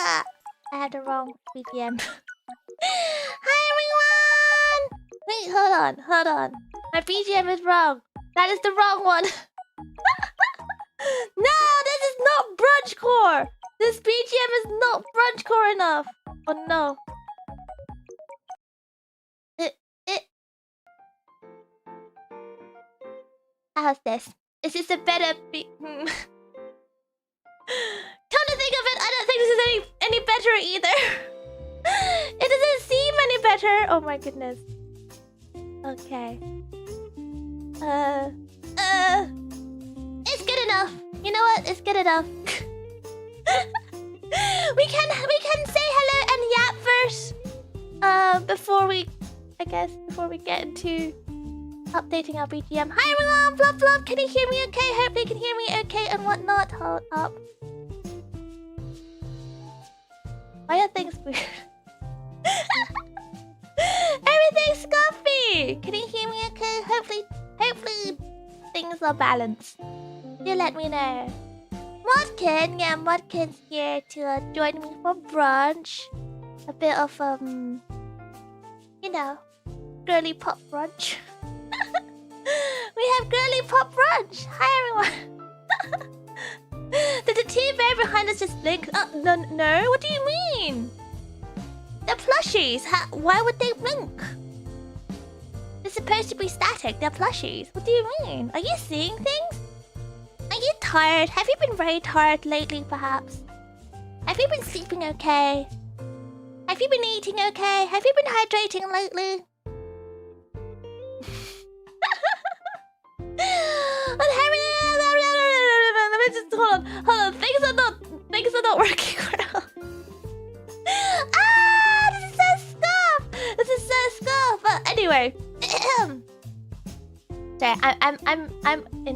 I had the wrong BGM. Hi everyone! Wait, hold on. My BGM is wrong. That is the wrong one. No, this is not brunchcore. This BGM is not brunchcore enough. Oh no. How's this? Is this a better Come to think of it, I don't think this is any better either. It doesn't seem any better. Oh my goodness. Okay. It's good enough. You know what? It's good enough. we can say hello and yap first. Before we get into updating our BGM. Hi everyone, Flop Flop, can you hear me okay? Hopefully you can hear me okay and whatnot. Hold up. Why are things weird? Everything's scuffy! Can you hear me okay? Hopefully things are balanced. You let me know. Modkin, yeah, Modkin's here to join me for brunch. A bit of you know, girly pop brunch. We have girly pop brunch. Hi everyone. Did the TV behind us just blink? No. What do you mean? They're plushies. Why would they blink? They're supposed to be static. They're plushies. What do you mean? Are you seeing things? Are you tired? Have you been very tired lately, perhaps? Have you been sleeping okay? Have you been eating okay? Have you been hydrating lately? Hold on. Things are not working well. This is so scuff. But anyway, sorry, I'm in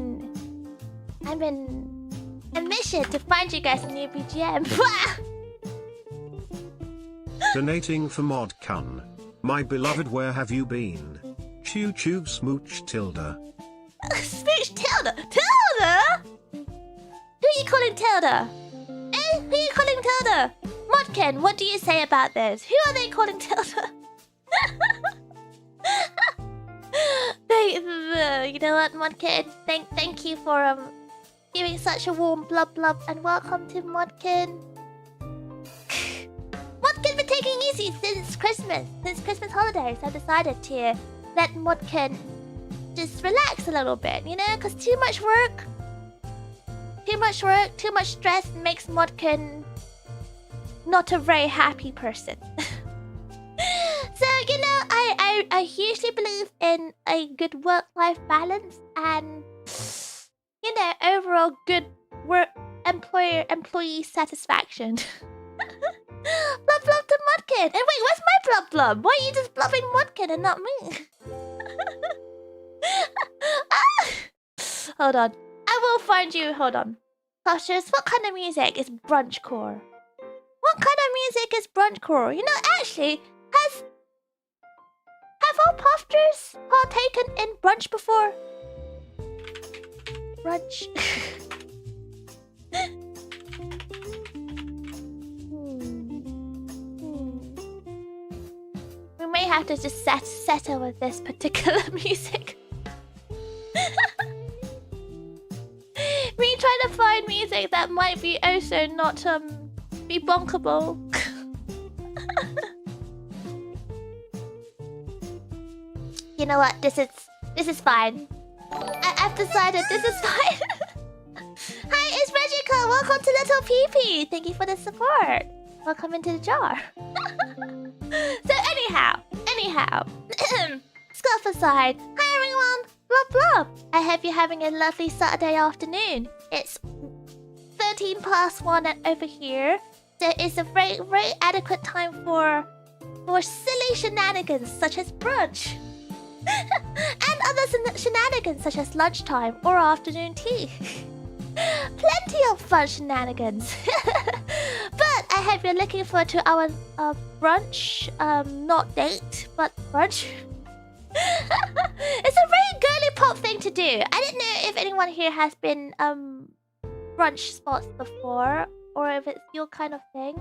a mission to find you guys a new BGM. Donating for Modcun. My beloved, where have you been? Choo choo smooch tilde. Smooch tilde? Tilde? Who are you calling Tilda? Who are you calling Tilda? Modkin, what do you say about this? Who are they calling Tilda? You know what, Modkin? Thank you for giving such a warm blub and welcome to Modkin. Modkin been taking easy since Christmas holidays. I decided to let Modkin just relax a little bit, you know, because too much work, too much stress makes Modkin not a very happy person. So, you know, I hugely believe in a good work-life balance and, you know, overall good work employee satisfaction. Blub to Modkin. And wait, where's my blub? Why are you just blubbing Modkin and not me? Hold on. I will find you. Hold on. Cautious, what kind of music is brunchcore? What kind of music is brunchcore? You know, actually, have all puffers partaken in brunch before? Brunch. We may have to just settle with this particular music. Me trying to find music that might be also not be bonkable. You know what? This is fine. I've decided this is fine. Hi, it's Regica. Welcome to Little PP. Thank you for the support. Welcome into the jar. So anyhow, scuff aside. Hi everyone. Blub. I hope you're having a lovely Saturday afternoon. It's 1:13 over here, so it's a very, very adequate time for silly shenanigans such as brunch, and other shenanigans such as lunchtime or afternoon tea. Plenty of fun shenanigans. But I hope you're looking forward to our brunch, not date, but brunch. It's a very girly pop thing to do. I didn't know if anyone here has been brunch spots before, or if it's your kind of thing.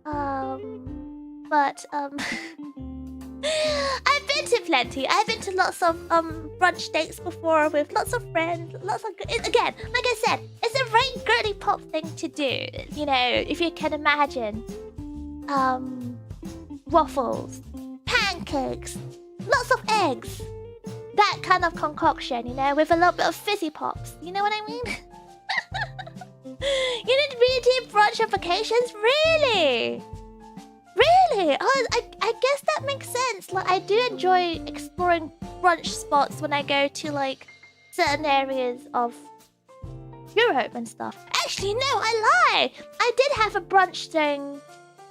But I've been to plenty. I've been to lots of brunch dates before with lots of friends. Again, like I said, it's a very girly pop thing to do. You know, if you can imagine, waffles, pancakes, lots of eggs, that kind of concoction. You know, with a little bit of fizzy pops. You know what I mean? You did VT brunch on vacations, really? Really? Oh, I guess that makes sense. Like, I do enjoy exploring brunch spots when I go to like certain areas of Europe and stuff. Actually, no, I lie. I did have a brunch thing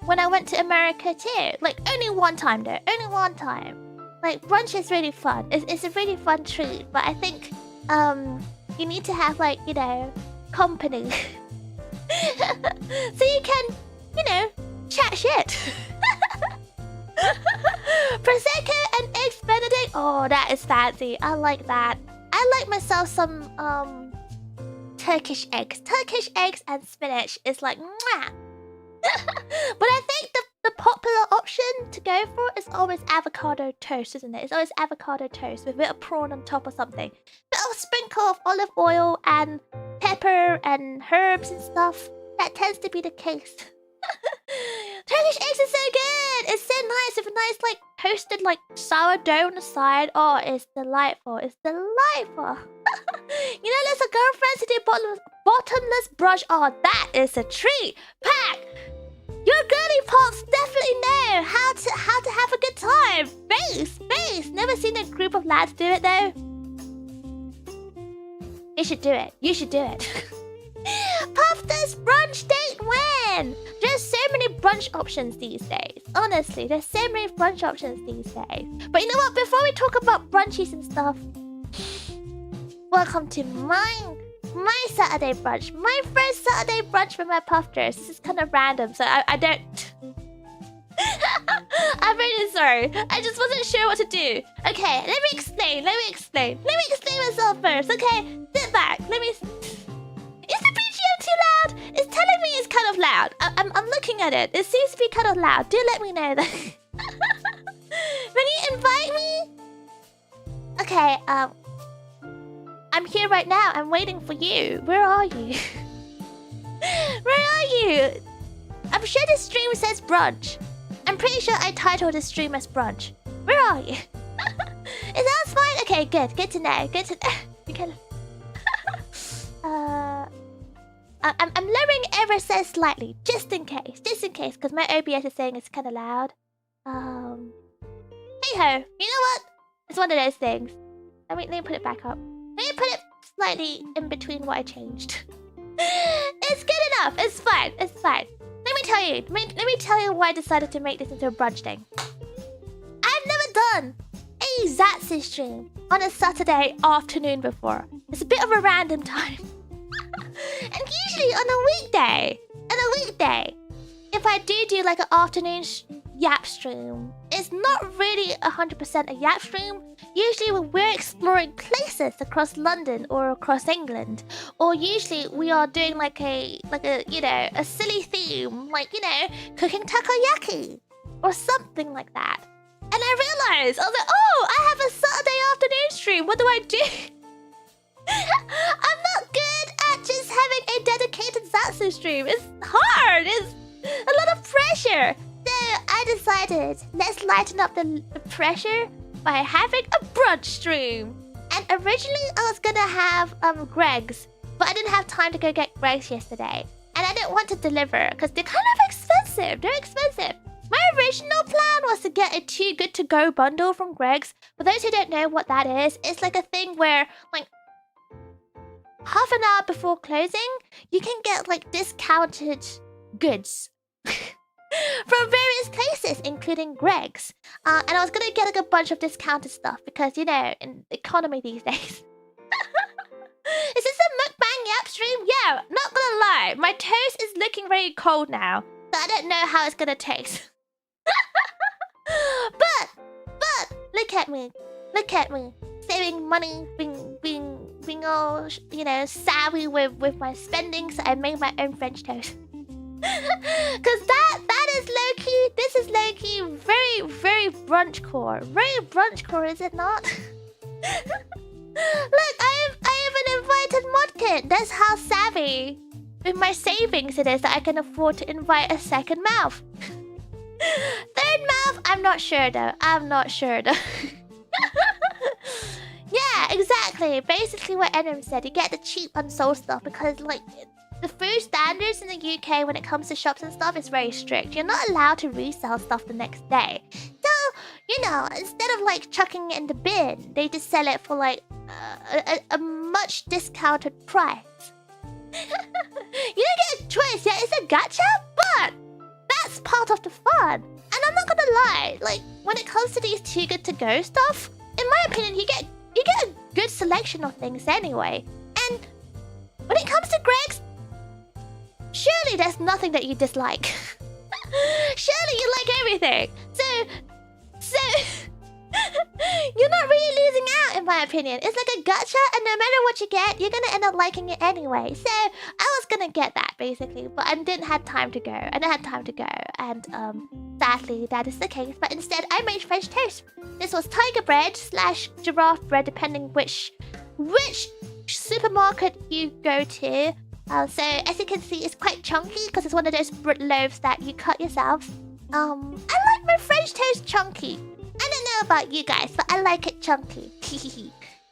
when I went to America too. Like, only one time though. Only one time. Like, brunch is really fun. It's a really fun treat. But I think you need to have like, you know, company. So you can, you know, chat shit. Prosecco and eggs Benedict. Oh, that is fancy. I like that. I like myself some Turkish eggs. Turkish eggs and spinach is like mwah. But I think the popular option to go for is always avocado toast, isn't it? It's always avocado toast with a bit of prawn on top or something. Bit of sprinkle of olive oil and pepper and herbs and stuff. That tends to be the case. Turkish eggs is so good. It's so nice with a nice like toasted like sourdough on the side. Oh, it's delightful. It's delightful. You know, there's a girlfriend to do bottomless brunch. Oh, that is a treat. Pack. Your girly pops definitely know how to have a good time. Base. Never seen a group of lads do it though. You should do it. You should do it. Puff this brunch date when? There's so many brunch options these days. Honestly, there's so many brunch options these days. But you know what? Before we talk about brunchies and stuff, welcome to my Saturday brunch. My first Saturday brunch with my puffers. This is kind of random, so I don't... I'm really sorry. I just wasn't sure what to do. Okay, let me explain myself first, okay? Sit back. Let me... Is the BGM too loud? It's telling me it's kind of loud. I'm looking at it. It seems to be kind of loud. Do let me know that. When you invite me? Okay, I'm here right now. I'm waiting for you. Where are you? Where are you? I'm sure this stream says brunch. I'm pretty sure I titled this stream as brunch. Where are you? Is that fine? Okay, good. Good to know. Good to know. You can... I'm lowering ever so slightly, just in case, because my OBS is saying it's kind of loud. Hey ho, you know what? It's one of those things. Let me put it back up. Let me put it slightly in between what I changed. It's good enough. It's fine. It's fine. Let me tell you why I decided to make this into a brunch thing. I've never done a Zatsu stream on a Saturday afternoon before. It's a bit of a random time. And usually on a weekday, if I do like an afternoon yap stream, it's not really 100% a yap stream. Usually when we're exploring places across London or across England, or usually we are doing like a you know, a silly theme, like, you know, cooking takoyaki or something like that. And I realized, I was like, oh, I have a Saturday afternoon stream. What do I do? I'm not good at just having a dedicated Zatsu stream. It's hard. It's a lot of pressure. So I decided, let's lighten up the pressure by having a brunch stream. And originally I was gonna have Greg's, but I didn't have time to go get Greg's yesterday. And I didn't want to deliver because they're kind of expensive. They're expensive. My original plan was to get a Too Good To Go bundle from Greg's. For those who don't know what that is, it's like a thing where like half an hour before closing, you can get like discounted goods from various places, including Greg's. And I was gonna get like a bunch of discounted stuff because, you know, in the economy these days. Is this a mukbang yap stream? Yeah, not gonna lie, my toast is looking very cold now, so I don't know how it's gonna taste. but look at me, saving money, being all, you know, savvy with my spending. So I made my own French toast. Cause that is low key. This is low key. Very brunch core. Very brunch core, is it not? Look, I have an invited modkit. That's how savvy with my savings it is that I can afford to invite a second mouth. Third mouth, I'm not sure though. Yeah, exactly. Basically what Enem said, you get the cheap unsold stuff because like the food standards in the UK when it comes to shops and stuff is very strict. You're not allowed to resell stuff the next day. So, you know, instead of like chucking it in the bin, they just sell it for like a much discounted price. You don't get a choice, yeah, it's a gacha, but that's part of the fun. And I'm not gonna lie, like when it comes to these too good to go stuff, in my opinion, you get a good selection of things anyway. And when it comes to Greg's, surely there's nothing that you dislike. Surely you like everything. So you're not really losing out, in my opinion. It's like a gacha, and no matter what you get, you're gonna end up liking it anyway. So I was gonna get that basically, but I didn't have time to go. And sadly that is the case. But instead, I made French toast. This was tiger bread / giraffe bread, depending which supermarket you go to. So as you can see, it's quite chunky because it's one of those loaves that you cut yourself. I like my French toast chunky. I don't know about you guys, but I like it chunky.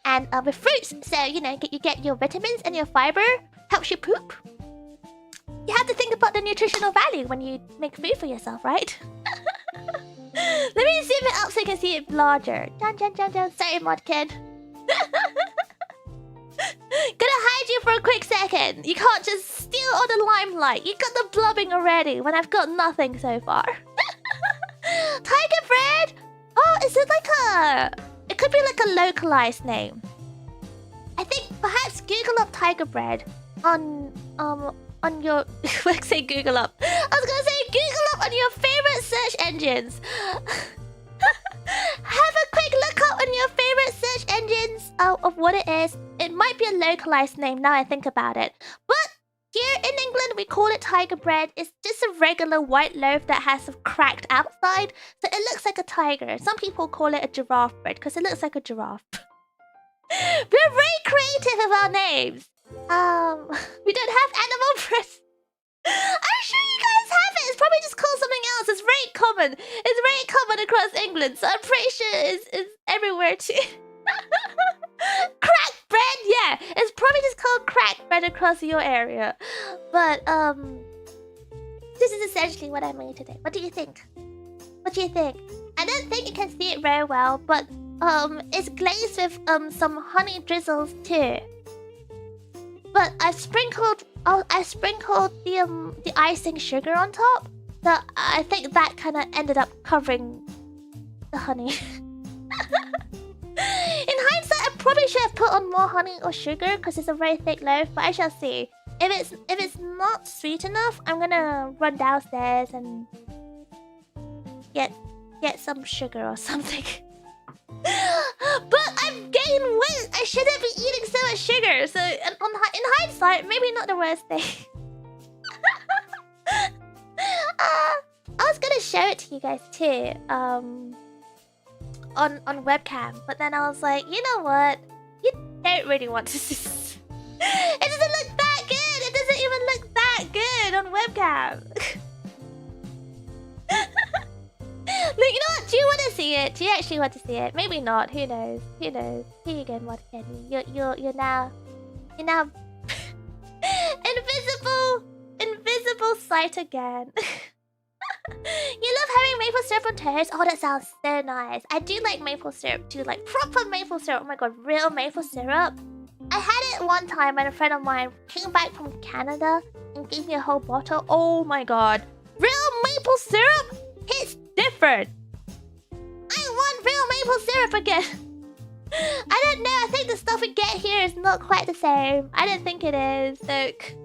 And with fruits, so you know, you get your vitamins and your fiber, helps you poop. You have to think about the nutritional value when you make food for yourself, right? Let me zoom it up so you can see it larger. Sorry, mod kid. Gonna hide you for a quick second. You can't just steal all the limelight. You got the blubbing already when I've got nothing so far. Tiger bread? Oh, is it like a... It could be like a localized name. I think perhaps Google up tiger bread on your... Let's say Google up. I was gonna say Google up on your favorite search engines. Have a quick look up on your favorite search engines of what it is. It might be a localized name now I think about it. But here in England, we call it tiger bread. It's just a regular white loaf that has a cracked outside. So it looks like a tiger. Some people call it a giraffe bread because it looks like a giraffe. We're very creative with our names. We don't have animal bread. I'm sure you guys have it. It's probably just called something else. It's very common. It's very common across England. So I'm pretty sure it's everywhere too. Cracked bread? Yeah. It's probably just called cracked bread across your area. But, this is essentially what I made today. What do you think? What do you think? I don't think you can see it very well, but, it's glazed with, some honey drizzles too. But I sprinkled the icing sugar on top. So I think that kind of ended up covering the honey. In hindsight, I probably should have put on more honey or sugar because it's a very thick loaf, but I shall see. If it's not sweet enough, I'm gonna run downstairs and get some sugar or something. But I've gained weight. I shouldn't be eating so much sugar. So in hindsight, maybe not the worst thing. I was gonna show it to you guys too. On webcam, but then I was like, you know what? You don't really want to see this. It doesn't look that good. It doesn't even look that good on webcam. Look, you know what? Do you want to see it? Do you actually want to see it? Maybe not. Who knows? Who knows? Here you go, Mod Kenny. You're now invisible sight again. You love having maple syrup on toast? Oh, that sounds so nice. I do like maple syrup too, like proper maple syrup. Oh my god, real maple syrup. I had it one time when a friend of mine came back from Canada and gave me a whole bottle. Oh my god, real maple syrup hits different. I want real maple syrup again. I don't know, I think the stuff we get here is not quite the same. I don't think it is. Look.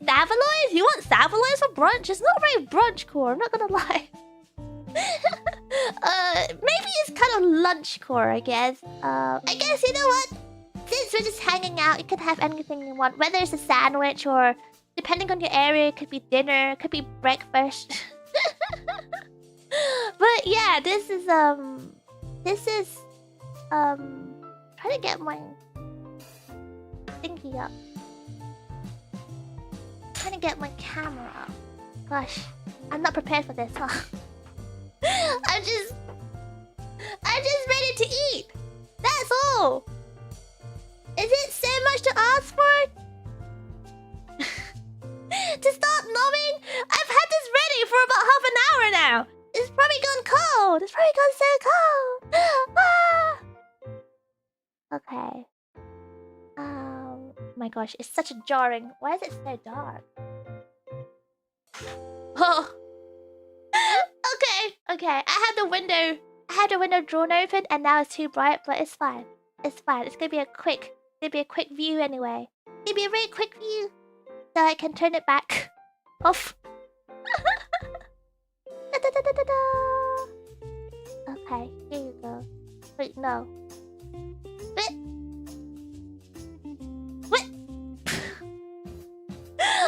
Savaloys? You want Savaloys for brunch? It's not very brunch core, I'm not gonna lie. Maybe it's kind of lunch core, I guess. I guess, you know what? Since we're just hanging out, you can have anything you want. Whether it's a sandwich or, depending on your area, it could be dinner, it could be breakfast. But yeah, this is trying to get my thingy up. Trying to get my camera up. Gosh, I'm not prepared for this, huh? I'm just ready to eat. That's all. Is it so much to ask for? To start gnawing? I've had this ready for about half an hour now. It's probably gone cold. It's probably gone so cold. Ah. Okay. My gosh, it's such a jarring. Why is it so dark? Oh. Okay. I had the window drawn open and now it's too bright, but it's fine. It's fine. It's gonna be a quick view anyway. It's gonna be a very quick view. So I can turn it back off. Okay, here you go. Wait, no. What?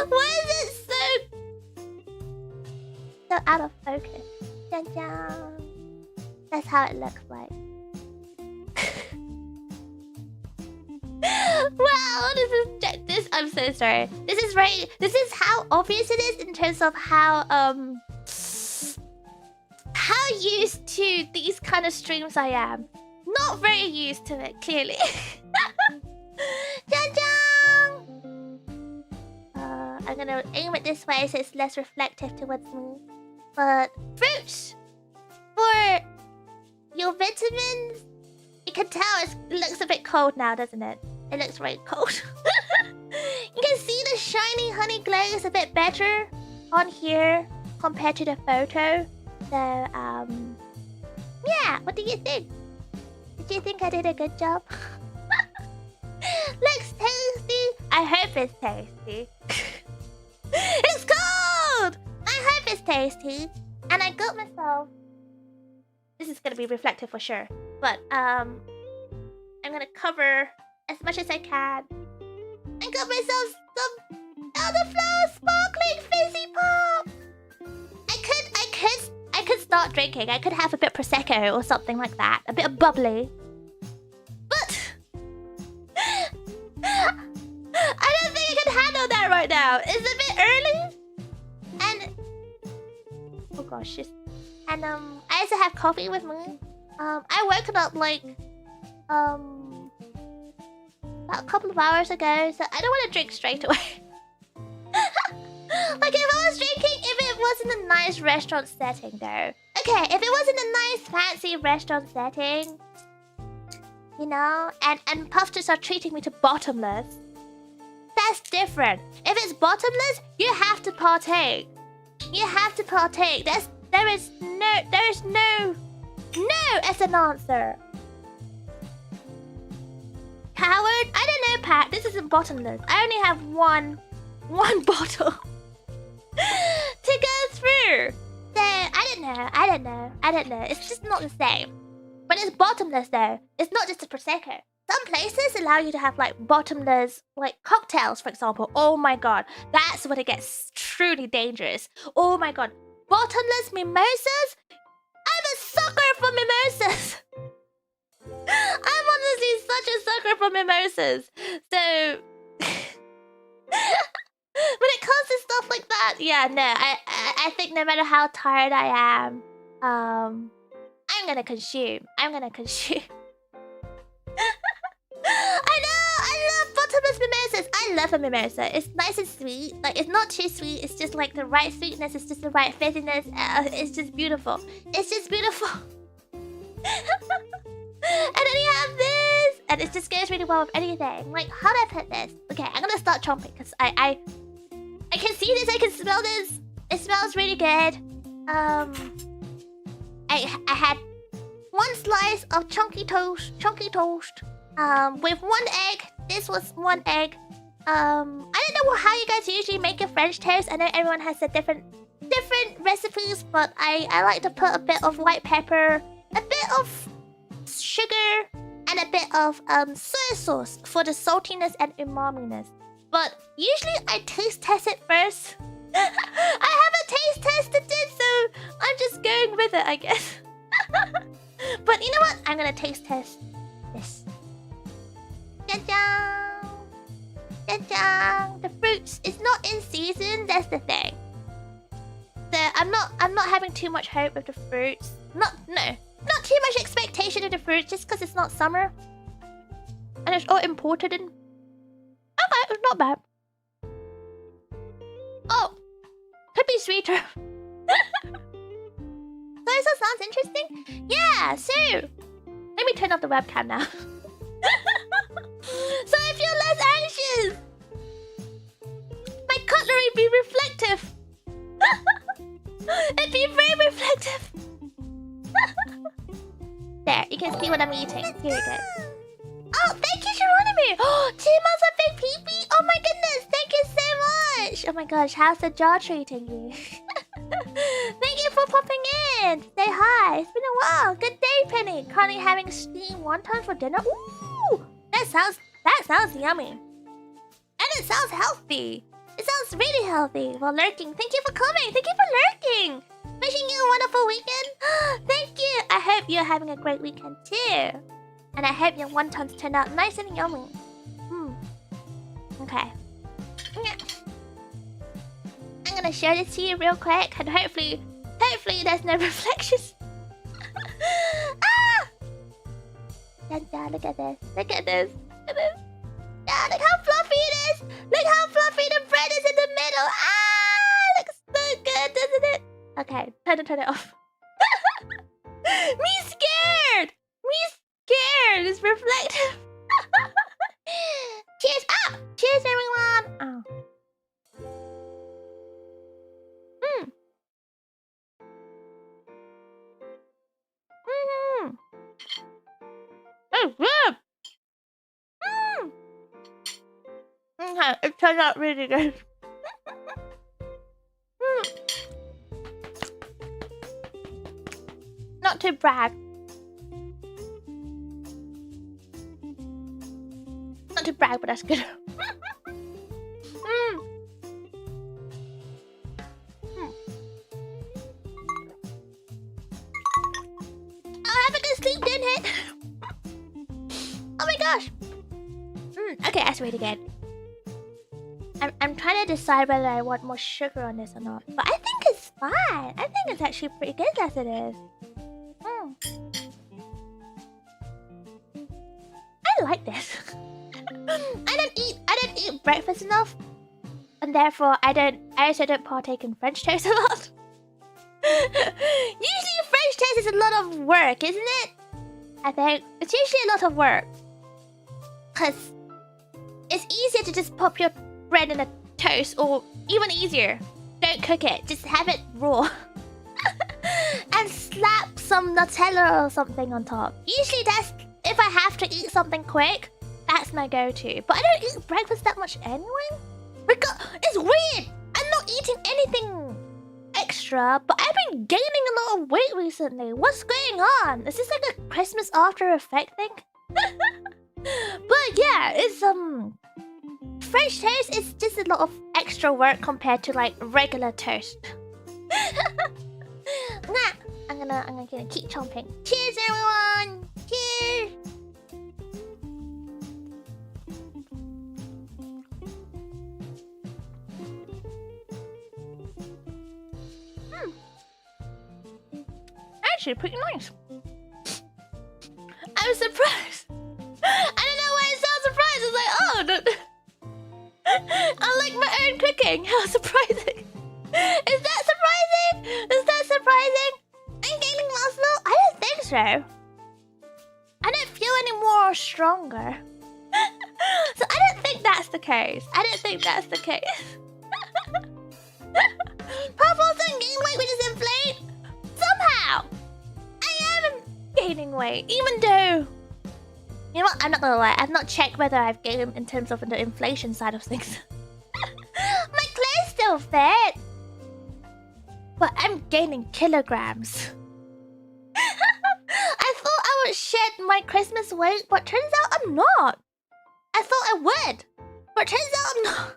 Why is it so out of focus? Dun dun. That's how it looks like. Wow, this I'm so sorry. This is how obvious it is in terms of how used to these kind of streams I am. Not very used to it, clearly. Dun dun. I'm gonna aim it this way so it's less reflective towards me. But fruits for your vitamins. You can tell it looks a bit cold now, doesn't it? It looks very cold. You can see the shiny honey glaze a bit better on here compared to the photo. So, yeah, what do you think? Did you think I did a good job? Looks tasty. I hope it's tasty. It's cold! I hope it's tasty. And I got myself... This is gonna be reflective for sure. But, I'm gonna cover as much as I can. I got myself some elderflower sparkling fizzy pop. I could start drinking. I could have a bit of prosecco or something like that, a bit of bubbly. But I don't think I can handle that right now. It's a bit early, and oh gosh, and I also have coffee with me. I woke up like about a couple of hours ago, so I don't want to drink straight away. Like if I was drinking, if it was in a nice restaurant setting though. Okay, if it was in a nice fancy restaurant setting, you know, and Puffsters are treating me to bottomless, that's different. If it's bottomless, you have to partake. You have to partake. There is no as an answer. Coward? I don't know, Pat. This isn't bottomless. I only have one bottle to go through. So I don't know. It's just not the same. When it's bottomless though, it's not just a prosecco. Some places allow you to have like bottomless like cocktails, for example. Oh my god, that's when it gets truly dangerous. Oh my god, bottomless mimosas? I'm a sucker for mimosas. I'm honestly such a sucker for mimosas. So when it comes to stuff like that, yeah, no, I think no matter how tired I am, I'm gonna consume. I know, I love bottomless mimosas. I love a mimosa. It's nice and sweet. Like, it's not too sweet. It's just like the right sweetness. It's just the right fizziness. It's just beautiful. It's just beautiful. And then you have this, and it just goes really well with anything. Like, how do I put this? Okay, I'm gonna start chomping because I can see this. I can smell this. It smells really good. I had one slice of chunky toast, with one egg. This was one egg. I don't know how you guys usually make your French toast. I know everyone has a different recipes, but I like to put a bit of white pepper, a bit of sugar, and a bit of soy sauce for the saltiness and umaminess. But usually I taste test it first. I haven't taste tested it, so I'm just going with it, I guess. But you know what? I'm gonna taste test this. Cha-chang! Cha-chang! The fruits is not in season, that's the thing. So I'm not having too much hope with the fruits. Not too much expectation of the fruits just because it's not summer. And it's all imported in. Okay, it's not bad. Oh, could be sweeter. So this sounds interesting. Yeah, so let me turn off the webcam now. So I feel less anxious. My cutlery be reflective. It'd be very reflective. There, you can see what I'm eating. Here we go. Oh, thank you, Geronimo. Oh, 2 months of big pee-pee. Oh my goodness, thank you so much. Oh my gosh, how's the jaw treating you? Thank you for popping in. Say hi. It's been a while. Good day, Penny. Currently having steamed wonton for dinner. Ooh, that sounds yummy. And it sounds healthy. It sounds really healthy. While lurking, thank you for coming. Thank you for lurking. Wishing you a wonderful weekend. Thank you. I hope you're having a great weekend too. And I hope your wontons turn out nice and yummy. Okay. I'm gonna show this to you real quick, and hopefully there's no reflections. Ah! Dun, look at this. Look at this. Look at this. Ah, look how fluffy it is. Look how fluffy the bread is in the middle. Ah, looks so good, doesn't it? Okay, turn it off. Me scared. It's reflective. Cheers. Ah! Cheers, everyone. Oh. Oh, good. Okay, it turned out really good. Not to brag. Not to brag, but that's good. Oh, have a good sleep, Dinhead. Oh my gosh. Okay, that's really good. I'm trying to decide whether I want more sugar on this or not, but I think it's fine. I think it's actually pretty good as it is. I like this. I don't eat breakfast enough, and therefore I also don't partake in French toast a lot. Usually French toast is a lot of work, isn't it? I think it's usually a lot of work, cause it's easier to just pop your bread in a toast, or even easier, don't cook it, just have it raw. And slap some Nutella or something on top. Usually that's if I have to eat something quick, that's my go-to. But I don't eat breakfast that much anyway. It's weird. I'm not eating anything extra, but I've been gaining a lot of weight recently. What's going on? Is this like a Christmas after effect thing? But yeah, it's French toast is just a lot of extra work compared to like regular toast. I'm gonna keep chomping. Cheers, everyone! Cheers! Actually, pretty nice. I was surprised. I don't know why it sounds surprised. It's like, oh, I like my own cooking. How surprising! Is that surprising? Is that surprising? I'm gaining muscle? I don't think so. I don't feel any more stronger. So I don't think that's the case. Puffball doesn't gain weight, we just inflate. Somehow, I am gaining weight, even though. You know what? I'm not gonna lie. I've not checked whether I've gained in terms of the inflation side of things. My clothes still fit. But I'm gaining kilograms. I thought I would share shed my Christmas weight, but turns out I'm not. I thought I would, but turns out I'm not.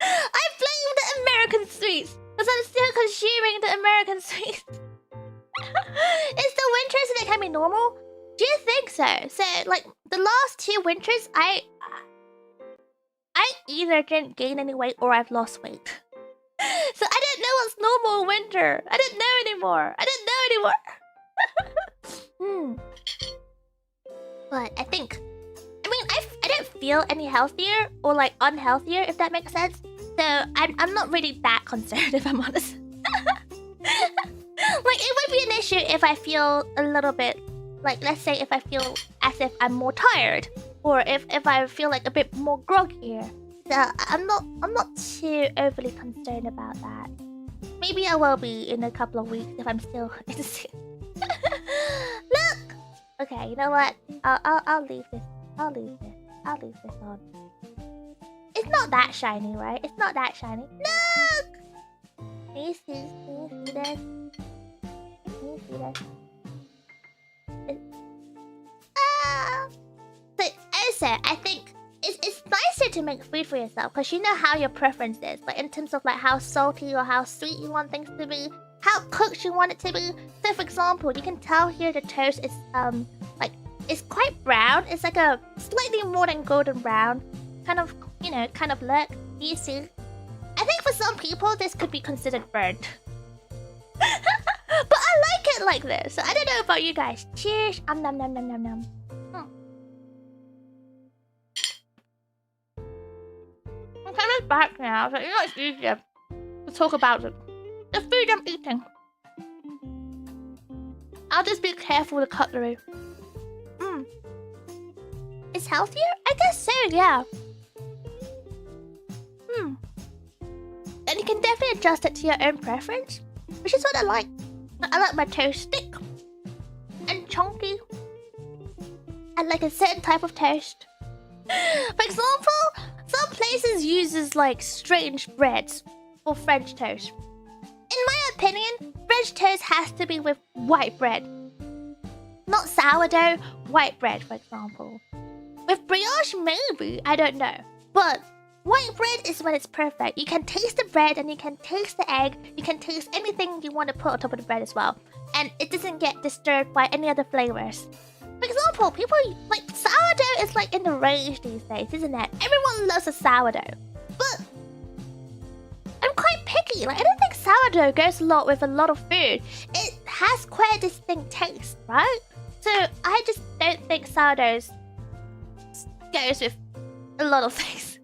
I blame the American sweets, because I'm still consuming the American sweets. Is the winters that can be normal? Do you think so? So, like, the last 2 winters, I either didn't gain any weight or I've lost weight. So I didn't know what's normal winter. I didn't know anymore. But I think, I don't feel any healthier or like unhealthier, if that makes sense. So I'm not really that concerned, if I'm honest. Like, it would be an issue if I feel a little bit, like, let's say if I feel as if I'm more tired, or if I feel like a bit more groggier. So I'm not too overly concerned about that. Maybe I will be in a couple of weeks if I'm still insane. Look! Okay, you know what? I'll leave this. I'll leave this on. It's not that shiny, right? It's not that shiny. Look! Can you see this? Can you see this? So also, I think it's nicer to make food for yourself because you know how your preference is, like in terms of like how salty or how sweet you want things to be, how cooked you want it to be. So for example, you can tell here the toast is like it's quite brown. It's like a slightly more than golden brown kind of, you know, kind of look. Do you see? I think for some people this could be considered burnt. But I like it like this. So I don't know about you guys. Cheers. Nom nom nom nom nom. I'm kind of back now, so it's easier to talk about the food I'm eating. I'll just be careful with the cutlery. It's healthier? I guess so, yeah. And you can definitely adjust it to your own preference, which is what I like. I like my toast thick and chunky. I like a certain type of toast. For example, some places uses like strange breads for French toast. In my opinion, French toast has to be with white bread. Not sourdough, white bread, for example. With brioche, maybe, I don't know. But white bread is when it's perfect. You can taste the bread and you can taste the egg. You can taste anything you want to put on top of the bread as well. And it doesn't get disturbed by any other flavors. For example, people like sourdough is like in the rage these days, isn't it? Everyone loves a sourdough. But I'm quite picky. Like, I don't think sourdough goes a lot with a lot of food. It has quite a distinct taste, right? So I just don't think sourdough goes with a lot of things.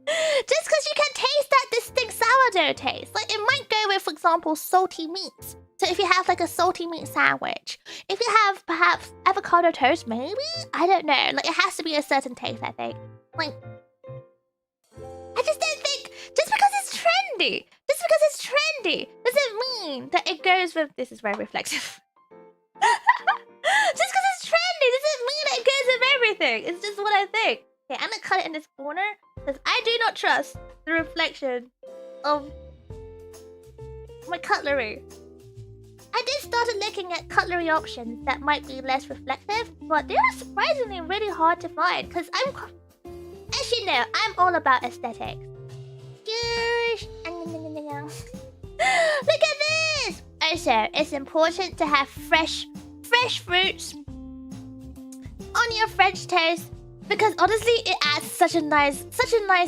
Just because you can taste that distinct sourdough taste. Like, it might go with, for example, salty meats. So if you have like a salty meat sandwich, if you have perhaps avocado toast, maybe? I don't know. Like, it has to be a certain taste, I think. Like, I just don't think, just because it's trendy doesn't mean that it goes with, this is very reflexive. Just because it's trendy doesn't mean that it goes with everything. It's just what I think. Okay, I'm gonna cut it in this corner because I do not trust the reflection of my cutlery. I did start looking at cutlery options that might be less reflective, but they are surprisingly really hard to find because as you know, I'm all about aesthetics. Look at this! Also, it's important to have fresh fruits on your French toast because honestly, it adds such a nice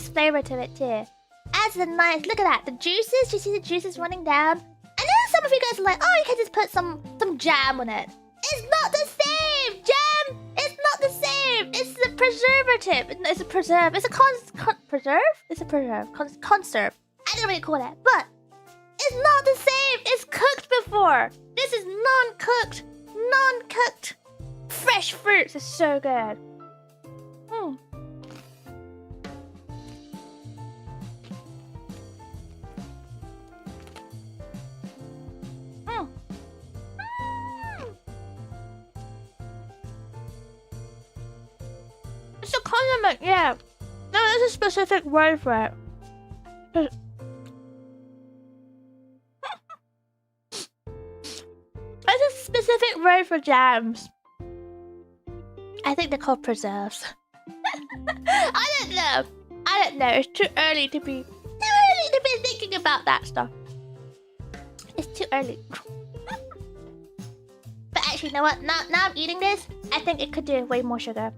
flavor to it too. Adds a nice, look at that, the juices. Do you see the juices running down? I know some of you guys are like, oh, you can just put some jam on it. It's not the same! Jam! It's not the same! It's a preservative. It's a preserve. It's a preserve? It's a preserve. Conserve. I don't really call that, but it's not the same! It's cooked before! This is non-cooked! Non-cooked! Fresh fruits is so good. It's a condiment, yeah. No, there's a specific word for it. There's a specific word for jams. I think they're called preserves. I don't know. I don't know. It's too early to be thinking about that stuff. It's too early. But actually, you know what? Now I'm eating this, I think it could do way more sugar.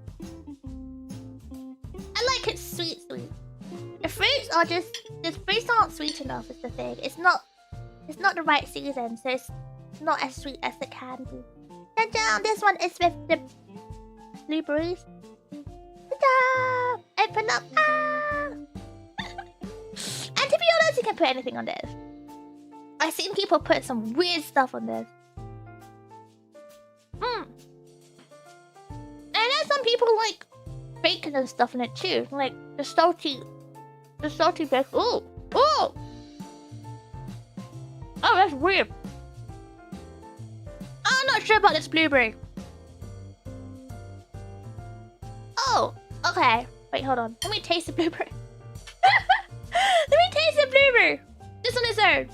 I like it sweet. The fruits aren't sweet enough. Is the thing. It's not the right season, so it's not as sweet as it can be. Ta-da! This one is with the blueberries. Ta-da! Open up. Ah! And to be honest, you can put anything on this. I've seen people put some weird stuff on this. And I know some people like bacon and stuff in it too. Like the salty bacon. Ooh! Oh, that's weird. I'm not sure about this blueberry. Oh, okay. Wait, hold on. Let me taste the blueberry. Let me taste the blueberry. This on its own.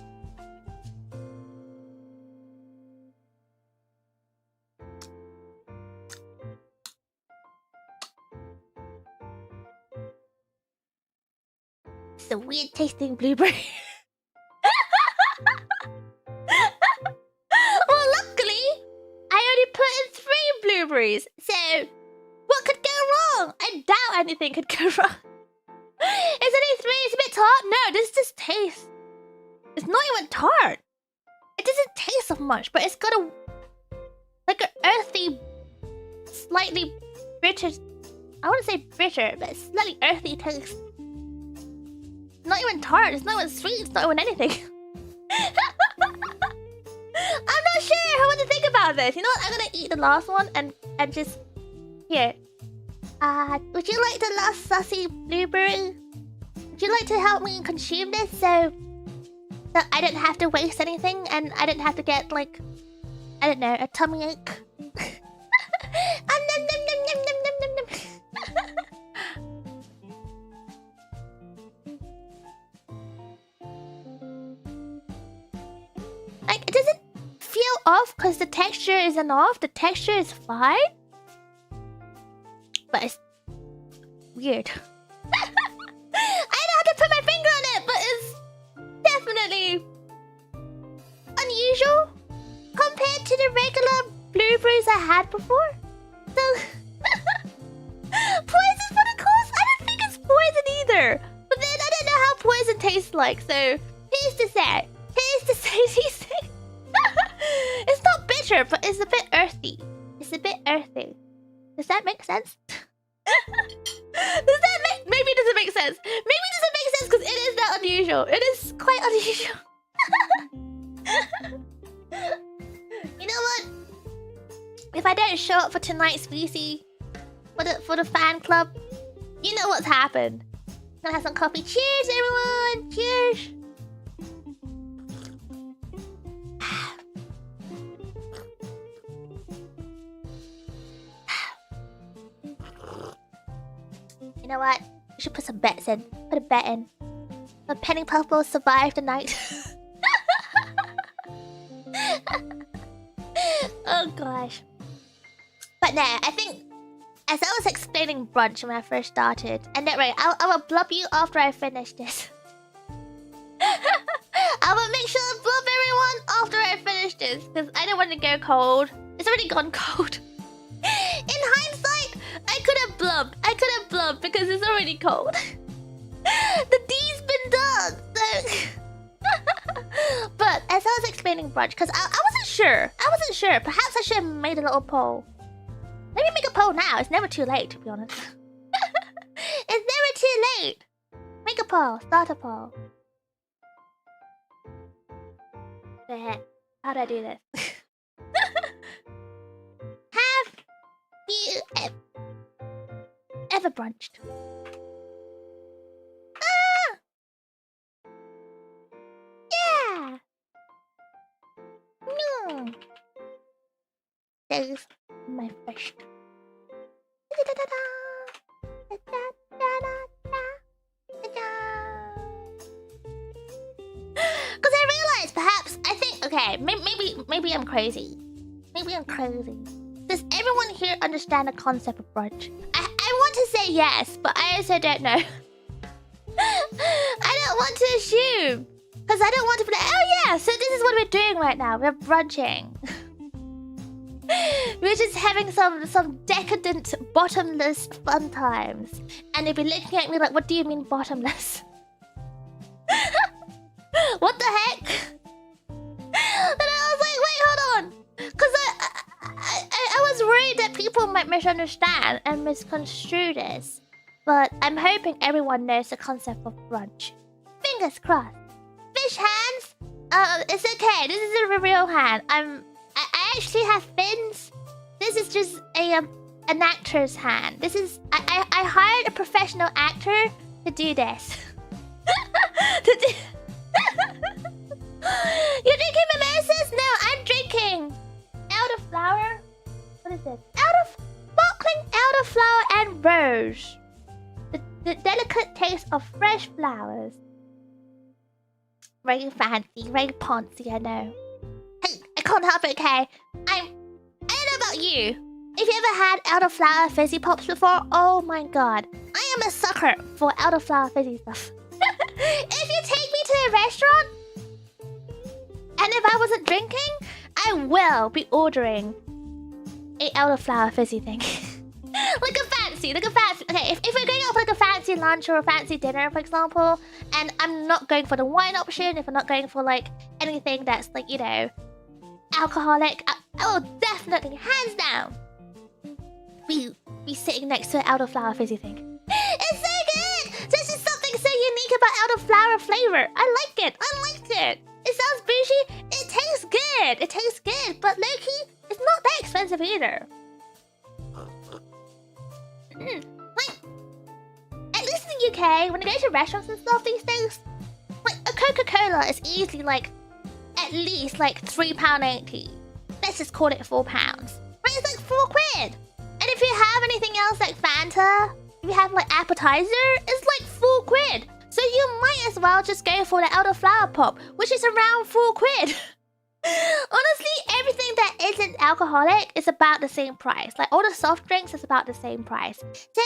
It's a weird tasting blueberry. Well, luckily, I only put in 3 blueberries. So, what could go wrong? I doubt anything could go wrong. It's only 3. It's a bit tart. No, this just tastes. It's not even tart. It doesn't taste of much, but it's got a like an earthy, slightly bitter. I wouldn't say bitter, but slightly earthy taste. Not even tart. It's not even sweet. It's not even anything. I'm not sure what to think about this. You know what? I'm gonna eat the last one and just here. Would you like the last sussy blueberry? Would you like to help me consume this so I didn't have to waste anything and I didn't have to get like, I don't know, a tummy ache? Like, it doesn't feel off because the texture isn't off. The texture is fine. But it's weird. I don't have to put my finger on it, but it's definitely unusual compared to the regular blueberries I had before. So, poison's what it calls? I don't think it's poison either. But then I don't know how poison tastes like, so who's to say? It's not bitter, but it's a bit earthy. Does that make sense? Maybe it doesn't make sense. Maybe it doesn't make sense because it is that unusual. It is quite unusual. You know what? If I don't show up for tonight's VC for the fan club, you know what's happened. I'm gonna have some coffee. Cheers, everyone! Cheers! You know what? We should put some bets in. Put a bet in. Will Penny Puffball survive the night? Oh gosh. But no, I think as I was explaining brunch when I first started, and don't worry, I will blub you after I finish this. I will make sure to blub everyone after I finish this, because I don't want to go cold. It's already gone cold. In hindsight, I could have blubbed because it's already cold. The D's been done. So... But as I was explaining brunch, because I wasn't sure. Perhaps I should have made a little poll. Maybe make a poll now. It's never too late, to be honest. It's never too late. Make a poll. Start a poll. How do I do this? Have you ever brunched? Yeah. No. That is my first. Because I realized, perhaps, I think, okay, maybe I'm crazy. Maybe I'm crazy. Does everyone here understand the concept of brunch? I want to say yes, but I also don't know. I don't want to assume. Because I don't want to be like, oh yeah, so this is what we're doing right now. We're brunching. We're just having some decadent, bottomless fun times. And they'd be looking at me like, what do you mean bottomless? What the heck? And I was like, wait, hold on. Because I was worried that people might misunderstand and misconstrue this. But I'm hoping everyone knows the concept of brunch. Fingers crossed. Fish hands? It's okay. This is a real hand. I actually have fins. This is just an actor's hand. This is I hired a professional actor to do this. You're drinking mimosas? No, I'm drinking elderflower. What is this? Sparkling elderflower and rose. The delicate taste of fresh flowers. Very fancy, very poncy, I know. Hey, I can't help it, okay? I don't know about you. If you ever had elderflower fizzy pops before, oh my god. I am a sucker for elderflower fizzy stuff. If you take me to a restaurant, and if I wasn't drinking, I will be ordering a elderflower fizzy thing. like a fancy. Okay, if we're going out for like a fancy lunch or a fancy dinner, for example, and I'm not going for the wine option, if I'm not going for like anything that's like, you know, alcoholic, I will definitely, hands down, be sitting next to an elderflower fizzy thing. It's so good! There's just something so unique about elderflower flavor. I like it. It sounds bougie. It tastes good. But low-key, it's not that expensive either. Like, at least in the UK, when you go to restaurants and stuff these days, like a Coca-Cola is easily like at least like £3.80. Let's just call it £4. Right? It's like £4. And if you have anything else like Fanta, if you have like appetizer, it's like £4. So you might as well just go for the elderflower pop, which is around £4. Honestly, everything that isn't alcoholic is about the same price. Like all the soft drinks is about the same price. So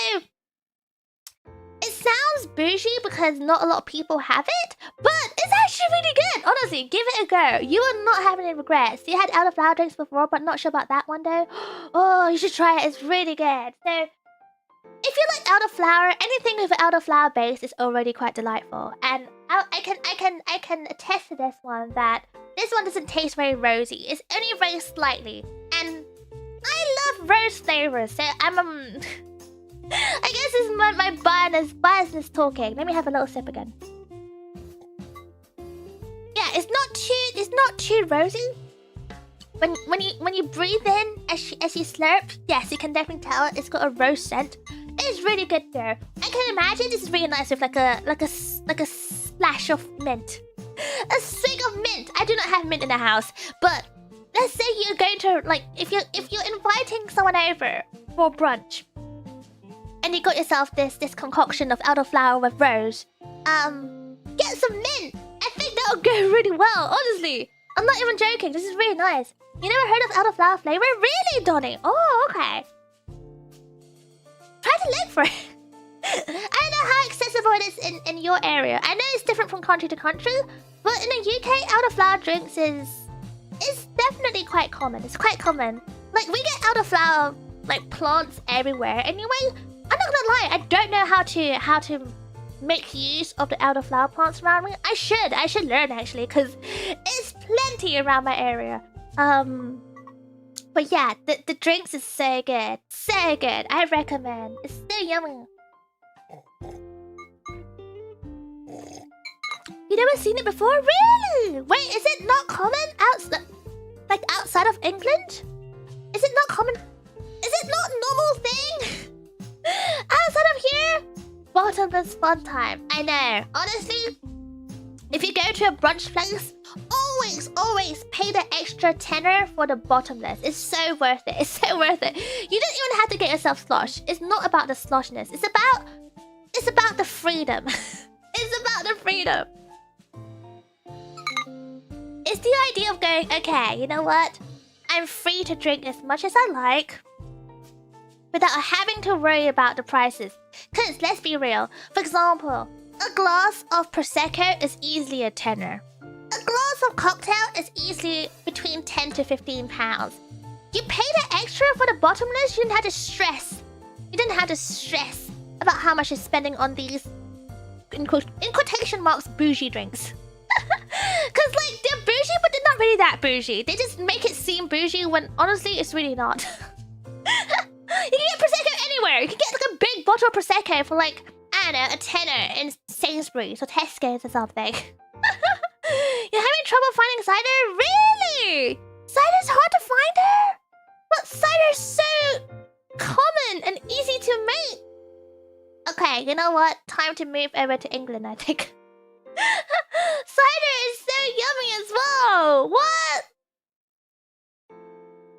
it sounds bougie because not a lot of people have it, but it's actually really good. Honestly, give it a go. You will not have any regrets. You had elderflower drinks before, but not sure about that one though. Oh, you should try it. It's really good. So if you like elderflower, anything with an elderflower base is already quite delightful. And I can attest to this one that this one doesn't taste very rosy. It's only very slightly. And I love rose flavors, so I'm I guess it's my biasness talking. Let me have a little sip again. Yeah, it's not too rosy. When you breathe in as you slurp, yes, you can definitely tell it's got a rose scent. It's really good though. I can imagine this is really nice with like a splash of mint. A swig of mint. I do not have mint in the house, but let's say you're going to like if you're inviting someone over for brunch, and you got yourself this concoction of elderflower with rose. Get some mint. I think that'll go really well. Honestly, I'm not even joking. This is really nice. You never heard of elderflower flavor? Really, Donnie? Oh, okay. Try to look for it. I don't know how accessible it is in your area. I know it's different from country to country, but in the UK, elderflower drinks is definitely quite common. It's quite common. Like we get elderflower like plants everywhere. Anyway, I'm not gonna lie. I don't know how to make use of the elderflower plants around me. I should learn actually, because it's plenty around my area. But yeah, the drinks is so good. So good. I recommend. It's so yummy. You never seen it before? Really? Wait, is it not common outside of England? Is it not common? Is it not a normal thing? Outside of here? Bottomless fun time. I know. Honestly, if you go to a brunch place, always pay the extra tenner for the bottomless. It's so worth it. It's so worth it. You don't even have to get yourself slosh. It's not about the sloshness. It's about the freedom. It's about the freedom. It's the idea of going, okay, you know what? I'm free to drink as much as I like without having to worry about the prices. Because let's be real, for example, a glass of Prosecco is easily a tenner. A glass of cocktail is easily between 10 to 15 pounds. You pay the extra for the bottomless, you didn't have to stress. You didn't have to stress about how much you're spending on these, in quotation marks, bougie drinks. Because, like, they're bougie, but they're not really that bougie. They just make it seem bougie when, honestly, it's really not. You can get Prosecco anywhere. You can get, like, a big bottle of Prosecco for, like, I don't know, a tenner in Sainsbury's or Tesco's or something. You're having trouble finding cider? Really? Cider's hard to find here? But cider's so common and easy to make. Okay, you know what? Time to move over to England, I think. Cider is so yummy as well. What?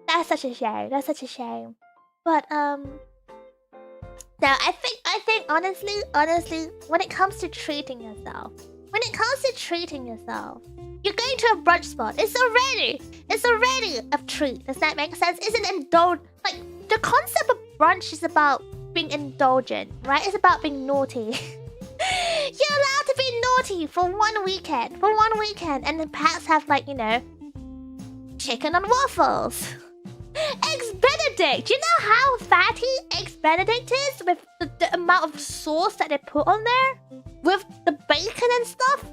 That's such a shame. That's such a shame. But now I think honestly, when it comes to treating yourself, you're going to a brunch spot. It's already a treat. Does that make sense? It's an like the concept of brunch is about being indulgent, right? It's about being naughty. You're allowed to be naughty for one weekend, and then perhaps have, like, you know, chicken on waffles. Eggs Benedict! Do you know how fatty Eggs Benedict is with the amount of sauce that they put on there? With the bacon and stuff?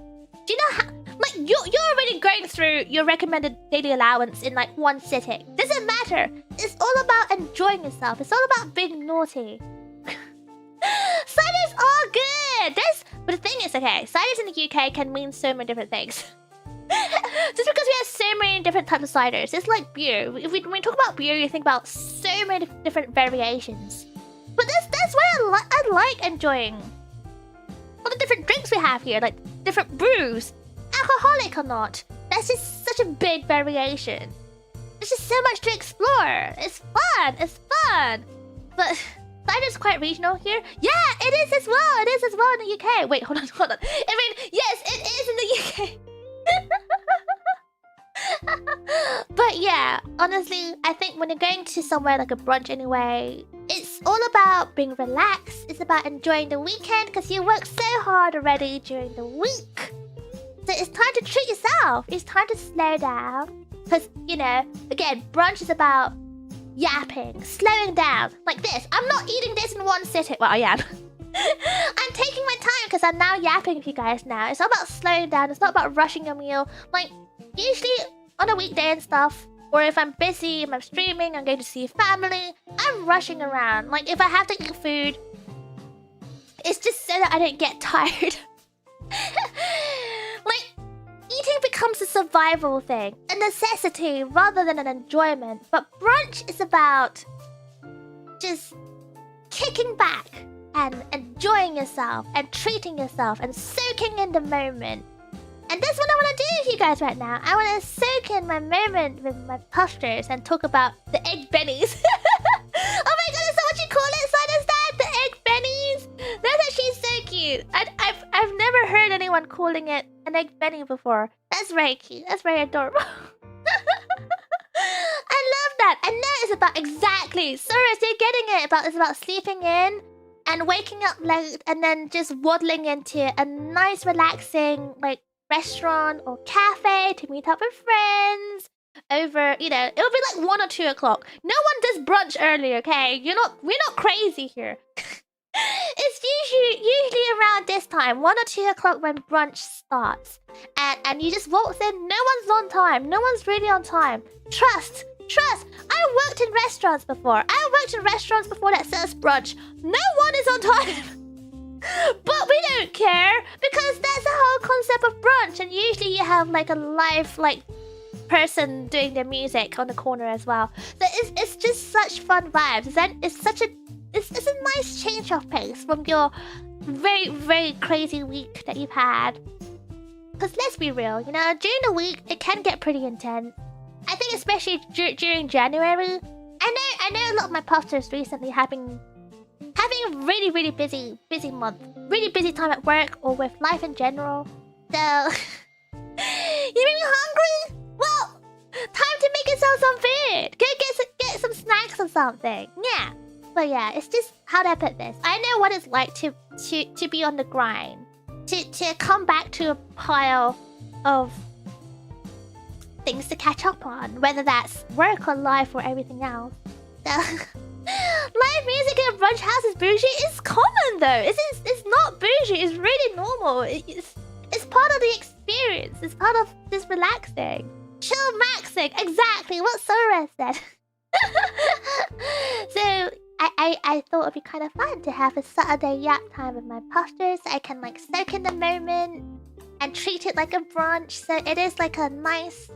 Do you know how... Like, you're already going through your recommended daily allowance in, like, one sitting. Doesn't matter. It's all about enjoying yourself. It's all about being naughty. Ciders are good! But the thing is, okay, ciders in the UK can mean so many different things. Just because we have so many different types of ciders. It's like beer. When we talk about beer, you think about so many different variations. But that's why I like enjoying all the different drinks we have here, like different brews, alcoholic or not. That's just such a big variation. There's just so much to explore. It's fun. But cider's quite regional here. Yeah, it is as well in the UK. Wait, hold on. I mean, yes, it is in the UK. But yeah, honestly, I think when you're going to somewhere like a brunch anyway, it's all about being relaxed. It's about enjoying the weekend because you work so hard already during the week. So it's time to treat yourself. It's time to slow down. Because, you know, again, brunch is about yapping, slowing down. Like this. I'm not eating this in one sitting. Well, I am. I'm taking my time because I'm now yapping with you guys now. It's not about slowing down. It's not about rushing a meal. Like, usually on a weekday and stuff, or if I'm busy, if I'm streaming, I'm going to see family, I'm rushing around. Like, if I have to eat food, it's just so that I don't get tired. Like, eating becomes a survival thing, a necessity rather than an enjoyment. But brunch is about just kicking back and enjoying yourself and treating yourself and soaking in the moment. And that's what I want to do with you guys right now. I want to soak in my moment with my postures and talk about the egg bennies. Oh my god, is that what you call it? Sida's that? The egg bennies? That's actually so cute. I've never heard anyone calling it an egg benny before. That's very cute. That's very adorable. I love that. I know it's about exactly. Sorry, you're getting it. It's about sleeping in and waking up late and then just waddling into a nice, relaxing, like, restaurant or cafe to meet up with friends over, you know, it'll be like 1 or 2 o'clock. No one does brunch early, okay? We're not crazy here. It's usually around this time, 1 or 2 o'clock when brunch starts. And you just walk in, no one's on time. No one's really on time. Trust. I worked in restaurants before. That serves brunch. No one is on time. But we don't care because that's the whole concept of brunch, and usually you have like a live person doing their music on the corner as well. So it's just such fun vibes. It's a nice change of pace from your very, very crazy week that you've had. Because let's be real, you know, during the week it can get pretty intense. I think especially during January. I know a lot of my posters recently having a really, really busy month. Really busy time at work or with life in general. So, you make me hungry? Well, time to make yourself yourself some food. Go get some snacks or something. Yeah. But yeah, it's just, how do I put this? I know what it's like to be on the grind. To come back to a pile of things to catch up on, whether that's work or life or everything else. So, live music in a brunch house is bougie. It's common though. It's not bougie. It's really normal. It's part of the experience. It's part of just relaxing, chill maxing. Exactly what Sora said. So I thought it'd be kind of fun to have a Saturday yap time with my posters. So I can like soak in the moment and treat it like a brunch. So it is like a nice,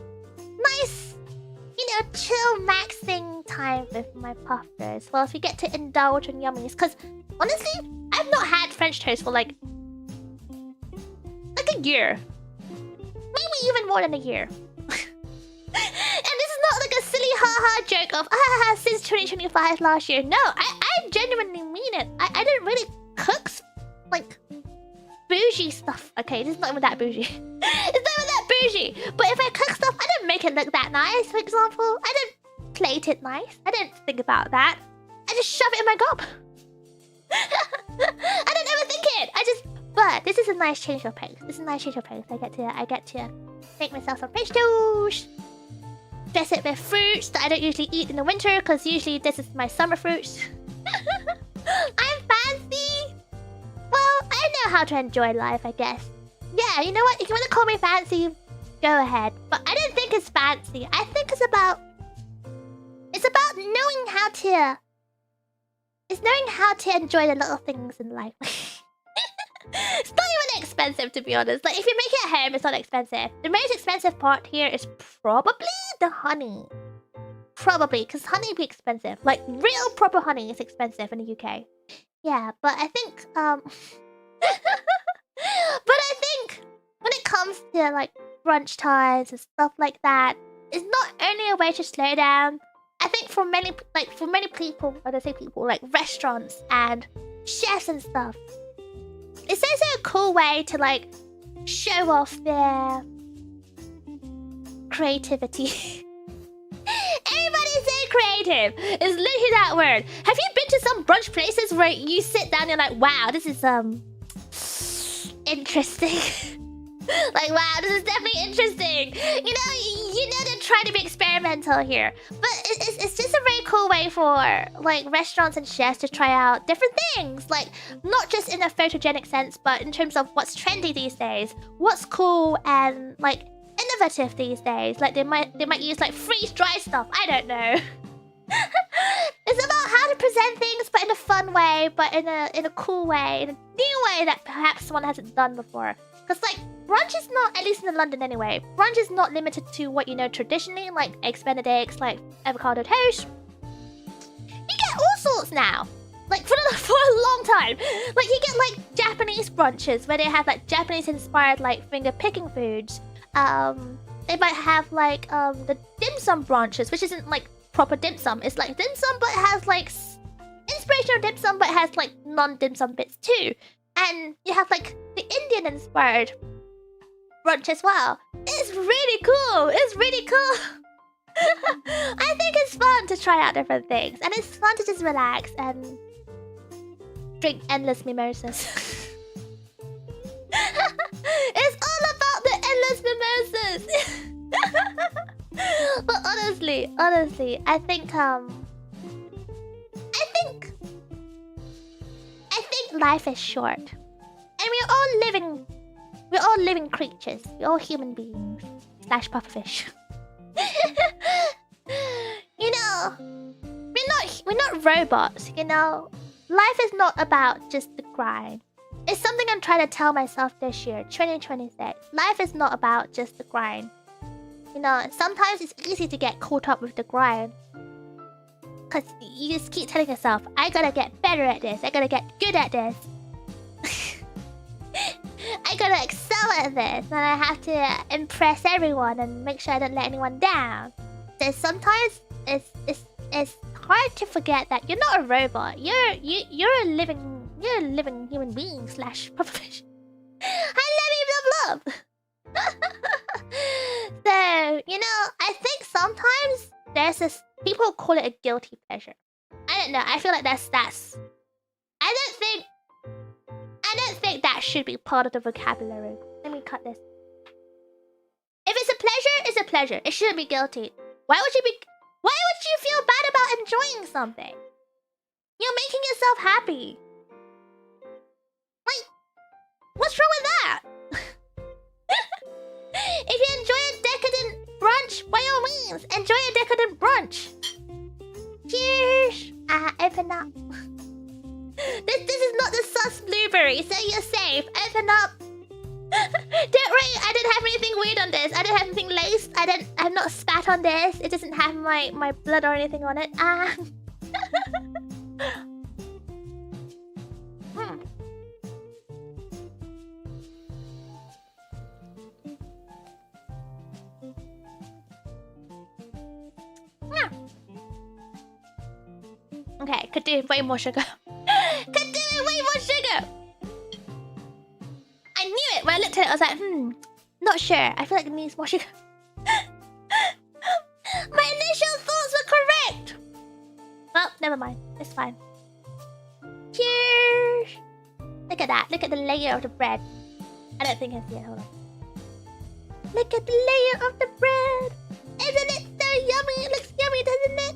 chill maxing time with my posters. Well, if you get to indulge in yummies, because honestly, I've not had French toast for like a year, maybe even more than a year. And this is not like a silly haha joke of since 2025 last year. No, I genuinely mean it. I didn't really cook like bougie stuff. Okay, this is not even that bougie. It's not even that bougie. But if I cook stuff, I didn't make it look that nice, for example. I didn't plate it nice. I didn't think about that. I just shove it in my gob. I didn't ever think it. But this is a nice change of pace. This is a nice change of pace. I get to make myself some French toast. Dress it with fruits that I don't usually eat in the winter, because usually this is my summer fruits. I'm fancy. Well, I know how to enjoy life, I guess. Yeah, you know what? If you want to call me fancy, go ahead. But I don't think it's fancy. I think it's about knowing how to... It's knowing how to enjoy the little things in life. It's not even expensive, to be honest. Like, if you make it at home, it's not expensive. The most expensive part here is probably the honey. Probably, because honey be expensive. Like, real proper honey is expensive in the UK. Yeah, but I think, but I think when it comes to, like, brunch times and stuff like that, it's not only a way to slow down. I think for many people, when I say people, like restaurants and chefs and stuff, it's also a cool way to, like, show off their creativity. Everybody's so creative. It's literally that word. Have you been to some brunch places where you sit down and you're like, wow, this is interesting. Like, wow, this is definitely interesting. You know they're trying to be experimental here. But it's just a very cool way for, like, restaurants and chefs to try out different things. Like, not just in a photogenic sense, but in terms of what's trendy these days. What's cool and, like, innovative these days. Like, they might use, like, freeze-dry stuff. I don't know. It's about how to present things, but in a fun way, but in a cool way, in a new way that perhaps someone hasn't done before. Because, like, brunch is not, at least in London anyway, brunch is not limited to what you know traditionally, like eggs benedicts, like avocado toast. You get all sorts now. Like, for a long time. Like, you get, like, Japanese brunches, where they have, like, Japanese-inspired, like, finger-picking foods. They might have, like, the dim sum brunches, which isn't, like, proper dim sum. It's, like, dim sum, but it has, like, inspirational dim sum, but it has, like, non-dim sum bits, too. And you have, like, the Indian-inspired brunch as well. It's really cool. It's really cool. I think it's fun to try out different things. And it's fun to just relax and drink endless mimosas. It's all about the endless mimosas. But honestly, I think life is short. And we're all living creatures. We're all human beings. / pufferfish. You know, we're not robots, you know? Life is not about just the grind. It's something I'm trying to tell myself this year, 2026. Life is not about just the grind. You know, sometimes it's easy to get caught up with the grind. Because you just keep telling yourself, I gotta get better at this. I gotta get good at this. I gotta excel at this. And I have to impress everyone and make sure I don't let anyone down. So sometimes it's hard to forget that you're not a robot. You're a living human being / pufferfish. I love you, love. So, you know, I think sometimes there's this, people call it a guilty pleasure. I don't know. I feel like that's. I don't think that should be part of the vocabulary. Let me cut this. If it's a pleasure, it's a pleasure. It shouldn't be guilty. Why would you feel bad about enjoying something? You're making yourself happy. Like, what's wrong with that? If you enjoy a decadent brunch, by all means, enjoy a decadent brunch. Cheers! Open up. This is not the sus blueberry, so you're safe. Open up. Don't worry, I didn't have anything weird on this. I didn't have anything laced. I've not spat on this. It doesn't have my blood or anything on it. Okay, could do way more sugar. Could do it way more sugar. I knew it when I looked at it. I was like, not sure. I feel like it needs more sugar. My initial thoughts were correct. Well, never mind. It's fine. Cheers. Look at that. Look at the layer of the bread. I don't think I can see it. Hold on. Look at the layer of the bread. Isn't it so yummy? It looks yummy, doesn't it?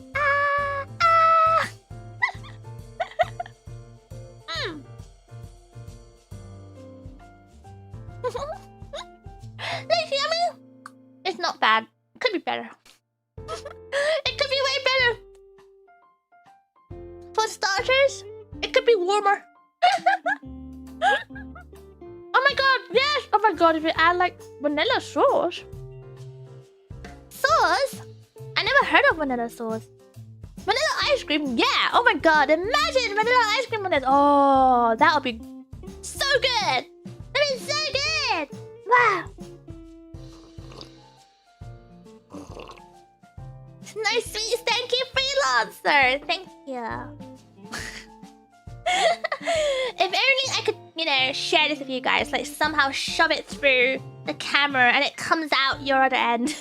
Looks yummy. It's not bad. It could be better. It could be way better. For starters, it could be warmer. Oh my god, yes! Oh my god, if you add like vanilla sauce. Sauce? I never heard of vanilla sauce. Vanilla ice cream, yeah! Oh my god, imagine vanilla ice cream on this. Oh, that would be so good! That is so good! Wow! Nice, sweet, stanky freelancer! Thank you. If only I could, share this with you guys. Like, somehow shove it through the camera and it comes out your other end.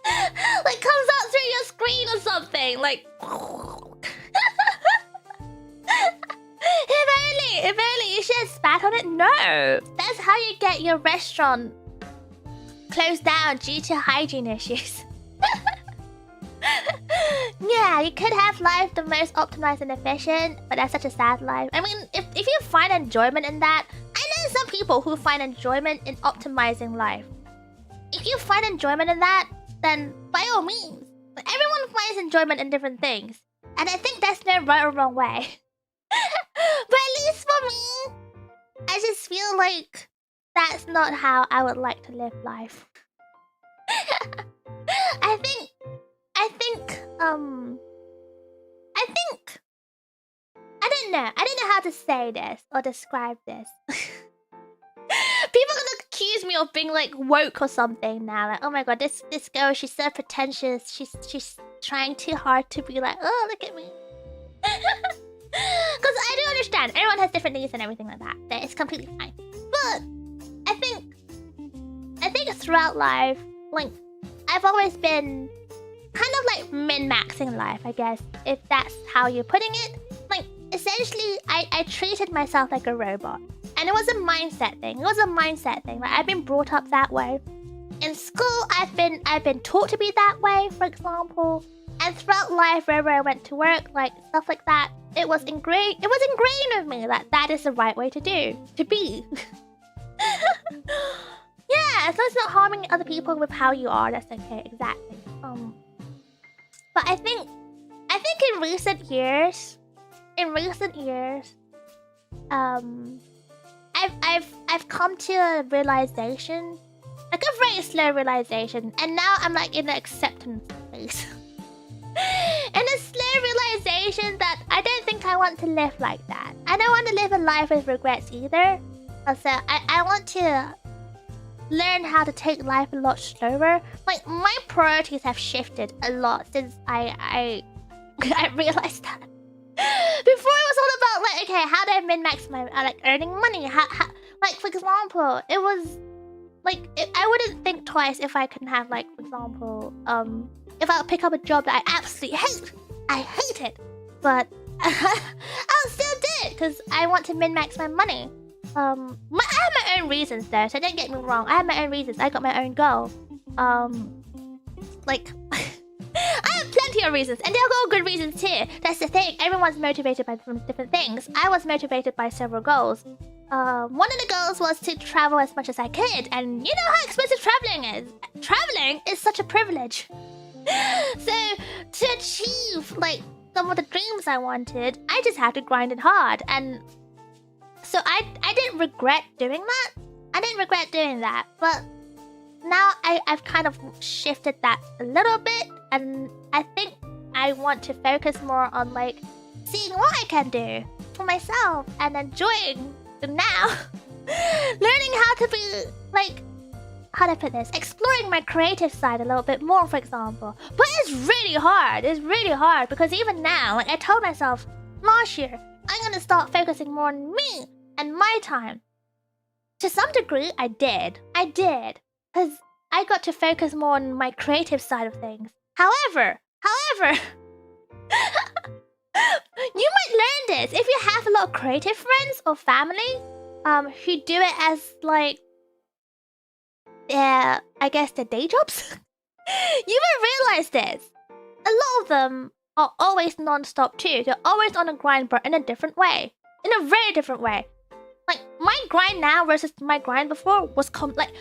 Like, comes out through your screen or something. Like... If only you should have spat on it. No! That's how you get your restaurant closed down due to hygiene issues. Yeah, you could have life the most optimized and efficient, but that's such a sad life. I mean, if you find enjoyment in that, I know some people who find enjoyment in optimizing life. If you find enjoyment in that, then by all means. But everyone finds enjoyment in different things. And I think that's no right or wrong way. But at least for me, I just feel like that's not how I would like to live life. I think I don't know how to say this or describe this. People gonna accuse me of being like woke or something now. Like, oh my god, this girl, she's so pretentious. She's trying too hard to be like, oh, look at me. Because I do understand everyone has different needs and everything like that. It's completely fine. But I think throughout life, like, I've always been kind of like min-maxing life, I guess, if that's how you're putting it. Like, essentially, I treated myself like a robot. And it was a mindset thing. Like, I've been brought up that way. In school, I've been taught to be that way, for example. And throughout life, wherever I went to work, like, stuff like that, it was ingrained with me that is the right way to be. Yeah, as long as it's not harming other people with how you are, that's okay, exactly. But I think in recent years, I've come to a realization, like a very slow realization, and now I'm like in the acceptance phase. And a slow realization that I don't think I want to live like that. I don't want to live a life with regrets either. Also, I want to learn how to take life a lot slower. Like, my priorities have shifted a lot since I realized that. Before it was all about like, okay, how do I min-max my like earning money? How like, for example, it was like I wouldn't think twice if I couldn't have, like, for example, if I pick up a job that I absolutely hate it, but I'll still do it because I want to min-max my money. I have my own reasons though, so don't get me wrong. I have my own reasons. I got my own goal. Like, I have plenty of reasons, and they're all good reasons too. That's the thing. Everyone's motivated by different things. I was motivated by several goals. One of the goals was to travel as much as I could, and you know how expensive traveling is. Traveling is such a privilege. So to achieve like some of the dreams I wanted, I just had to grind it hard, and so I didn't regret doing that. I didn't regret doing that, but now I've kind of shifted that a little bit, and I think I want to focus more on like seeing what I can do for myself and enjoying now. Learning how to be like, how do I put this? Exploring my creative side a little bit more, for example. But it's really hard. It's really hard because even now, like I told myself last year, I'm gonna start focusing more on me and my time. To some degree, I did. Because I got to focus more on my creative side of things. However, you might learn this if you have a lot of creative friends or family who do it as like, I guess the day jobs. You will realize this. A lot of them are always non-stop too. They're always on a grind, but in a different way. In a very different way. Like, my grind now versus my grind before was like,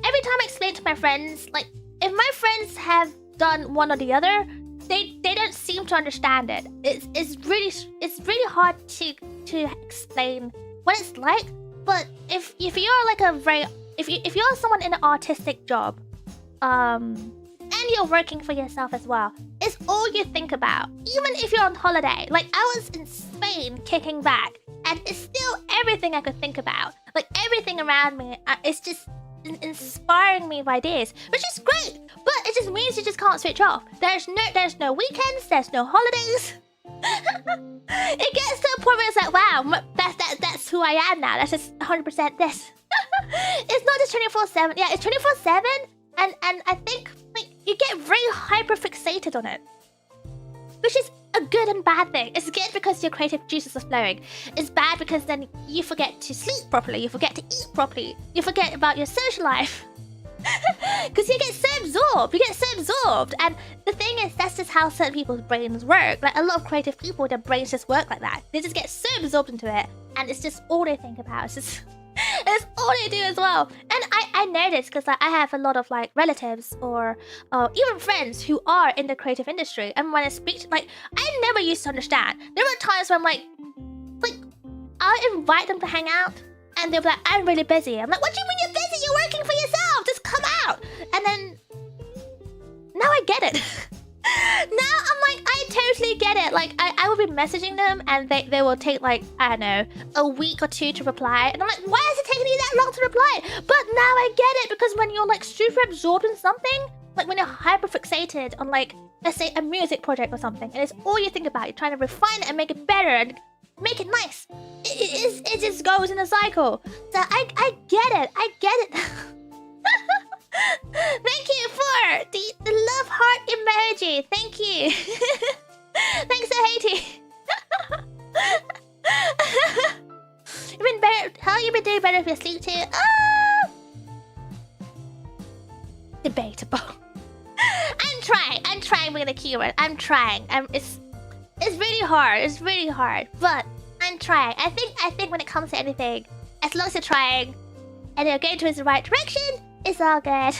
every time I explain to my friends, like, if my friends have done one or the other, they don't seem to understand it. It's really hard to explain what it's like. But if you're like if you're someone in an artistic job, and you're working for yourself as well, it's all you think about. Even if you're on holiday, like I was in Spain kicking back, and it's still everything I could think about. Like everything around me, it's just inspiring me with ideas, which is great. But it just means you just can't switch off. There's no weekends. There's no holidays. It gets to a point where it's like, wow, that's who I am now. That's just 100% this. It's not just 24/7. Yeah, it's 24/7, and I think like you get very hyper fixated on it, which is a good and bad thing. It's good because your creative juices are flowing. It's bad because then you forget to sleep properly, you forget to eat properly, you forget about your social life. Because you get so absorbed. And the thing is, that's just how certain people's brains work. Like a lot of creative people, their brains just work like that. They just get so absorbed into it, and it's just all they think about. It's all they do as well. And I know this because like, I have a lot of like relatives or even friends who are in the creative industry, and when I speak to, like, I never used to understand. There were times where I'm like I'll invite them to hang out, and they'll be like, I'm really busy. I'm like, what do you mean you're busy? You're working for yourself. Just come out. And then now I get it. Now I'm like, I totally get it. Like I will be messaging them, and they will take like, I don't know, a week or two to reply, and I'm like, why is it taking you that long to reply? But now I get it, because when you're like super absorbed in something, like when you're hyper fixated on like, let's say a music project or something, and it's all you think about, you're trying to refine it and make it better and make it nice. It just goes in a cycle. So I get it. Thank you for the love heart emoji. Thank you. Thanks, so Haiti. You've been better. How you been doing better if you sleep too? Debatable. I'm trying with the keyword. I'm trying. It's really hard. It's really hard. But I'm trying. I think when it comes to anything, as long as you're trying and you're going towards the right direction, it's all good.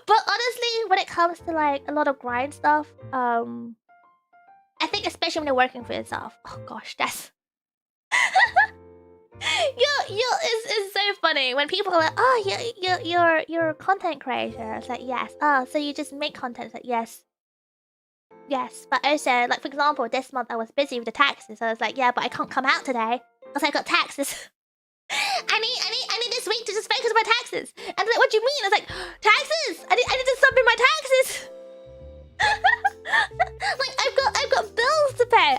But honestly, when it comes to like a lot of grind stuff, I think especially when you're working for yourself, oh gosh, that's it's so funny when people are like, oh, you're a content creator. It's like, yes. Oh, so you just make content? It's like, yes. But also, like, for example, this month I was busy with the taxes. So I was like, yeah, but I can't come out today because I got taxes. I need this week to just focus on my taxes. And they're like, what do you mean? I was like, taxes! I need to submit my taxes. Like, I've got bills to pay.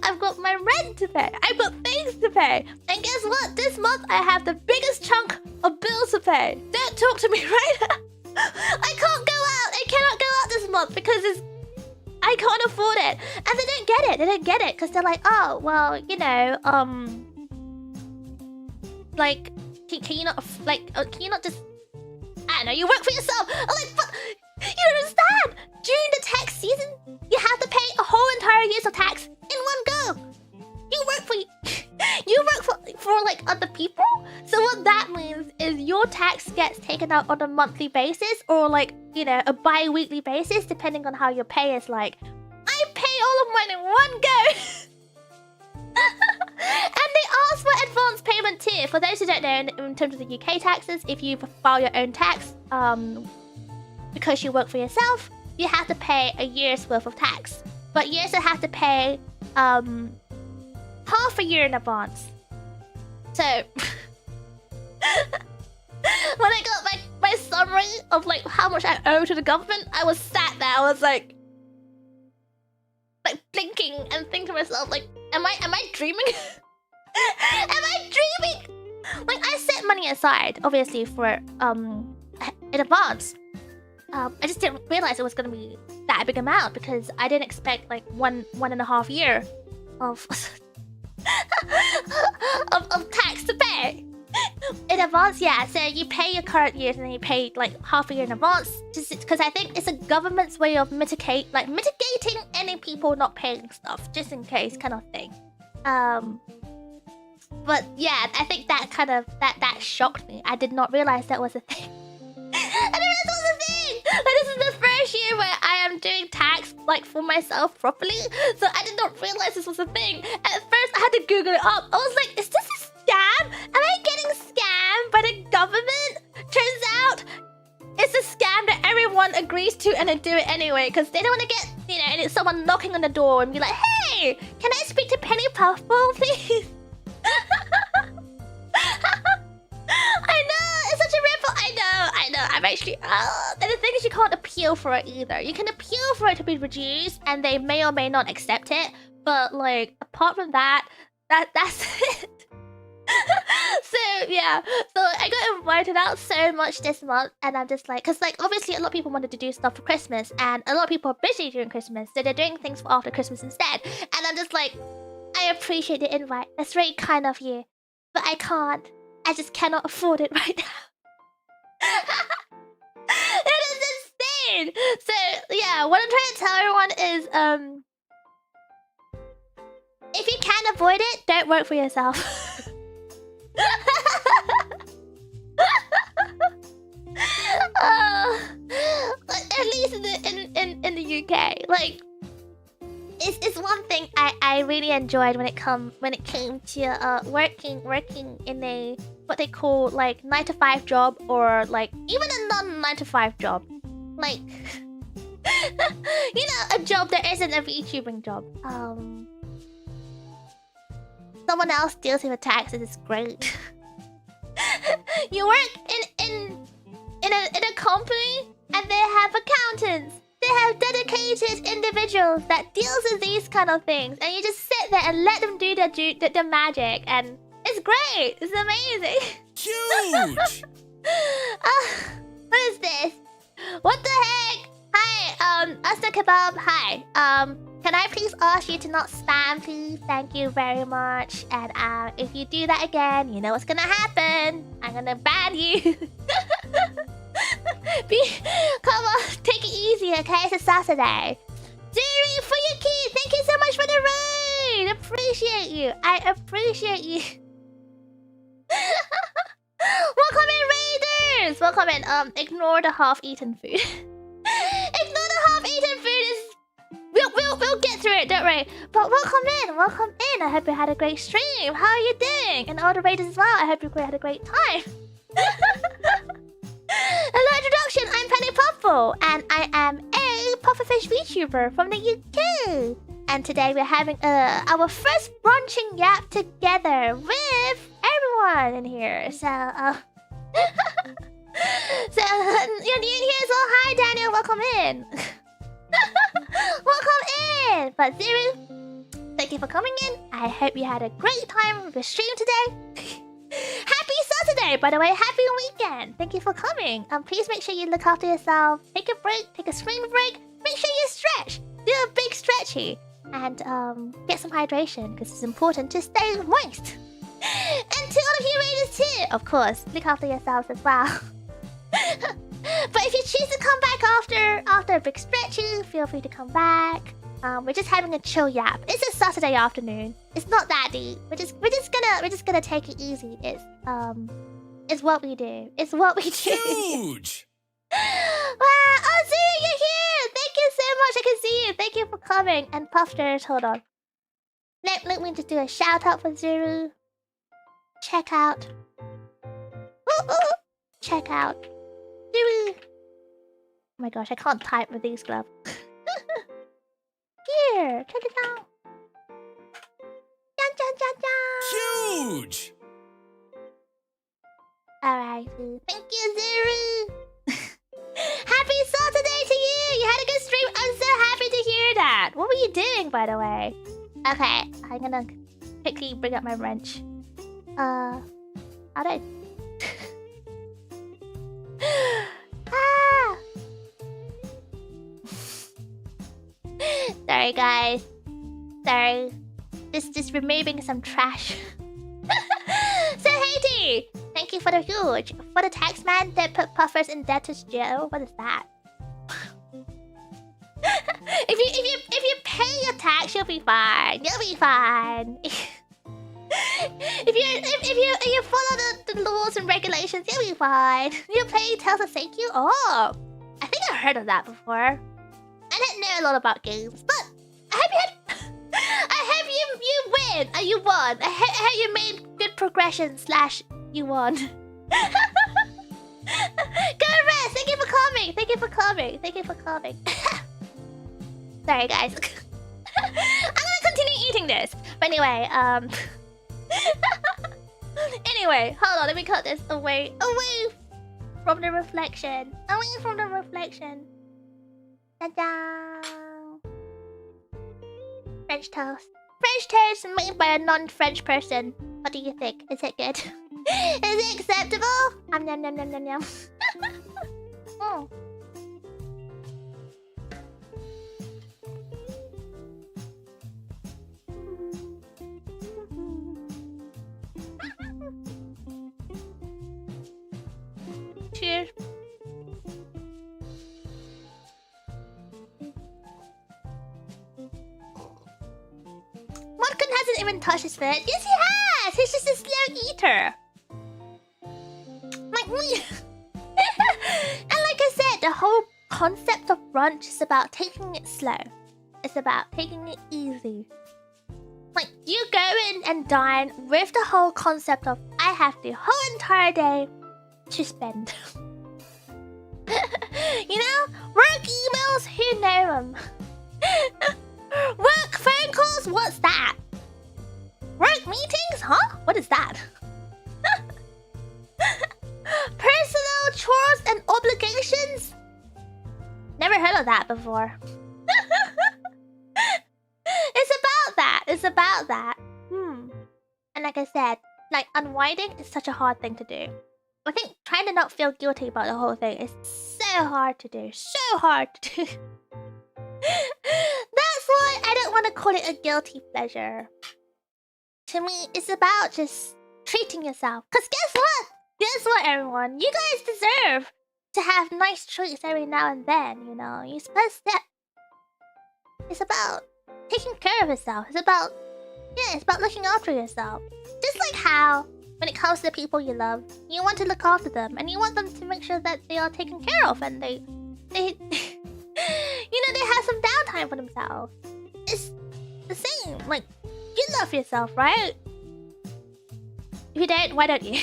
I've got my rent to pay. I've got things to pay. And guess what? This month I have the biggest chunk of bills to pay. Don't talk to me right now. I can't go out month because I can't afford it. And they don't get it. They don't get it because they're like, oh, well, you know, like, can you not, like, can you not just, I don't know, you work for yourself. I'm like, but you don't understand. During the tax season, you have to pay a whole entire year's of tax in one go. You work for like other people. So what that means is your tax gets taken out on a monthly basis or like, you know, a bi-weekly basis, depending on how your pay is like. I pay all of mine in one go. And they ask for advance payment too. For those who don't know, in terms of the UK taxes, if you file your own tax, because you work for yourself, you have to pay a year's worth of tax. But you also have to pay half a year in advance. So when I got my summary of like how much I owe to the government, I was sat there, I was like blinking and thinking to myself, like, am I dreaming? Am I dreaming? Like, I set money aside, obviously, for in advance. I just didn't realize it was gonna be that big amount because I didn't expect like one and a half year of of tax to pay in advance. Yeah, so you pay your current years and then you pay like half a year in advance, just because I think it's a government's way of mitigating any people not paying stuff, just in case, kind of thing. But yeah, I think that kind of that shocked me. I did not realize that was a thing. I didn't realize that was a thing. Like, this is the first year where I am doing tax like for myself properly, so I did not realize this was a thing. At first, I had to Google it up. I was like, is this a scam? Am I getting scammed by the government? Turns out it's a scam that everyone agrees to and they do it anyway because they don't want to get, you know, and it's someone knocking on the door and be like, hey, can I speak to Penny Puffball, please? I know, it's such a ripple. I know. I'm actually. And the thing is, you can't appeal for it either. You can appeal for it to be reduced, and they may or may not accept it. But like, apart from that, that's it. So yeah, so I got invited out so much this month, and I'm just like, cause like obviously a lot of people wanted to do stuff for Christmas, and a lot of people are busy during Christmas, so they're doing things for after Christmas instead. And I'm just like, I appreciate the invite. That's very kind of you, but I can't. I just cannot afford it right now. It is insane. So yeah, what I'm trying to tell everyone is, if you can't avoid it, don't work for yourself. At least in the UK, like. It's one thing I really enjoyed when it came to working in a what they call like 9-to-5 job, or like even a non-9-to-5 job, like you know, a job that isn't a VTubing job. Someone else deals with the taxes. It's great. You work in a company and they have accountants. They have dedicated individuals that deals with these kind of things, and you just sit there and let them do the magic, and it's great. It's amazing. Huge. What is this? What the heck? Hi, Asta Kebab. Hi. Can I please ask you to not spam, please? Thank you very much. And if you do that again, you know what's gonna happen. I'm gonna ban you. Come on, take it easy, okay? It's a Saturday. Zuri, for your key, thank you so much for the raid. Appreciate you. I appreciate you. Welcome in, Raiders. Welcome in. Ignore the half-eaten food. Ignore the half-eaten food. We'll get through it. Don't worry. But welcome in. Welcome in. I hope you had a great stream. How are you doing? And all the Raiders as well. I hope you had a great time. Hello, introduction. I'm Penny Puffball, and I am a pufferfish VTuber from the UK. And today we're having our first brunching yap together with everyone in here. So, so you're new in here as well. Hi, Daniel. Welcome in. Welcome in. But Zuru, thank you for coming in. I hope you had a great time with the stream today. Happy Saturday, by the way. Happy weekend. Thank you for coming. Please make sure you look after yourself. Take a break. Take a screen break. make sure you stretch. Do a big stretchy. And get some hydration, because it's important to stay moist. And to all of you raiders too, of course, look after yourselves as well. But if you choose to come back after a big stretchy, feel free to come back. We're just having a chill yap. It's a Saturday afternoon. It's not that deep. We're just gonna take it easy. It's what we do. It's what we do. Huge. Wow! Oh, Zuru, you're here! Thank you so much. I can see you. Thank you for coming. And Puffsters, hold on. Let me just do a shout out for Zuru. Check out. Ooh. Check out. Zuru. Oh my gosh, I can't type with these gloves. Here, check it out. Huge. Alright, thank you, Zuru. Happy Saturday to you! You had a good stream. I'm so happy to hear that. What were you doing, by the way? Okay, I'm gonna quickly bring up my wrench. How do I... Ah! Sorry, guys. Sorry. Just removing some trash. So Haiti, thank you for the huge. For the tax man that put puffers in debtor's jail. What is that? if you pay your tax, you'll be fine. You'll be fine. if you follow the laws and regulations, you'll be fine. You pay tells us thank you. Oh, I think I heard of that before. I don't know a lot about games, but I hope you win. You won. I hope you made good progression / you won. Go rest. Thank you for coming. Thank you for coming. Thank you for coming. Sorry, guys. I'm gonna continue eating this. But anyway, anyway, hold on. Let me cut this away from the reflection. Away from the reflection. Ta-da! French toast. French toast made by a non-French person. What do you think? Is it good? Is it acceptable? Yum yum yum yum yum yum. Oh. Cheers. Modcon hasn't even touched his food. Yes, he has! He's just a slow eater. Like me. And like I said, the whole concept of brunch is about taking it slow. It's about taking it easy. Like, you go in and dine with the whole concept of, I have the whole entire day to spend. You know? Work emails, who know them? Work phone calls, what's that? Work meetings, huh? What is that? Personal chores and obligations? Never heard of that before. It's about that. It's about that. And like I said, like, unwinding is such a hard thing to do. I think trying to not feel guilty about the whole thing is so hard to do. So hard to do. That's why I don't want to call it a guilty pleasure. To me, it's about just treating yourself. Because guess what? Guess what, everyone? You guys deserve to have nice treats every now and then, you know? You're supposed to... It's about taking care of yourself. It's about... Yeah, it's about looking after yourself. Just like how, when it comes to the people you love, you want to look after them. And you want them to make sure that they are taken care of. And they you know, they have some downtime for themselves. It's the same. Like, you love yourself, right? If you don't, why don't you?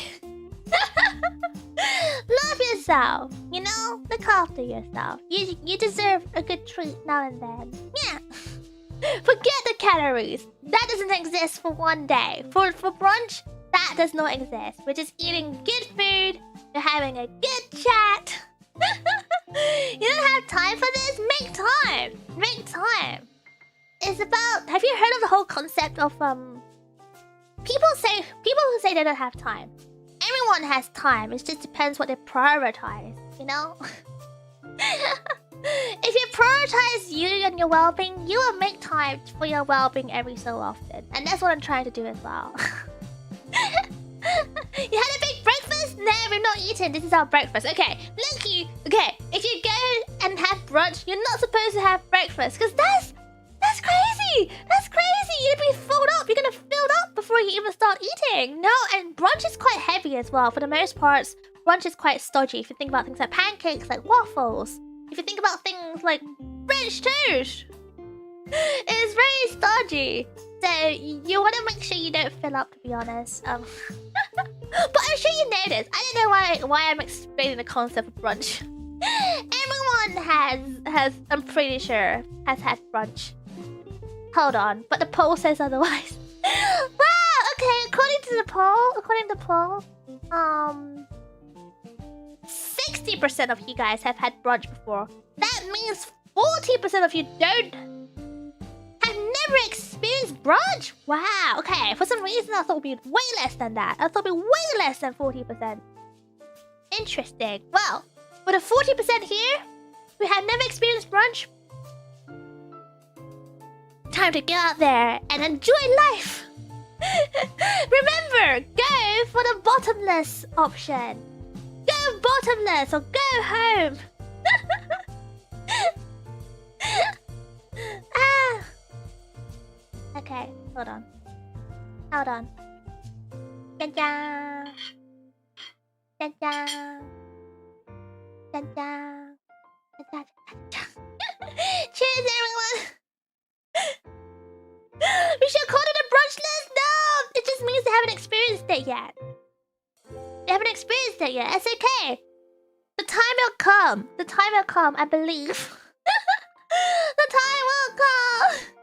Love yourself, you know? Look after yourself. You deserve a good treat now and then. Yeah. Forget the calories. That doesn't exist for one day. For brunch, that does not exist. We're just eating good food. We're having a good chat. You don't have time for this? Make time. Make time. It's about... Have you heard of the whole concept of people who say they don't have time. Everyone has time. It just depends what they prioritize, you know? If you prioritize you and your well-being, you will make time for your well-being every so often. And that's what I'm trying to do as well. You had a big breakfast? No, we're not eating. This is our breakfast. Okay, look you. Okay, if you go and have brunch, you're not supposed to have breakfast. Because that's crazy. That's crazy. You'd be filled up. You're going to fill up before you even start eating. No, and brunch is quite heavy as well. For the most part, brunch is quite stodgy. If you think about things like pancakes, like waffles. If you think about things like French toast, it's very stodgy. So you want to make sure you don't fill up, to be honest. But I'm sure you noticed. I don't know why I'm explaining the concept of brunch. Everyone has I'm pretty sure has had brunch. Hold on, but the poll says otherwise. Wow. Okay. According to the poll, 60% of you guys have had brunch before. That means 40% of you have never experienced brunch. Wow, okay. For some reason, I thought it would be way less than that. I thought it would be way less than 40%. Interesting. Well, for the 40% here, who have never experienced brunch, time to get out there and enjoy life. Remember, go for the bottomless option. Go bottomless or go home. Ah. Okay, hold on. Dun-dun. Dun-dun. Dun-dun. Dun-dun. Cheers, everyone. We should call it a brunch list? No! It just means they haven't experienced it yet. They haven't experienced it yet. It's okay. The time will come. The time will come, I believe. The time will come.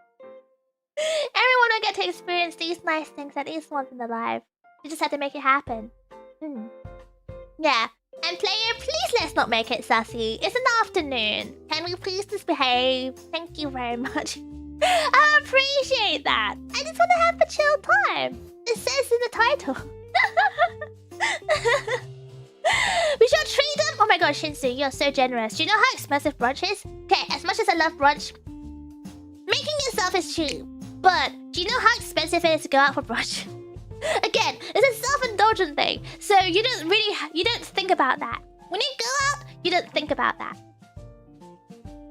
Everyone will get to experience these nice things at least once in their life. You just have to make it happen. Yeah. And player, please let's not make it sassy. It's an afternoon. Can we please just behave? Thank you very much. I appreciate that. I just want to have a chill time. It says in the title. We should treat them. Oh my god, Shinsu, you're so generous. Do you know how expensive brunch is? Okay, as much as I love brunch, making yourself is cheap. But do you know how expensive it is to go out for brunch? Again, it's a self-indulgent thing. So you don't think about that. When you go out, you don't think about that.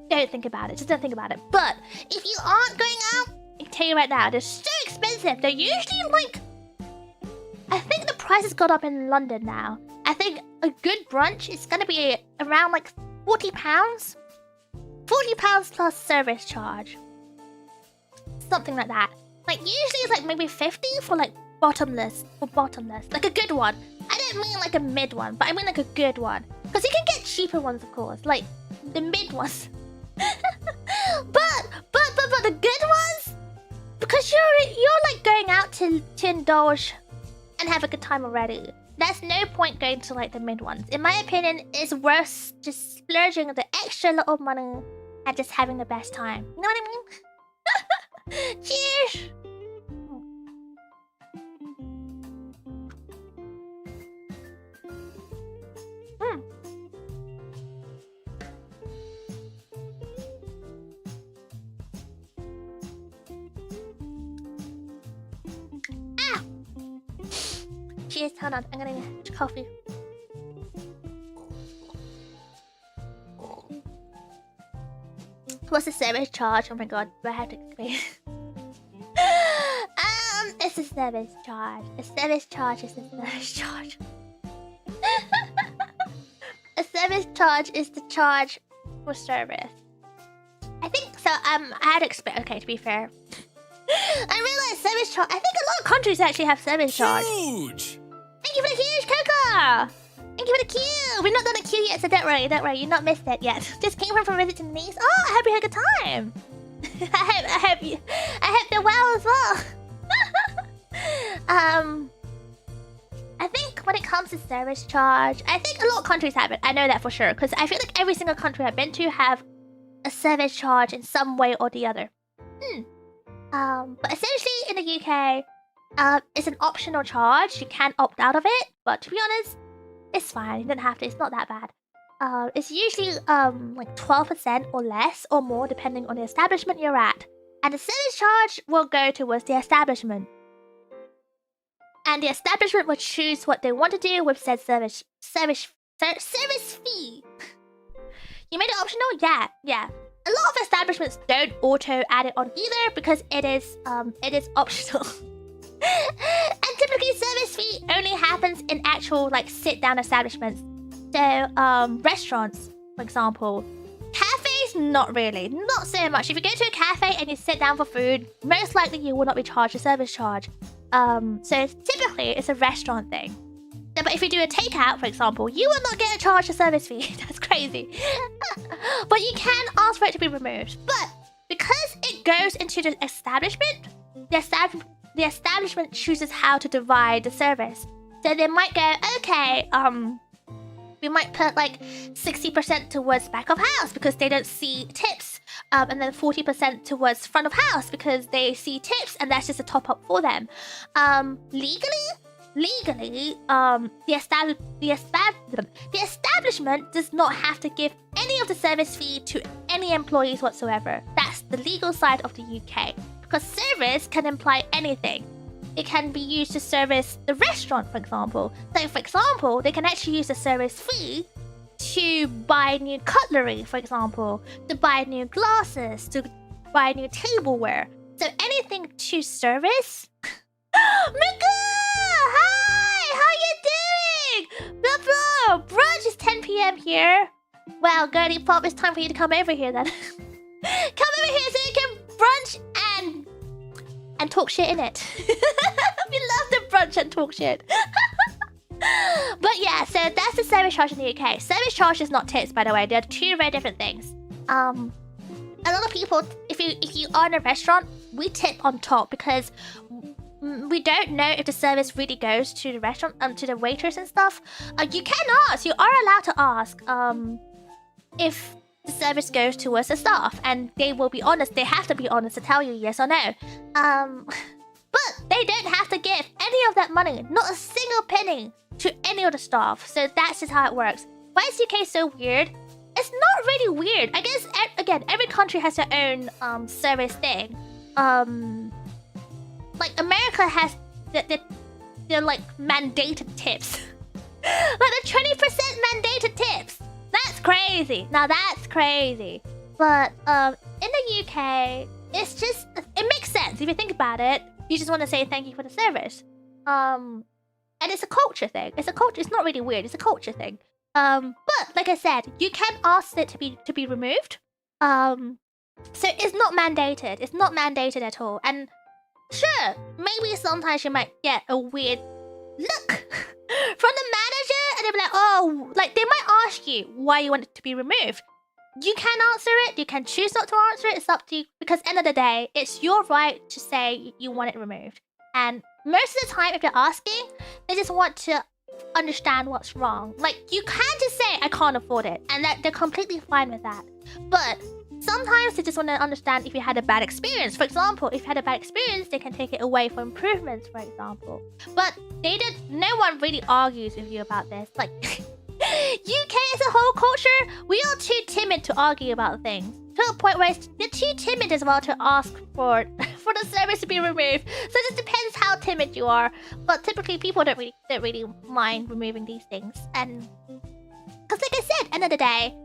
Don't think about it. Just don't think about it. But if you aren't going out, I can tell you right now, they're so expensive. They're usually like, I think the price has gone up in London now. I think a good brunch is gonna be around like £40. £40 plus service charge. Something like that. Like usually it's like maybe 50 for like bottomless. Like a good one. I don't mean like a mid one, but I mean like a good one. Because you can get cheaper ones, of course. Like the mid ones. but the good ones, because you're like going out to indulge and have a good time already. There's no point going to like the mid ones. In my opinion, it's worth just splurging the extra little money and just having the best time. You know what I mean? Cheers! Cheers, hold on, I'm gonna get coffee. What's the service charge? Oh my god, do I have to explain? It's a service charge. A service charge is a service charge. A service charge is the charge for service. I think so. I had to explain. Okay, to be fair, I realized service charge. I think a lot of countries actually have service charge. Huge. Thank you for the huge Coco! Thank you for the queue! We're not done the queue yet, so don't worry, you've not missed it yet. Just came from a visit to the niece. Oh, I hope you had a good time! I hope they're well as well. I think when it comes to service charge, I think a lot of countries have it. I know that for sure, because I feel like every single country I've been to have a service charge in some way or the other. But essentially in the UK, it's an optional charge. You can opt out of it, but to be honest, it's fine. You don't have to. It's not that bad. It's usually like 12% or less or more depending on the establishment you're at. And the service charge will go towards the establishment. And the establishment will choose what they want to do with said service fee. You made it optional? Yeah. A lot of establishments don't auto add it on either because it is optional. And typically service fee only happens in actual like sit down establishments. So restaurants, for example. Cafes, not really. Not so much. If you go to a cafe and you sit down for food, most likely you will not be charged a service charge. So typically it's a restaurant thing. But if you do a takeout, for example, you will not get a charge a service fee. That's crazy. But you can ask for it to be removed. But because it goes into the establishment, the establishment chooses how to divide the service. So they might go, okay, we might put like 60% towards back of house because they don't see tips. And then 40% towards front of house because they see tips and that's just a top up for them. Legally, the establishment does not have to give any of the service fee to any employees whatsoever. That's the legal side of the UK. Because service can imply anything. It can be used to service the restaurant, for example. So, for example, they can actually use the service fee to buy new cutlery, for example, to buy new glasses, to buy new tableware. So anything to service. Mika! Hi! How you doing? Blah, brunch is 10 p.m. here. Well, girly pop, it's time for you to come over here then. Come over here so you can brunch and talk shit in it. We love the brunch and talk shit. But yeah, so that's the service charge in the UK. Service charge is not tips, by the way. They're two very different things. A lot of people, if you are in a restaurant, we tip on top because we don't know if the service really goes to the restaurant, to the waiters and stuff. You can ask. You are allowed to ask if the service goes towards the staff, and they will be honest. They have to be honest to tell you yes or no. But they don't have to give any of that money, not a single penny, to any of the staff. So that's just how it works. Why is UK so weird? It's not really weird. I guess again, every country has their own service thing. Like America has the like mandated tips. Like the 20% mandated tips. That's crazy. Now that's crazy. But in the UK, it's just, it makes sense if you think about it. You just want to say thank you for the service. And it's a culture thing. It's a culture. It's not really weird. It's a culture thing. But like I said, you can ask it to be removed. So it's not mandated. It's not mandated at all. And sure, maybe sometimes you might get a weird look from the manager, and they'll be like, oh, like they might ask you why you want it to be removed. You can answer it. You can choose not to answer it. It's up to you. Because end of the day, it's your right to say you want it removed. And most of the time, if they're asking, they just want to understand what's wrong. Like, you can't just say, I can't afford it. And that they're completely fine with that. But sometimes they just want to understand if you had a bad experience. For example, if you had a bad experience, they can take it away for improvements, for example. But no one really argues with you about this. Like, UK as a whole culture, we are too timid to argue about things. To a point where you're too timid as well to ask for the service to be removed. So it just depends how timid you are. But typically people don't really mind removing these things. And because like I said, end of the day,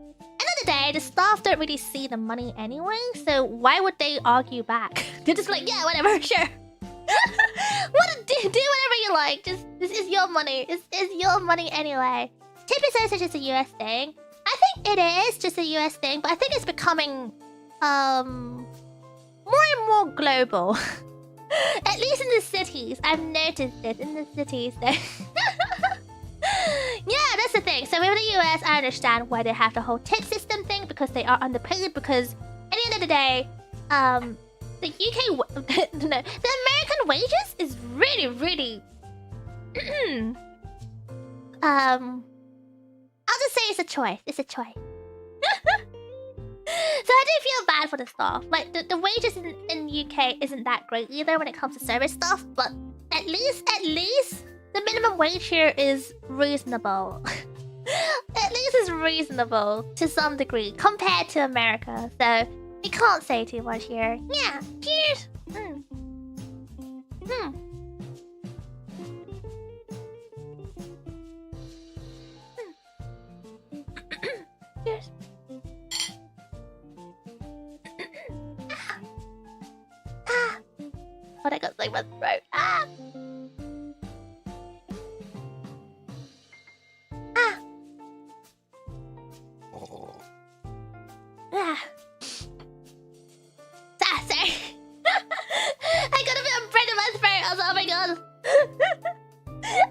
the staff don't really see the money anyway. So why would they argue back? They're just like, yeah, whatever, sure. Do whatever you like. This is your money. This is your money anyway. Tip is also just a US thing. I think it is just a US thing, but I think it's becoming more and more global. At least in the cities. I've noticed it in the cities. So yeah, that's the thing. So with the US, I understand why they have the whole tip system thing, because they are underpaid, because at the end of the day, the UK... the American wages is really, really... I'll just say it's a choice. It's a choice. So I do feel bad for the staff. Like, the wages in UK isn't that great either when it comes to service stuff, but at least, the minimum wage here is reasonable. At least it's reasonable to some degree compared to America. So we can't say too much here. Yeah, cheers. Cheers. Oh, I got something in my throat. Sorry. I got a bit of bread in my throat. I was like, oh my god.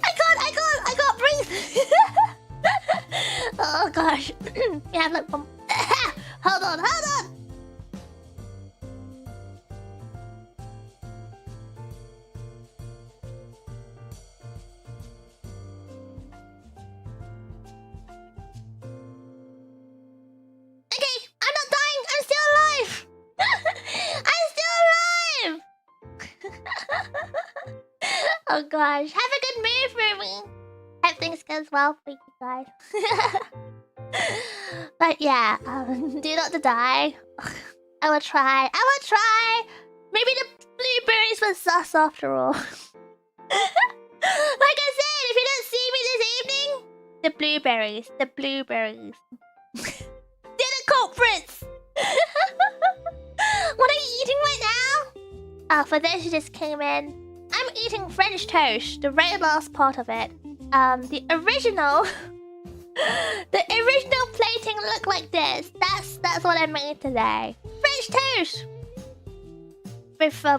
I can't breathe. Oh gosh. We have like one. Hold on. Oh gosh, have a good mood for me. Hope things goes well for you guys. But yeah, do not die. I will try. Maybe the blueberries were sus after all. Like I said, if you don't see me this evening, the blueberries. They're the culprits. What are you eating right now? Oh, for those who just came in, I'm eating French toast, the very last part of it. The original plating looked like this. That's what I made today. French toast with a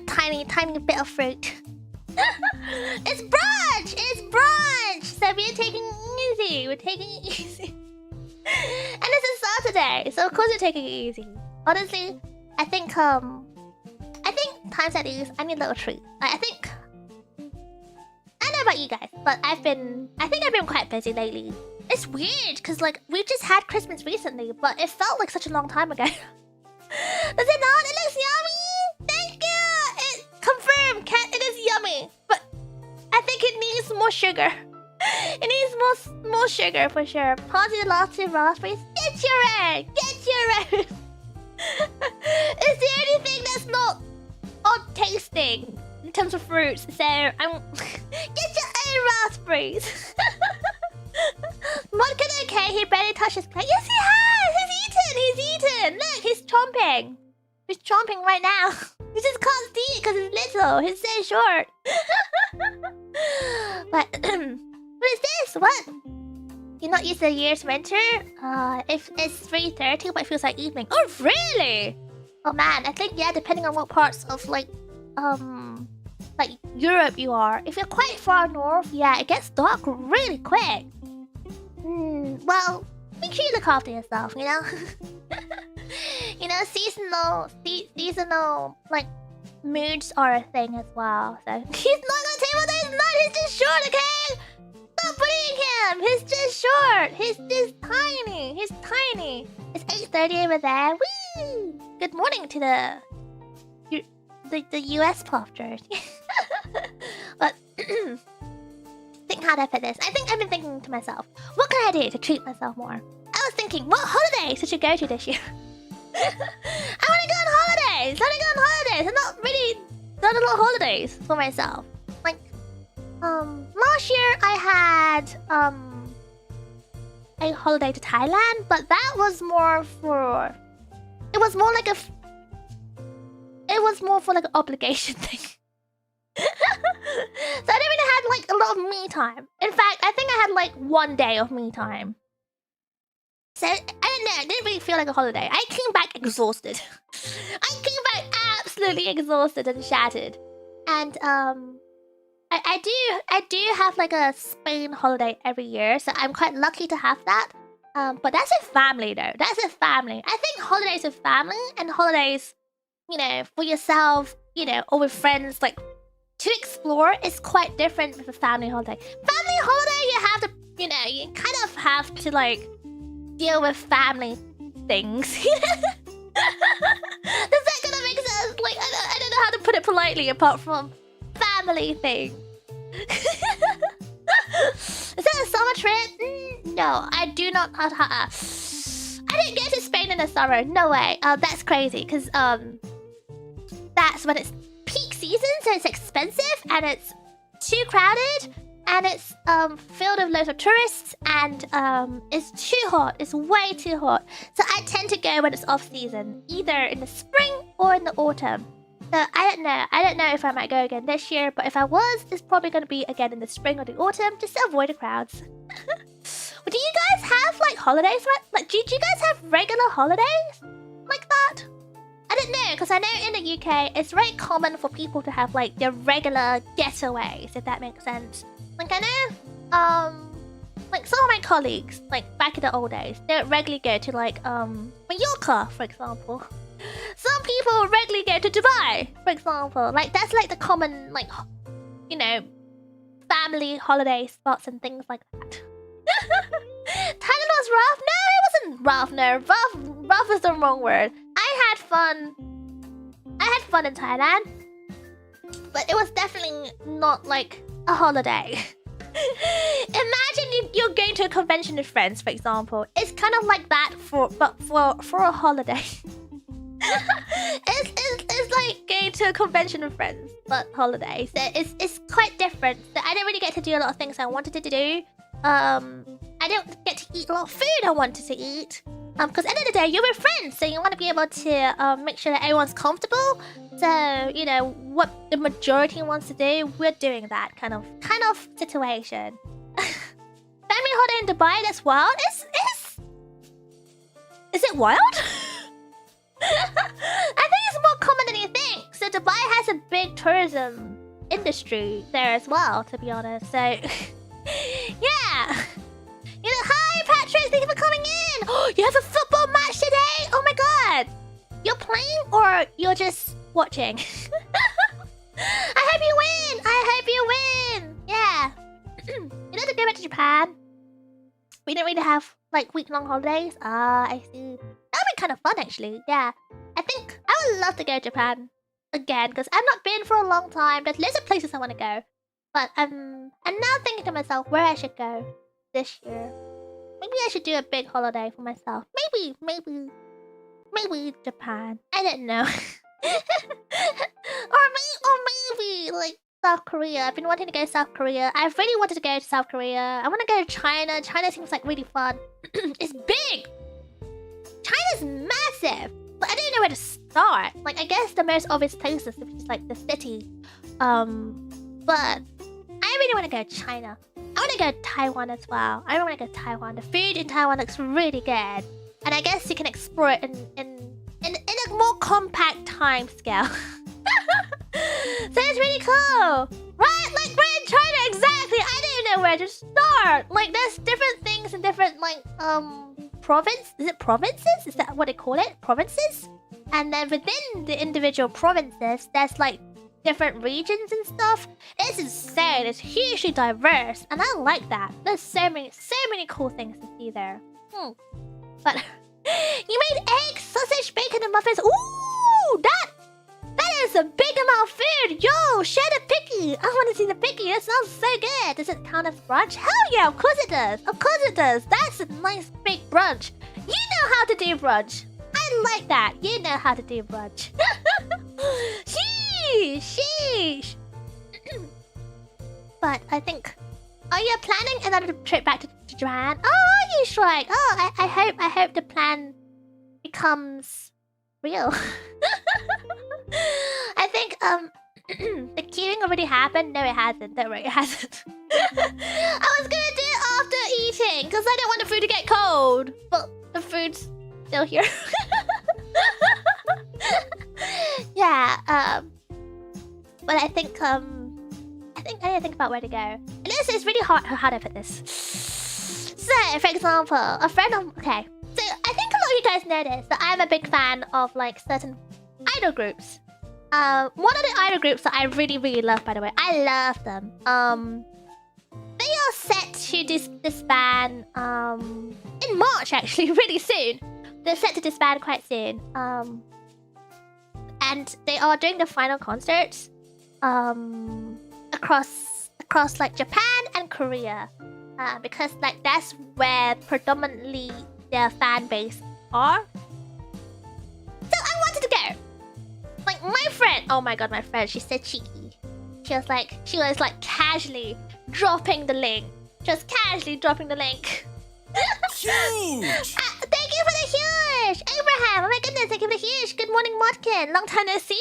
tiny bit of fruit. It's brunch. So we're taking it easy. And it's a Saturday, so of course we're taking it easy. Honestly, I think times like these, I need a little treat. I don't know about you guys, but I think I've been quite busy lately. It's weird because like we just had Christmas recently, but it felt like such a long time ago. Does it not? It looks yummy. Thank you. It confirmed, Cat. It is yummy, but I think it needs more sugar. It needs more sugar for sure. Pause the last two raspberries. Get your own. Is there anything that's not odd tasting in terms of fruits? So get your own raspberries. Modkin okay, he barely touched his plate. Yes, he has. He's eaten. Look, he's chomping. He's chomping right now. He just can't see it because he's little. He's so short. But what is this? What? You're not used to the year's winter? If it's 3:30, but it feels like evening. Oh, really? Oh man, I think yeah, depending on what parts of like Europe you are. If you're quite far north, yeah, it gets dark really quick. Well, make sure you look after yourself, you know? You know, seasonal like moods are a thing as well. So he's not gonna table that he's not, he's just short, okay? Stop bullying him! He's just short! He's just tiny! He's tiny! It's 8:30 over there. Woo! Good morning to the US plofters. But think how to put this. I think I've been thinking to myself, what can I do to treat myself more? I was thinking, what holidays should you go to this year? I want to go on holidays! I'm not really done a lot of holidays for myself. Like, last year I had a holiday to Thailand, but that was more for... It was more for like an obligation thing. So I didn't really have like a lot of me time. In fact, I think I had like 1 day of me time. So I don't know, it didn't really feel like a holiday. I came back exhausted. I came back absolutely exhausted and shattered. And I do have like a Spain holiday every year, so I'm quite lucky to have that. But that's a family though. That's a family. I think holidays with family and holidays, you know, for yourself, you know, or with friends, like to explore is quite different with a family holiday. Family holiday, you have to, you know, you kind of have to like deal with family things. Does that gonna make sense? Like I don't know how to put it politely apart from family thing. Is Is that a summer trip? No, I do not. I didn't go to Spain in the summer. No way. That's crazy. Because that's when it's peak season, so it's expensive and it's too crowded and it's filled with loads of tourists and it's too hot. It's way too hot. So I tend to go when it's off season, either in the spring or in the autumn. So I don't know. I don't know if I might go again this year, but if I was, it's probably going to be again in the spring or the autumn, just to avoid the crowds. Do you guys have like holidays? Like, do you guys have regular holidays like that? I don't know, because I know in the UK it's very common for people to have like their regular getaways, if that makes sense. Like I know, like some of my colleagues, like back in the old days, they would regularly go to like Mallorca, for example. Some people regularly go to Dubai, for example. Like that's like the common, like, you know, family holiday spots and things like that. Thailand was rough? No, it wasn't rough. No, rough is the wrong word. I had fun in Thailand, but it was definitely not like a holiday. Imagine you're going to a convention with friends, for example. It's kind of like that for a holiday. it's like going to a convention with friends, but holiday. So it's quite different. So I didn't really get to do a lot of things I wanted to do. I didn't get to eat a lot of food I wanted to eat. Because at the end of the day, you're with friends, so you want to be able to make sure that everyone's comfortable. So you know what the majority wants to do, we're doing that kind of situation. Family holiday in Dubai, that's wild. Is it wild? I think it's more common than you think. So Dubai has a big tourism industry there as well, to be honest. So yeah. You know, hi Patrick, thank you for coming in. Oh, you have a football match today? Oh my god. You're playing or you're just watching? I hope you win. I hope you win. Yeah. You know, to go back to Japan, we don't really have like week-long holidays. Ah, I see. That would be kind of fun, actually. Yeah, I think I would love to go to Japan again because I've not been for a long time. There's loads of places I want to go, but I'm now thinking to myself where I should go this year. Maybe I should do a big holiday for myself. Maybe Japan. I don't know. or maybe like South Korea. I've been wanting to go to South Korea. I've really wanted to go to South Korea. I want to go to China. China seems like really fun. It's big. China's massive, but I don't know where to start. Like, I guess the most obvious places is just like the city. But I really want to go to China. I want to go to Taiwan as well. I want to go to Taiwan. The food in Taiwan looks really good, and I guess you can explore it in a more compact time scale. So it's really cool, right? Like we're in China, exactly. I don't know where to start. Like there's different things in different like province. Is it provinces? Is that what they call it? Provinces? And then within the individual provinces, there's like different regions and stuff. It's insane. It's hugely diverse, and I like that. There's so many cool things to see there. But you made eggs, sausage, bacon, and muffins. Ooh, that is a big amount of food. Yo, share the picky. I want to see the picky. That sounds so good. Does it count as brunch? Hell yeah, of course it does. Of course it does. That's a nice big brunch. You know how to do brunch. I like that. You know how to do brunch. Sheesh. But I think, are you planning another trip back to Japan? Oh, are you, Shrike? Oh, I hope the plan becomes real. I think the queuing already happened. No, it hasn't. Don't worry, it hasn't. I was gonna do it after eating because I don't want the food to get cold. But the food's still here. Yeah. But I think I need to think about where to go. And this is really hard. How do I put this? So, for example, a friend of... Okay. So, I think a lot of you guys know this, that I'm a big fan of, like, certain idol groups. One of the idol groups that I really, really love, by the way. I love them. They are set to disband, in March, actually, really soon. They're set to disband quite soon. And they are doing the final concerts, across like Japan and Korea. because like that's where predominantly their fan base are. So I wanted to go. Like my friend, oh my god, my friend, she's so cheeky. She was like casually dropping the link. Just casually dropping the link. Huge! Thank you for the huge! Abraham, oh my goodness, thank you for the huge. Good morning, Modkin. Long time no see.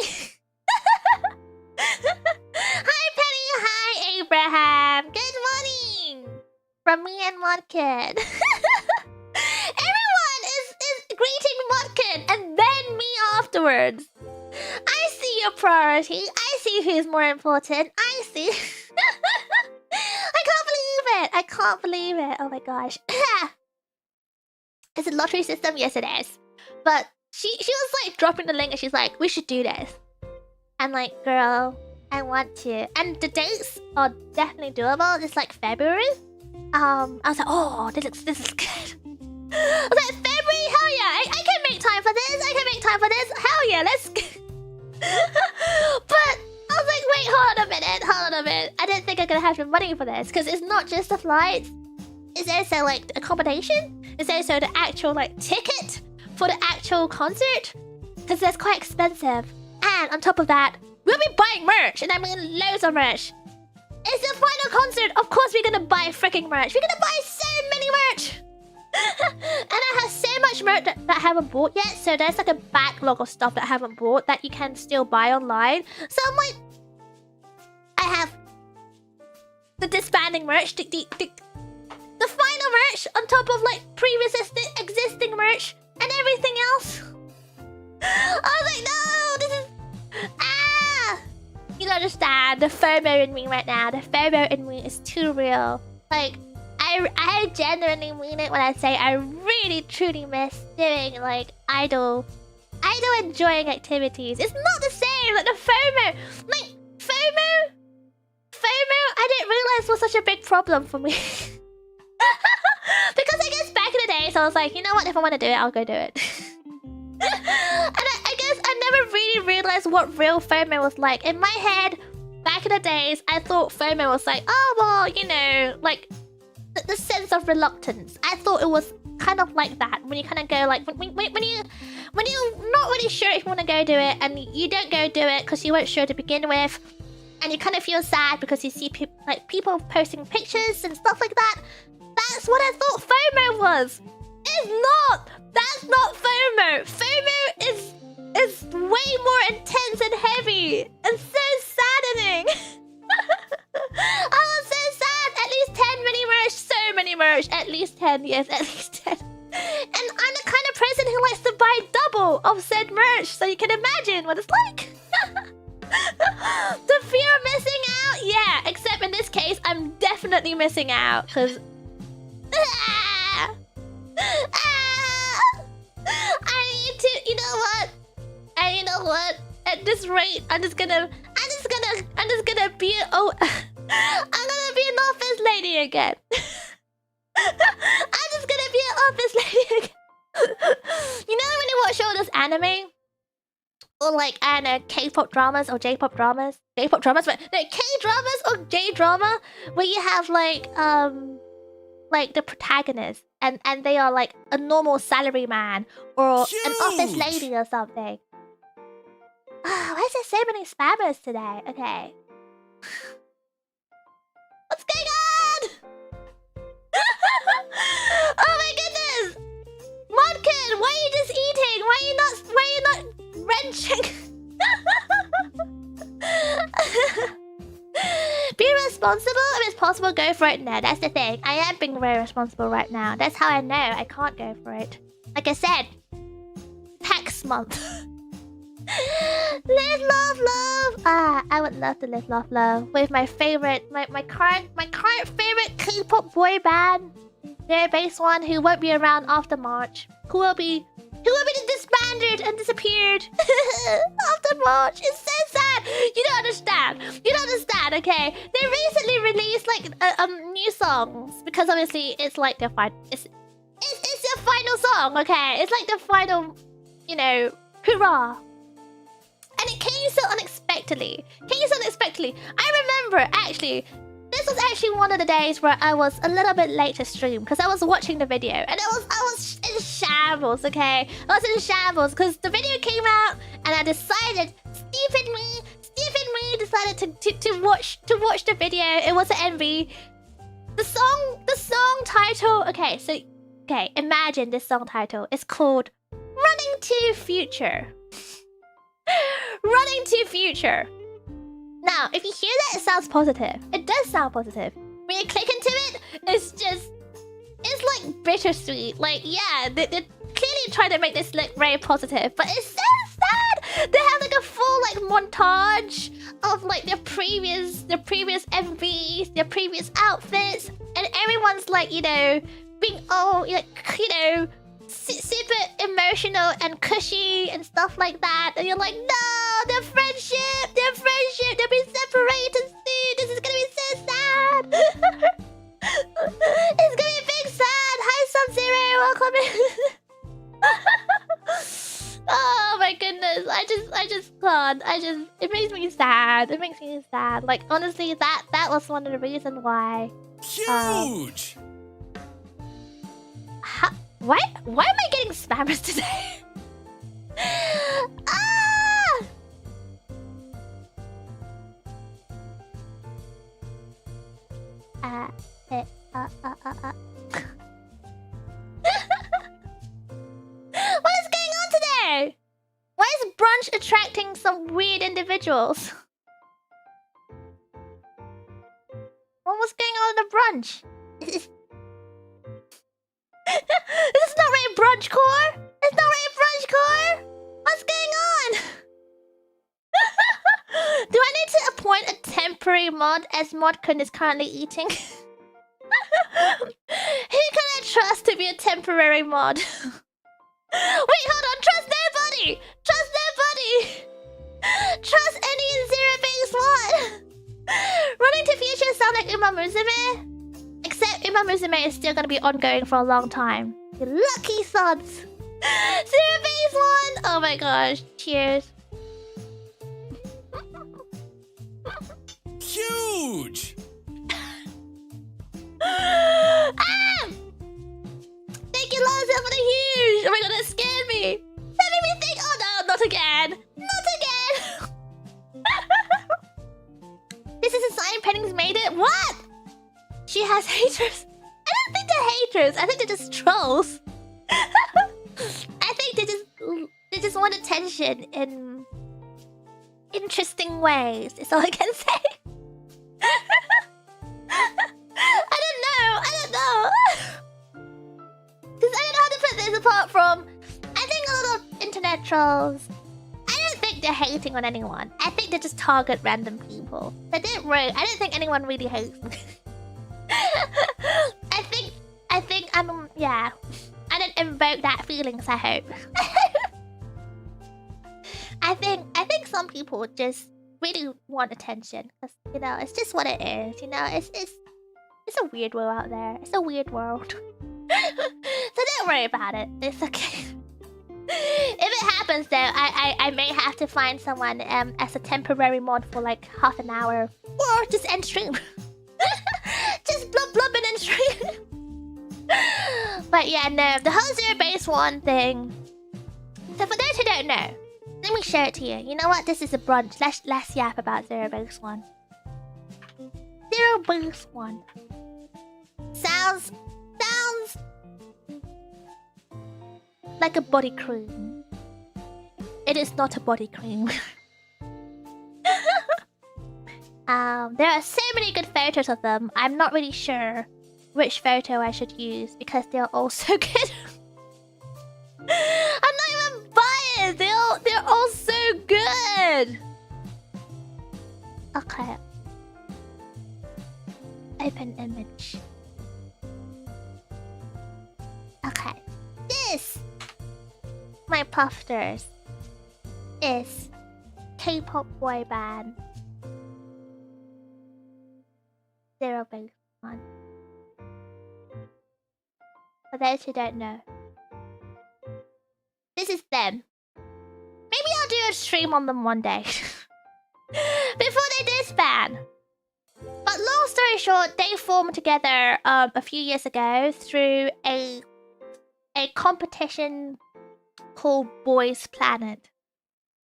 Hi, Penny. Hi, Abraham. Good morning. From me and Modkin. Everyone is greeting Modkin and then me afterwards. I see your priority. I see who's more important. I see. I can't believe it. I can't believe it. Oh my gosh. Is it lottery system? Yes, it is. But she was like dropping the link and she's like, we should do this. I'm like, girl, I want to. And the dates are definitely doable. It's like February. I was like, oh, this looks good. I was like, February? Hell yeah. I can make time for this. I can make time for this. Hell yeah, let's But I was like, wait, hold on a minute. I didn't think I'm gonna have the money for this because it's not just the flights. It's also like the accommodation. It's also the actual like ticket for the actual concert because that's quite expensive. And on top of that, we'll be buying merch, and I mean loads of merch. It's the final concert. Of course, we're gonna buy freaking merch. We're gonna buy so many merch. And I have so much merch that I haven't bought yet. So there's like a backlog of stuff that I haven't bought that you can still buy online. So I'm like, I have the disbanding merch, the final merch on top of like previous existing merch and everything else. I was like, no, this is you don't understand the FOMO in me right now. The FOMO in me is too real. Like, I genuinely mean it when I say I really truly miss doing like idle enjoying activities. It's not the same. Like the FOMO, like FOMO, I didn't realize was such a big problem for me. Because I guess back in the day, so I was like, you know what? If I want to do it, I'll go do it. And I guess I never really realized what real FOMO was like. In my head, back in the days, I thought FOMO was like, oh well, you know, like the sense of reluctance. I thought it was kind of like that when you kind of go like when you're not really sure if you want to go do it, and you don't go do it because you weren't sure to begin with, and you kind of feel sad because you see people posting pictures and stuff like that. That's what I thought FOMO was. It's not. That's not FOMO. FOMO is way more intense and heavy and so saddening. I was so sad. At least 10 mini merch. So many merch. At least 10. Yes, at least 10. And I'm the kind of person who likes to buy double of said merch. So you can imagine what it's like. The fear of missing out. Yeah, except in this case, I'm definitely missing out. Because... I need to, you know what? At this rate, I'm just gonna be I'm gonna be an office lady again. I'm just gonna be an office lady again. You know when you watch all this anime? Or like, I don't know, K-pop dramas or J-pop dramas? J-pop dramas? But no, K-dramas or J-drama where you have like the protagonist and they are like a normal salary man or an office lady or something. Why is there so many spammers today? Okay. What's going on? Oh my goodness! Modkin, why are you just eating? Why are you not wrenching? Be responsible? If it's possible, go for it. No, that's the thing. I am being very responsible right now. That's how I know I can't go for it. Like I said, tax month. Live, love, love. I would love to live, love, love with my favorite, my current favorite K-pop boy band. Their base one who won't be around after March. Who will be disbanded and disappeared after March. It's so sad. You don't understand. You don't understand, okay? They recently released like new songs because obviously it's like their it's their final song, okay? It's like the final, you know, hurrah. And it came so unexpectedly. I remember actually the this was actually one of the days where I was a little bit late to stream because I was watching the video and I was in shambles. Okay, I was in shambles because the video came out and I decided, stupid me, decided to watch the video. It was an envy. The song title. Okay, imagine this song title. It's called "Running to Future." Running to Future. Now, if you hear that, it sounds positive. It does sound positive. When you click into it, it's like bittersweet. Like, yeah, they're clearly trying to make this look very positive, but it's so sad. They have like a full like montage of like their previous MVs, their previous outfits, and everyone's like, you know, being all like, you know, super emotional and cushy and stuff like that, and you're like, no, their friendship, they'll be separated soon. This is gonna be so sad. It's gonna be big sad. Hi, Sub-Zero, welcome in. Oh my goodness, I just can't. It makes me sad. It makes me sad. Like, honestly, that was one of the reasons why. Huge! Why am I getting spammers today? Ah! What is going on today? Why is brunch attracting some weird individuals? What was going on in the brunch? This is not really brunch core. It's not really brunch core. What's going on? Do I need to appoint a temporary mod as Modcon is currently eating? Who can I trust to be a temporary mod? Wait, hold on. Trust nobody. Trust nobody. Trust any Zero Base one. Running to Future sound like Uma Musume. Except Uma Musume is still gonna be ongoing for a long time. You lucky sods. Zero Base one. Oh my gosh. Cheers. Huge! Ah! Thank you, Lanza, for the huge. Oh my god, that scared me. That made me think. Oh no, not again. Not again. This is a sign Penning's made it. What? She has haters. I don't think they're haters. I think they're just trolls. I think they just want attention in interesting ways. Is all I can say. I don't know. Because I don't know how to put this apart from. I think a lot of internet trolls. I don't think they're hating on anyone. I think they just target random people. I don't think anyone really hates me. I think I'm yeah. I don't invoke that feelings, I hope. I think some people just really want attention. Cause you know, it's just what it is. You know, it's a weird world out there. It's a weird world. So don't worry about it. It's okay. If it happens though, I may have to find someone as a temporary mod for like half an hour. Or just end stream. Just blub and end stream. But yeah, no, the whole Zero Base one thing. So for those who don't know, let me show it to you. You know what? This is a brunch. Let's yap about Zero Base one. Zero Base one sounds like a body cream. It is not a body cream. There are so many good photos of them. I'm not really sure which photo I should use because they're all so good. I'm not even biased. They're all so good. Okay. Open image. Okay. This, my puffers, is K-pop boy band Zero Base one. For those who don't know, this is them. Maybe I'll do a stream on them one day. Before they disband. But long story short, they formed together a few years ago through a competition called Boys Planet.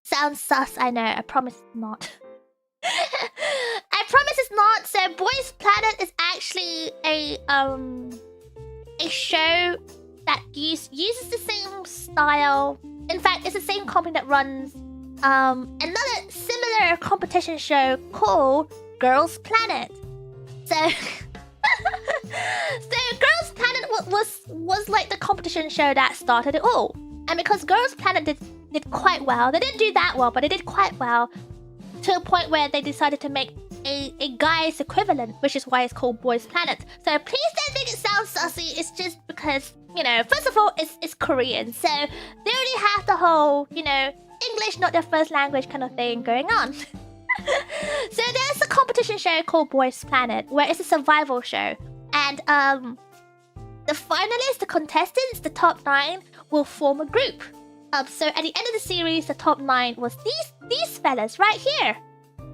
Sounds sus, I know. I promise it's not. I promise it's not. So Boys Planet is actually a show that uses the same style. In fact, it's the same company that runs another similar competition show called Girls Planet. So Girls Planet was like the competition show that started it all. And because Girls Planet did quite well, they didn't do that well, but they did quite well to a point where they decided to make a guy's equivalent, which is why it's called Boys Planet. So please don't think it sounds sussy. It's just because, you know, first of all, it's Korean, so they already have the whole, you know, English not their first language kind of thing going on. So there's a competition show called Boys Planet, where it's a survival show, and the finalists, the contestants, the top 9 will form a group. So at the end of the series, the top 9 was these fellas right here,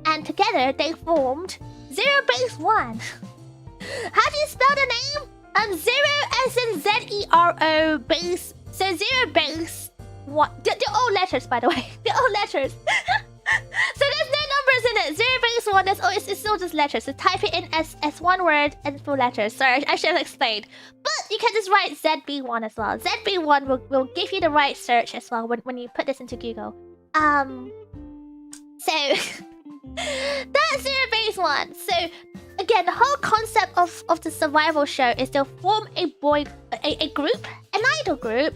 and together they formed Zero Base 1. How do you spell the name? Zero as in Z-E-R-O base. So Zero Base 1. They're all letters, by the way. They're all letters. So there's no numbers in it. Zero Base 1. It's still just letters. So type it in as one word and 4 letters. Sorry, I should have explained. But you can just write ZB1 as well. ZB1 will give you the right search as well when you put this into Google. So that's Zero Base 1. So again, the whole concept of the survival show is they'll form a group, an idol group.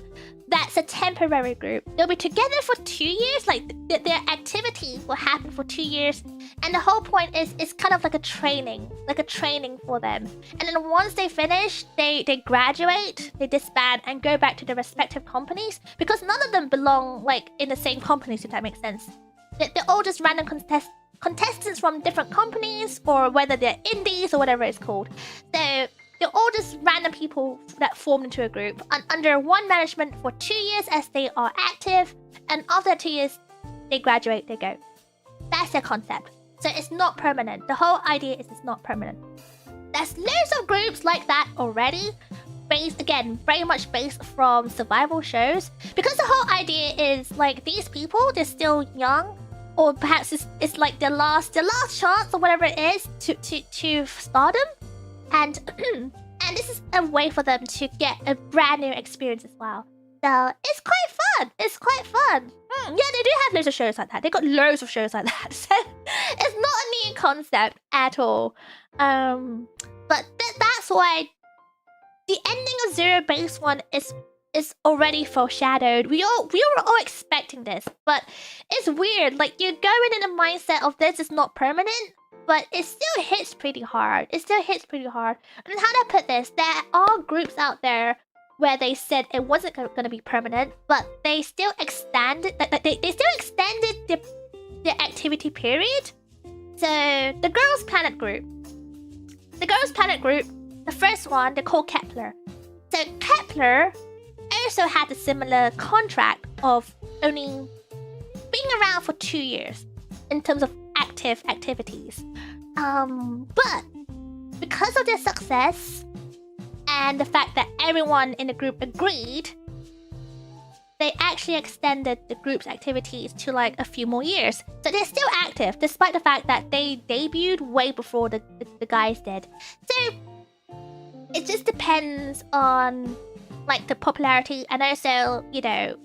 That's a temporary group. They'll be together for 2 years. Like their activity will happen for 2 years, and the whole point is it's kind of like a training for them. And then once they finish, they graduate, they disband, and go back to their respective companies, because none of them belong like in the same companies, if that makes sense. They're all just random contestants from different companies, or whether they're indies or whatever it's called. So they're all just random people that formed into a group under one management for 2 years as they are active, and after 2 years, they graduate, they go. That's their concept. So it's not permanent. The whole idea is it's not permanent. There's loads of groups like that already, based, again, very much based from survival shows, because the whole idea is like these people, they're still young, or perhaps it's like their last chance or whatever it is to stardom. And this is a way for them to get a brand new experience as well. So it's quite fun. It's quite fun. Yeah, they do have loads of shows like that. They got loads of shows like that. So it's not a new concept at all. But that's why the ending of Zero Base 1 is already foreshadowed. We were all expecting this, but it's weird. Like, you're going in the mindset of this is not permanent, but it still hits pretty hard. And how do I put this? There are groups out there where they said it wasn't going to be permanent, but they still extended. They still extended the activity period. So the Girls Planet group, the first one, they're called Kepler. So Kepler also had a similar contract of only being around for 2 years in terms of activities. But because of their success and the fact that everyone in the group agreed, they actually extended the group's activities to like a few more years. So they're still active, despite the fact that they debuted way before the guys did. So it just depends on like the popularity and also, you know,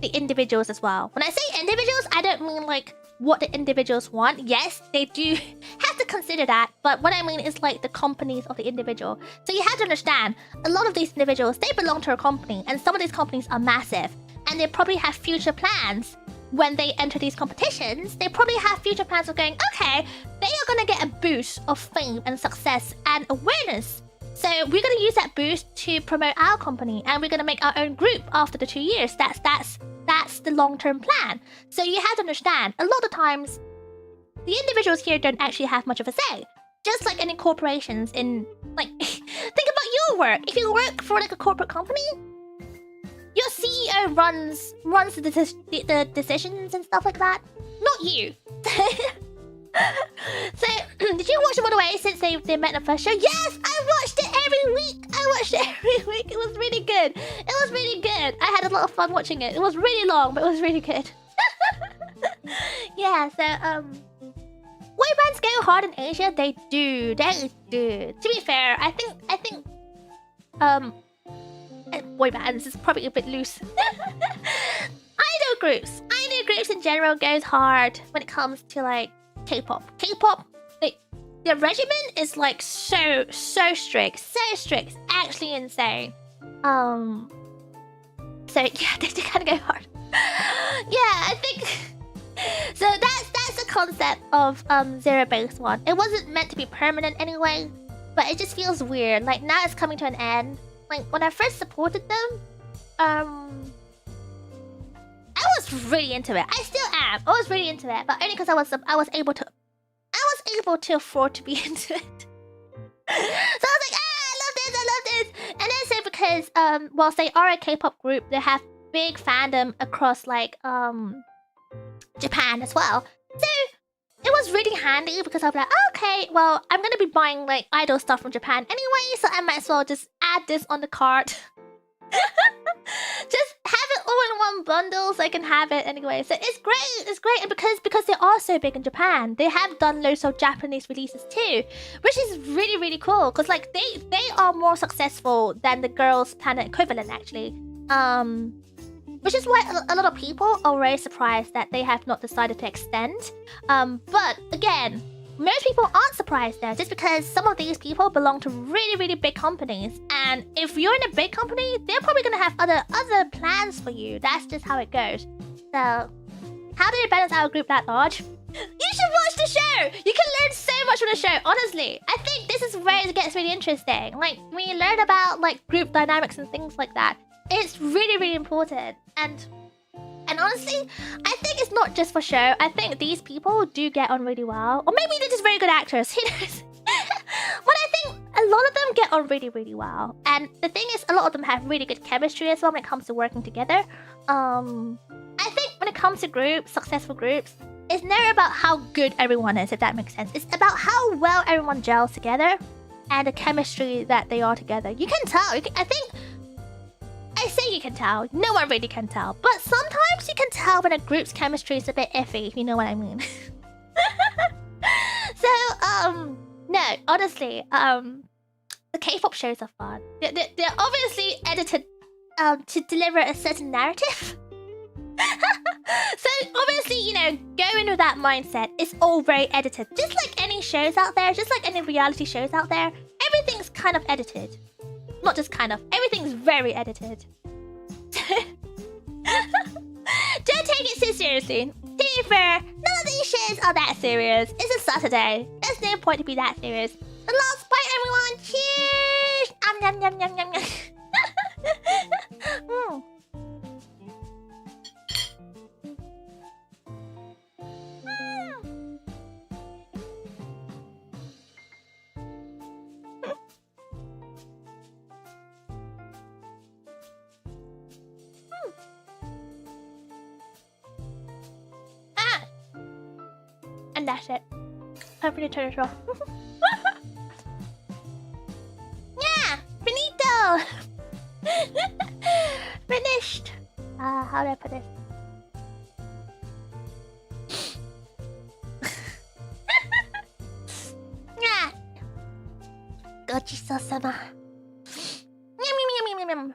the individuals as well. When I say individuals, I don't mean like what the individuals want. Yes, they do have to consider that, but what I mean is like the companies of the individual. So you have to understand, a lot of these individuals, they belong to a company, and some of these companies are massive, and they probably have future plans. When they enter these competitions, they probably have future plans of going, okay, they are gonna get a boost of fame and success and awareness. So we're gonna use that boost to promote our company, and we're gonna make our own group after the 2 years. That's the long-term plan. So you have to understand, a lot of times, the individuals here don't actually have much of a say. Just like any corporations in, like, think about your work. If you work for like a corporate company, your CEO runs the decisions and stuff like that. Not you. So, did you watch them all the way since they met in the first show? Yes, I watched it every week. It was really good. I had a lot of fun watching it. It was really long, but it was really good. Yeah, so boy bands go hard in Asia. They do. To be fair, I think boy bands is probably a bit loose. Idol groups in general goes hard when it comes to like K-pop. Like, the regimen is like so strict, actually insane. So yeah, they kind of go hard. Yeah, I think so. That's the concept of Zero Base One. It wasn't meant to be permanent anyway, but it just feels weird. Like now it's coming to an end. Like when I first supported them, I was really into it. I still am. I was really into it, but only because I was able to afford to be into it. So I was like, I love this. And then so because whilst they are a K-pop group, they have big fandom across like Japan as well. So it was really handy because I was like, oh, okay, well, I'm gonna be buying like idol stuff from Japan anyway, so I might as well just add this on the cart. Just have it all in one bundle so I can have it anyway. So it's great, and because they are so big in Japan, they have done loads of Japanese releases too, which is really cool. Because like they are more successful than the Girls Planet equivalent actually. Which is why a lot of people are very surprised that they have not decided to extend. But again, most people aren't surprised though, just because some of these people belong to really big companies, and if you're in a big company, they're probably gonna have other plans for you. That's just how it goes. So, how do you balance out a group that large? You should watch the show. You can learn so much from the show. Honestly, I think this is where it gets really interesting. Like when you learn about like group dynamics and things like that, it's really important. And honestly, I think it's not just for show. I think these people do get on really well. Or maybe they're just very good actors. Who knows? But I think a lot of them get on really well. And the thing is, a lot of them have really good chemistry as well when it comes to working together. I think when it comes to groups, successful groups, it's never about how good everyone is, if that makes sense. It's about how well everyone gels together and the chemistry that they are together. You can tell. I say you can tell. No one really can tell. But sometimes you can tell when a group's chemistry is a bit iffy, if you know what I mean. So, no, honestly, the K-pop shows are fun. They're obviously edited to deliver a certain narrative. So, obviously, you know, go into that mindset. It's all very edited. Just like any shows out there, just like any reality shows out there, everything's kind of edited. Not just kind of. Everything's very edited. Don't take it too seriously. To be fair, none of these shows are that serious. It's a Saturday. There's no point to be that serious. The last bite, everyone. Cheers! Yum, yum, yum, yum, yum. And that's it. I'm gonna turn it off. Yeah! Finito! Finished! How do I put this? Yeah! Gochiso-sama. Yum, yum, yum, yum, yum.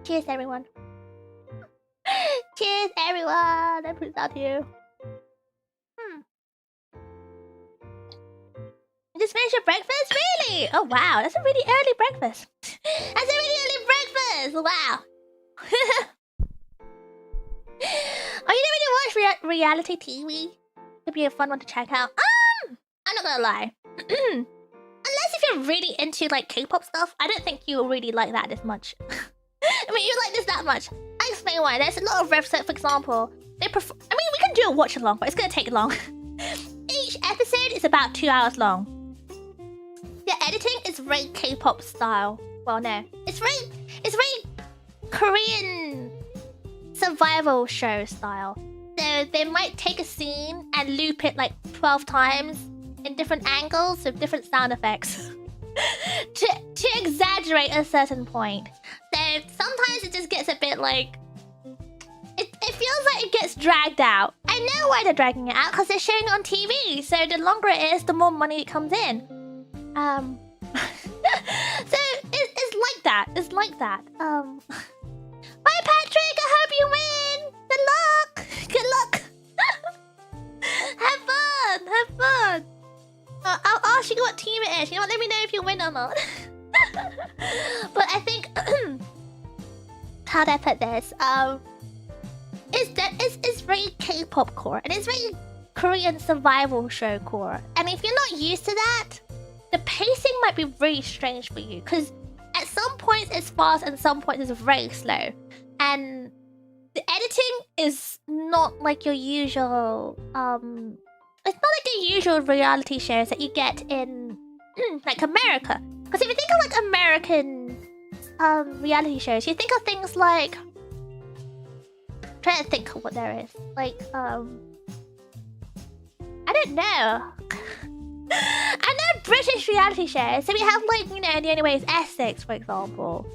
Cheers, everyone. Cheers, everyone! I put it out here. You just finished your breakfast? Really? Oh wow, that's a really early breakfast. That's a really early breakfast! Wow. Oh, you don't really watch reality TV? It'd be a fun one to check out. I'm not gonna lie. Unless if you're really into like K-pop stuff, I don't think you'll really like that as much. I mean, you like this that much. I explain why. There's a lot of websites, for example. I mean, we can do a watch along, but it's gonna take long. Each episode is about 2 hours long. The editing is very K-pop style. Well, no, it's very Korean survival show style. So they might take a scene and loop it like 12 times in different angles with different sound effects to exaggerate a certain point. So sometimes it just gets a bit like... It feels like it gets dragged out. I know why they're dragging it out, because they're showing it on TV. So the longer it is, the more money it comes in. So it's like that. It's like that. Bye, Patrick. I hope you win. Good luck. Good luck. Have fun. Have fun. I'll ask you what team it is. You know what? Let me know if you win or not. But I think how do I put this? It's very K-pop core, and it's very Korean survival show core. And if you're not used to that, the pacing might be very strange for you, because at some points it's fast and some points it's very slow. And the editing is not like your usual it's not like the usual reality shows that you get in like America. Because if you think of like American reality shows, you think of things like, I'm trying to think of what there is. Like I don't know. I know British reality shows. So we have like, you know, The Only Way is Essex, for example.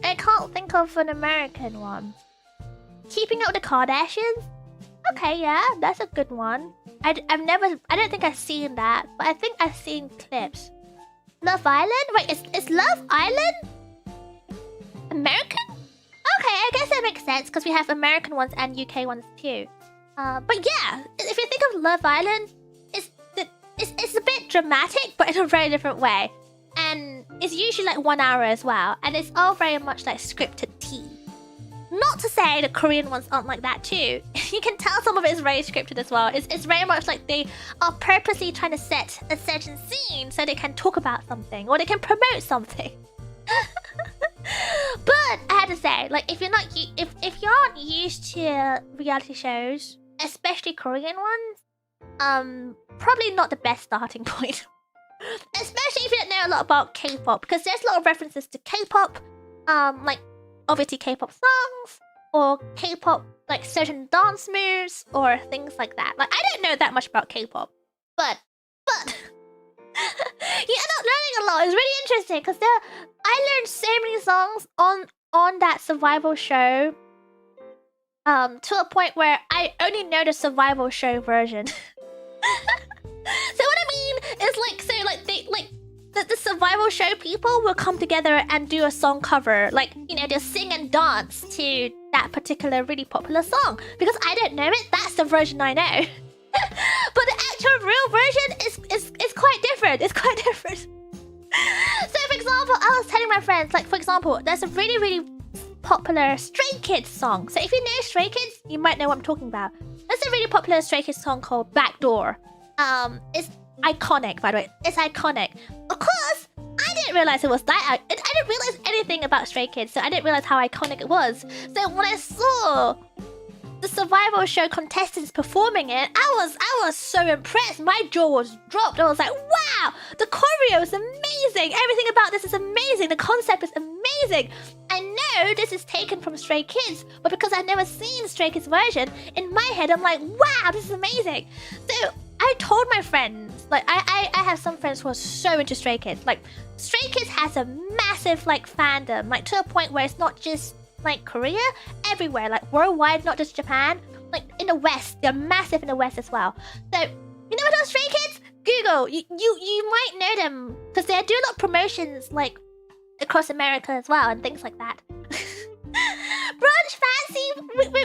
I can't think of an American one. Keeping Up with the Kardashians? Okay, yeah, that's a good one. I don't think I've seen that, but I think I've seen clips. Love Island? Wait, is Love Island American? Okay, I guess that makes sense, because we have American ones and UK ones too. But yeah, if you think of Love Island, it's a bit dramatic, but in a very different way. And it's usually like 1 hour as well. And it's all very much like scripted tea. Not to say the Korean ones aren't like that too. You can tell some of it is very scripted as well. It's very much like they are purposely trying to set a certain scene so they can talk about something or they can promote something. But I had to say, like, if you aren't used to reality shows, especially Korean ones, probably not the best starting point. Especially if you don't know a lot about K-pop, because there's a lot of references to K-pop, like obviously K-pop songs or K-pop like certain dance moves or things like that. Like, I don't know that much about K-pop, but you end up learning a lot. It's really interesting because I learned so many songs on that survival show, to a point where I only know the survival show version. So what I mean is the survival show people will come together and do a song cover, like, you know, they'll sing and dance to that particular really popular song. Because I don't know it, that's the version I know. But the actual real version is quite different. It's quite different. So for example, I was telling my friends, like, for example, there's a really, really popular Stray Kids song. So if you know Stray Kids, you might know what I'm talking about. There's a really popular Stray Kids song called Backdoor. It's iconic, by the way. It's iconic. Of course, I didn't realize it was that. I didn't realize anything about Stray Kids, so I didn't realize how iconic it was. So when I saw the survival show contestants performing it, I was so impressed. My jaw was dropped. I was like, wow, the choreo is amazing. Everything about this is amazing. The concept is amazing. I know this is taken from Stray Kids, but because I've never seen Stray Kids version, in my head I'm like, wow, this is amazing. So I told my friends, like, I have some friends who are so into Stray Kids. Like, Stray Kids has a massive, like, fandom, like, to a point where it's not just, like, Korea, everywhere, like, worldwide, not just Japan. Like, in the West, they're massive in the West as well. So, you know what are Stray Kids? Google, you might know them, because they do a lot of promotions, like, across America as well, and things like that. Brunch fancy,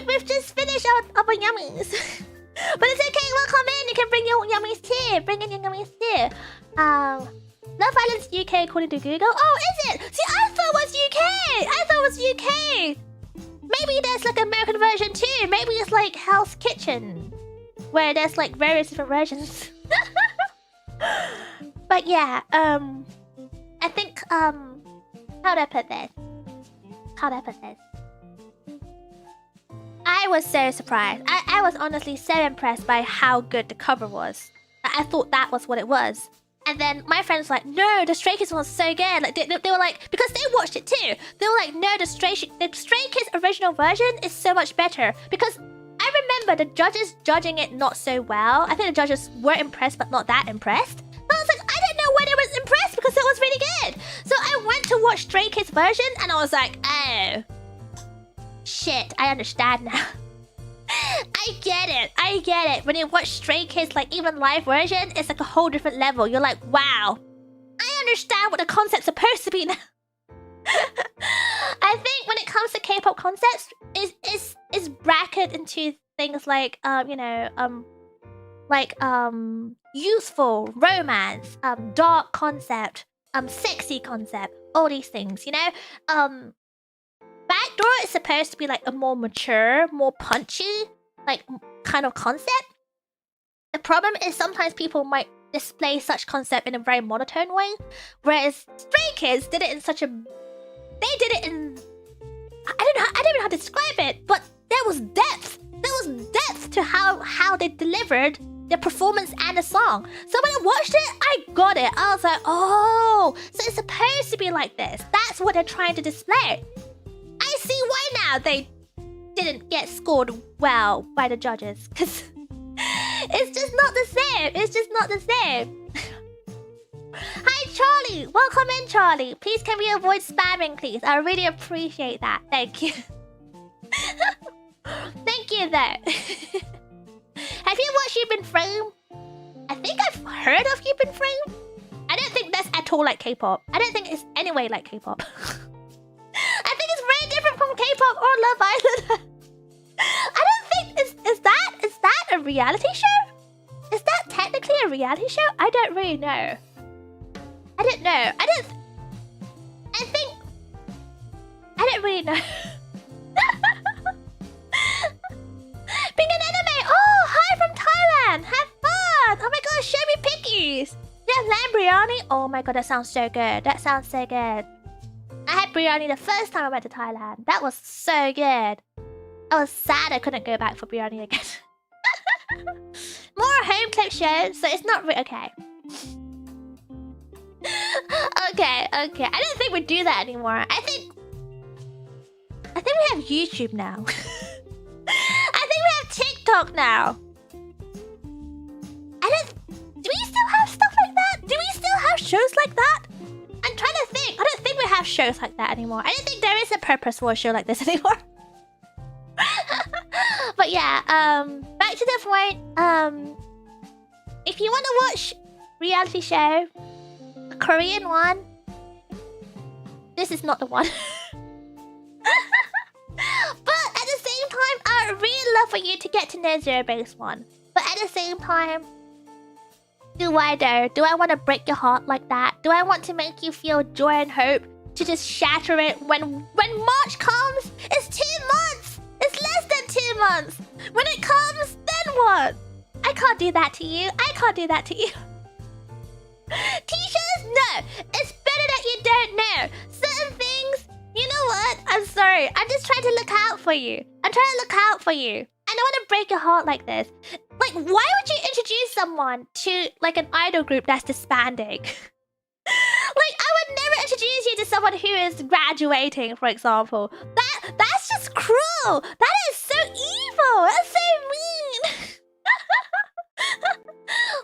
we've just finished our yummies. But it's okay, welcome in. You can bring your yummies too. Bring in your yummies too. Love Island's UK according to Google. Oh, is it? See, I thought it was UK. I thought it was UK. Maybe there's like an American version too. Maybe it's like Hell's Kitchen, where there's like various different versions. But yeah, I think how do I put this? I was so surprised. I was honestly so impressed by how good the cover was. I thought that was what it was. And then my friends were like, no, the Stray Kids one was so good. Like, they were like, because they watched it too. They were like, no, the Stray Kids original version is so much better. Because I remember the judges judging it not so well. I think the judges were impressed, but not that impressed. But I was like, I didn't know whether I was impressed because it was really good. So I went to watch Stray Kids version, and I was like, oh, shit, I understand now. I get it. When you watch Stray Kids, like even live version, it's like a whole different level. You're like, wow, I understand what the concept's supposed to be now. I think when it comes to K-pop concepts, is bracketed into things like youthful, romance, dark concept, sexy concept, all these things, you know? Backdoor is supposed to be like a more mature, more punchy, like kind of concept. The problem is sometimes people might display such concept in a very monotone way, whereas Stray Kids did it in such a... They did it in... I don't know how to describe it, but there was depth. There was depth to how they delivered the performance and the song. So when I watched it, I got it. I was like, oh, so it's supposed to be like this. That's what they're trying to display. I see why now they didn't get scored well by the judges, because it's just not the same. It's just not the same. Hi, Charlie. Welcome in, Charlie. Please, can we avoid spamming, please? I really appreciate that. Thank you. Thank you, though. Have you watched You've Been Framed? I think I've heard of You've Been Framed. I don't think that's at all like K-pop. I don't think it's anyway like K-pop. I think it's very different from K-pop or Love Island. I don't think... Is that a reality show? Is that technically a reality show? I don't really know. I don't know. I don't really know. Pink and Anime! Oh, hi from Thailand! Have fun! Oh my god, show me pickies! Yeah, lamb biryani? Oh my god, that sounds so good. That sounds so good. I had biryani the first time I went to Thailand. That was so good. I was sad I couldn't go back for biryani again. More home clip shows, so it's not okay. Okay. I don't think we do that anymore. I think we have YouTube now. I think we have TikTok now. Do we still have stuff like that? Do we still have shows like that? I'm trying to think. I don't think we have shows like that anymore. I don't think there is a purpose for a show like this anymore. But yeah, back to the point. If you want to watch reality show, a Korean one, this is not the one. But at the same time, I would really love for you to get to know Zero Base One. But at the same time, do I though? Do I want to break your heart like that? Do I want to make you feel joy and hope to just shatter it when March comes? It's 2 months! It's less than 2 months! When it comes, then what? I can't do that to you. I can't do that to you. T-shirts? No! It's better that you don't know. Certain things, you know what? I'm sorry. I'm just trying to look out for you. I'm trying to look out for you. I don't want to break your heart like this. Like, why would you introduce someone to, like, an idol group that's disbanding? Like, I would never introduce you to someone who is graduating, for example. That's just cruel. That is so evil. That's so mean.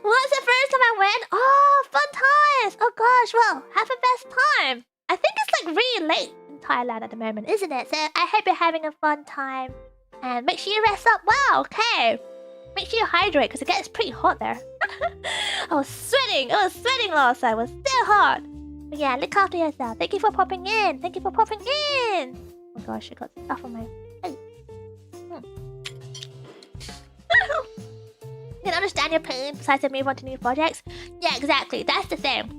What's the first time I went? Oh, fun times. Oh gosh, well, have a best time. I think it's like really late in Thailand at the moment, isn't it? So I hope you're having a fun time. And make sure you rest up well, okay? Make sure you hydrate because it gets pretty hot there. I was sweating last time. It was so hot. But yeah, look after yourself. Thank you for popping in. Oh my gosh, I got stuff on my face. Can understand your pain besides to move on to new projects. Yeah, exactly. That's the thing.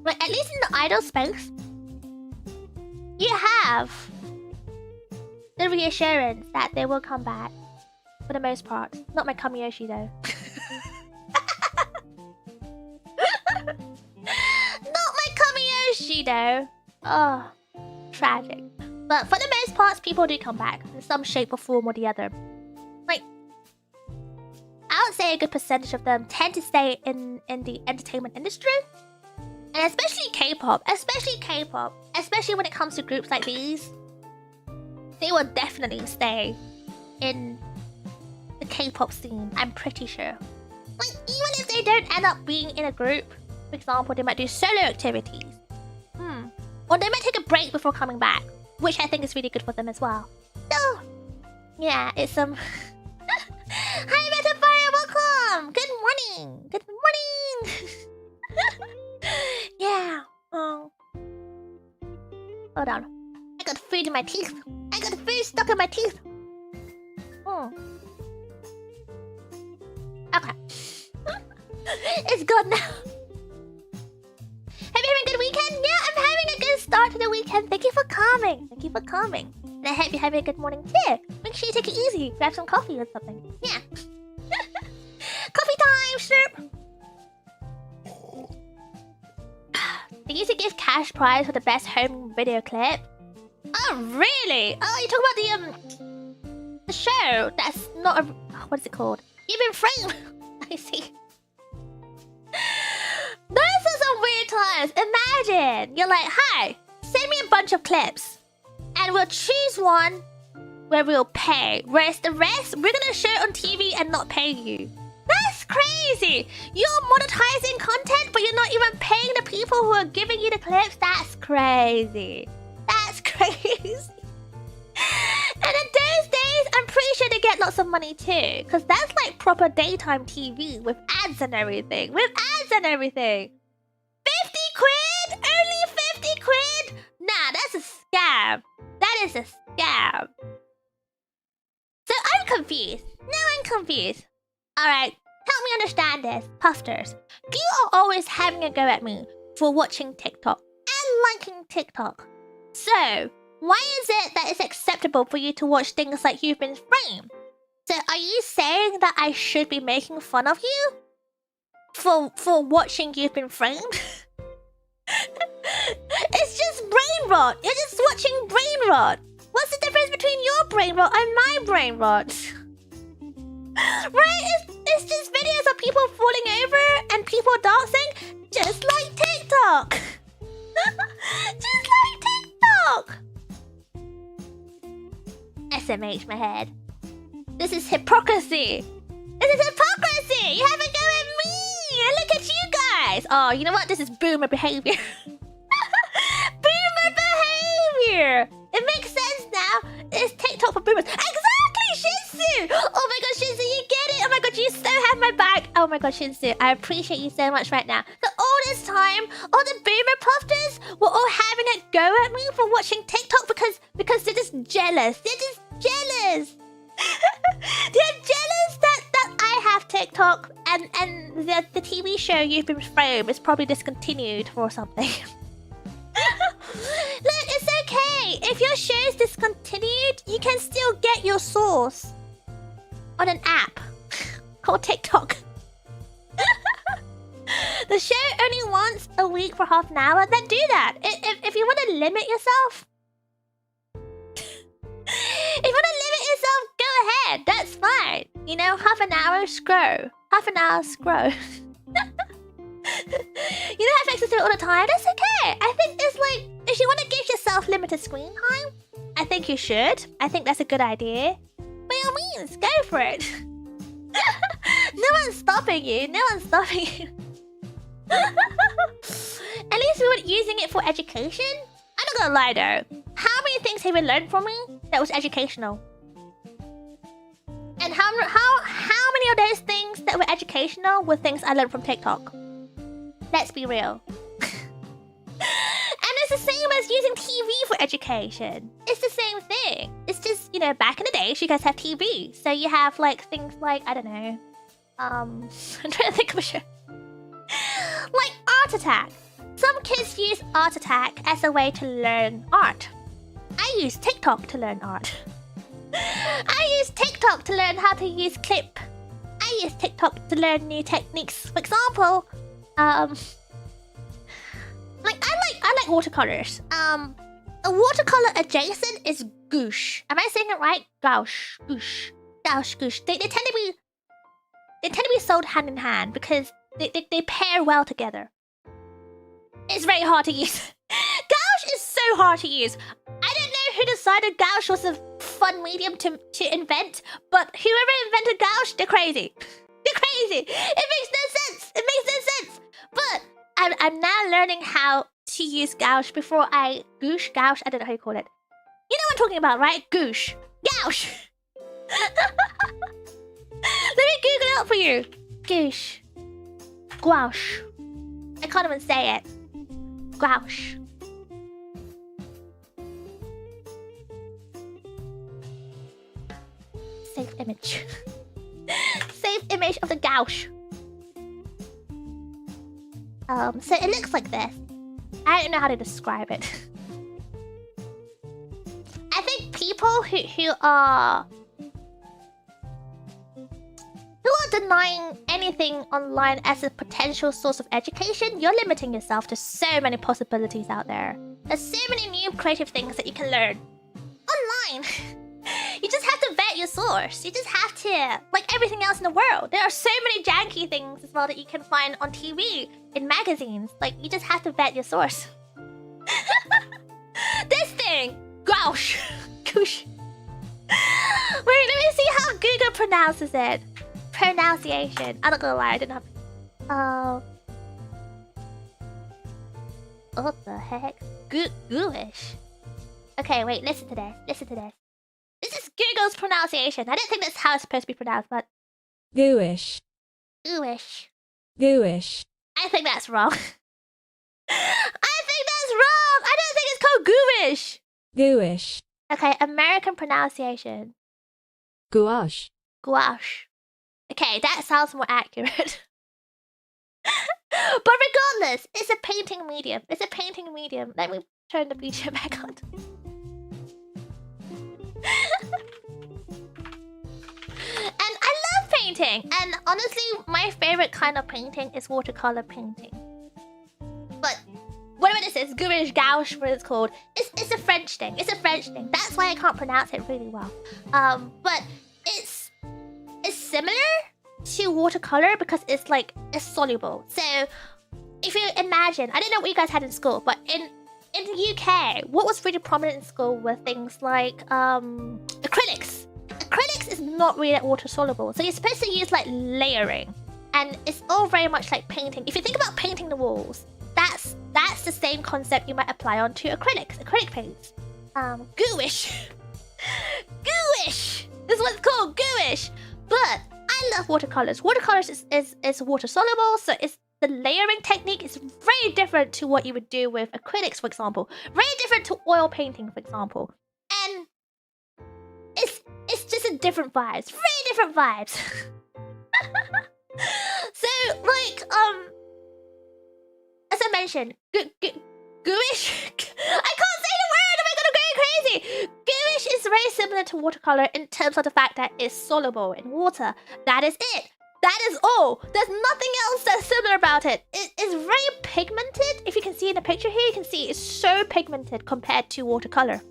But at least in the idol space, you have the reassurance that they will come back. For the most part. Not my Kamiyoshi though. Not my Kamiyoshi though. Oh, tragic. But for the most part, people do come back in some shape or form or the other. Like, I would say a good percentage of them tend to stay in the entertainment industry. And especially K-pop. Especially when it comes to groups like these. They will definitely stay in the K-pop scene, I'm pretty sure. Like, even if they don't end up being in a group, for example, they might do solo activities. Or they might take a break before coming back, which I think is really good for them as well. So, yeah, it's Hi, Metaphor, welcome! Good morning! Good morning! Yeah. Hold on. I got food in my teeth. I got food stuck in my teeth. Okay. It's good now. Have you having a good weekend? Yeah, I'm having a good start to the weekend. Thank you for coming. Thank you for coming. And I hope you're having a good morning too. Make sure you take it easy. Grab some coffee or something. Yeah. Coffee time, slurp. They used to give cash prize for the best home video clip. Oh, really? Oh, you talk about the show that's not a... What is it called? You've been framed. I see. Those are some weird times. Imagine you're like, hi, send me a bunch of clips and we'll choose one where we'll pay. Whereas the rest, we're gonna show it on TV and not pay you. That's crazy. You're monetizing content, but you're not even paying the people who are giving you the clips. That's crazy. That's crazy. And in those days, I'm pretty sure they get lots of money too. Because that's like proper daytime TV with ads and everything. With ads and everything. 50 quid? Only 50 quid? Nah, that's a scam. That is a scam. So I'm confused. Now I'm confused. Alright, help me understand this, Puffsters. You are always having a go at me for watching TikTok and liking TikTok. So, why is it that it's acceptable for you to watch things like You've Been Framed? So, are you saying that I should be making fun of you? For watching You've Been Framed? It's just brain rot! You're just watching brain rot! What's the difference between your brain rot and my brain rot? Right? It's just videos of people falling over and people dancing, just like TikTok. Just like TikTok. SMH my head. This is hypocrisy. This is hypocrisy. You have a go at me. And look at you guys. Oh, you know what? This is boomer behavior. Boomer behavior. It makes sense now. It's TikTok for boomers. Exactly, Shinsu. Oh my god, Shinsu, you get it. Oh my god, you so have my back. Oh my god, Shinsu, I appreciate you so much right now. So all this time, all the boomer puffers were all having a go at me for watching TikTok because they're just jealous. They're just jealous. They're jealous that I have TikTok and the TV show You've Been Framed is probably discontinued or something. Look, it's okay. If your show is discontinued, you can still get your source on an app called TikTok. The show only once a week for half an hour, then do that. If you want to limit yourself, if you want to limit yourself, go ahead. That's fine. You know, half an hour, scroll. Half an hour, scroll. You don't have access to it all the time. That's okay. I think it's like, if you want to give yourself limited screen time, I think you should. I think that's a good idea. By all means, go for it. No one's stopping you. No one's stopping you. At least we were using it for education. I'm not gonna lie though. How many things have you learned from me that was educational? And how many of those things that were educational were things I learned from TikTok? Let's be real. And it's the same as using TV for education. It's the same thing. It's just, you know, back in the days, you guys have TV. So you have, like, things like, I don't know. I'm trying to think of a show. Like Art Attack. Some kids use Art Attack as a way to learn art. I use TikTok to learn art. I use TikTok to learn how to use clip. I use TikTok to learn new techniques. For example, I like watercolors. A watercolor adjacent is gouache. Am I saying it right? Gouache, gouache, gouache, gouache. They tend to be sold hand in hand because they pair well together. It's very hard to use. Gouache is so hard to use. I don't know who decided gouache was a fun medium to invent, but whoever invented gouache, they're crazy. They're crazy. It makes no sense. It makes no sense. But I'm now learning how to use gouache before I gouache. I don't know how you call it. You know what I'm talking about, right? Gouache. Let me Google it up for you. Gouache. Gouache. I can't even say it. Gouache. Save image. Save image of the gouache. So it looks like this. I don't know how to describe it. I think people who are denying anything online as a potential source of education, you're limiting yourself to so many possibilities out there. There's so many new creative things that you can learn online. You just have to vet your source. You just have to, like everything else in the world. There are so many janky things as well that you can find on TV, in magazines. Like, you just have to vet your source. This thing! Gouache! Goosh. Wait, let me see how Google pronounces it. Pronunciation. I'm not gonna lie, I didn't have... What the heck? Gooish. Okay, wait, listen to this. Listen to this. This is Google's pronunciation. I don't think that's how it's supposed to be pronounced, but... Gooish. Gooish. Gooish. I think that's wrong. I think that's wrong! I don't think it's called gooish! Gooish. Okay, American pronunciation. Gouache. Gouache. Okay, that sounds more accurate. But regardless, it's a painting medium. It's a painting medium. Let me turn the video back on. And I love painting. And honestly, my favorite kind of painting is watercolor painting. But whatever this is, gouache, gouache, what it's called, it's a French thing. It's a French thing. That's why I can't pronounce it really well. But it's similar to watercolor because it's soluble. So if you imagine, I don't know what you guys had in school, but in the UK, what was really prominent in school were things like acrylics. Acrylics is not really water soluble, so you're supposed to use like layering, and it's all very much like painting. If you think about painting the walls, that's the same concept you might apply onto acrylics, acrylic paints. Gouache. Gouache is what it's called, gouache. But I love watercolors. Watercolors is water soluble, so it's the layering technique is very different to what you would do with acrylics, for example. Very different to oil painting, for example. And it's just a different vibes. Very different vibes. So, like, as I mentioned, gouache. I can't say the word! Oh my god, I'm going crazy! Gouache is very similar to watercolor in terms of the fact that it's soluble in water. That is it. That is all. There's nothing else that's similar about it. It is very pigmented. If you can see in the picture here, you can see it's so pigmented compared to watercolor.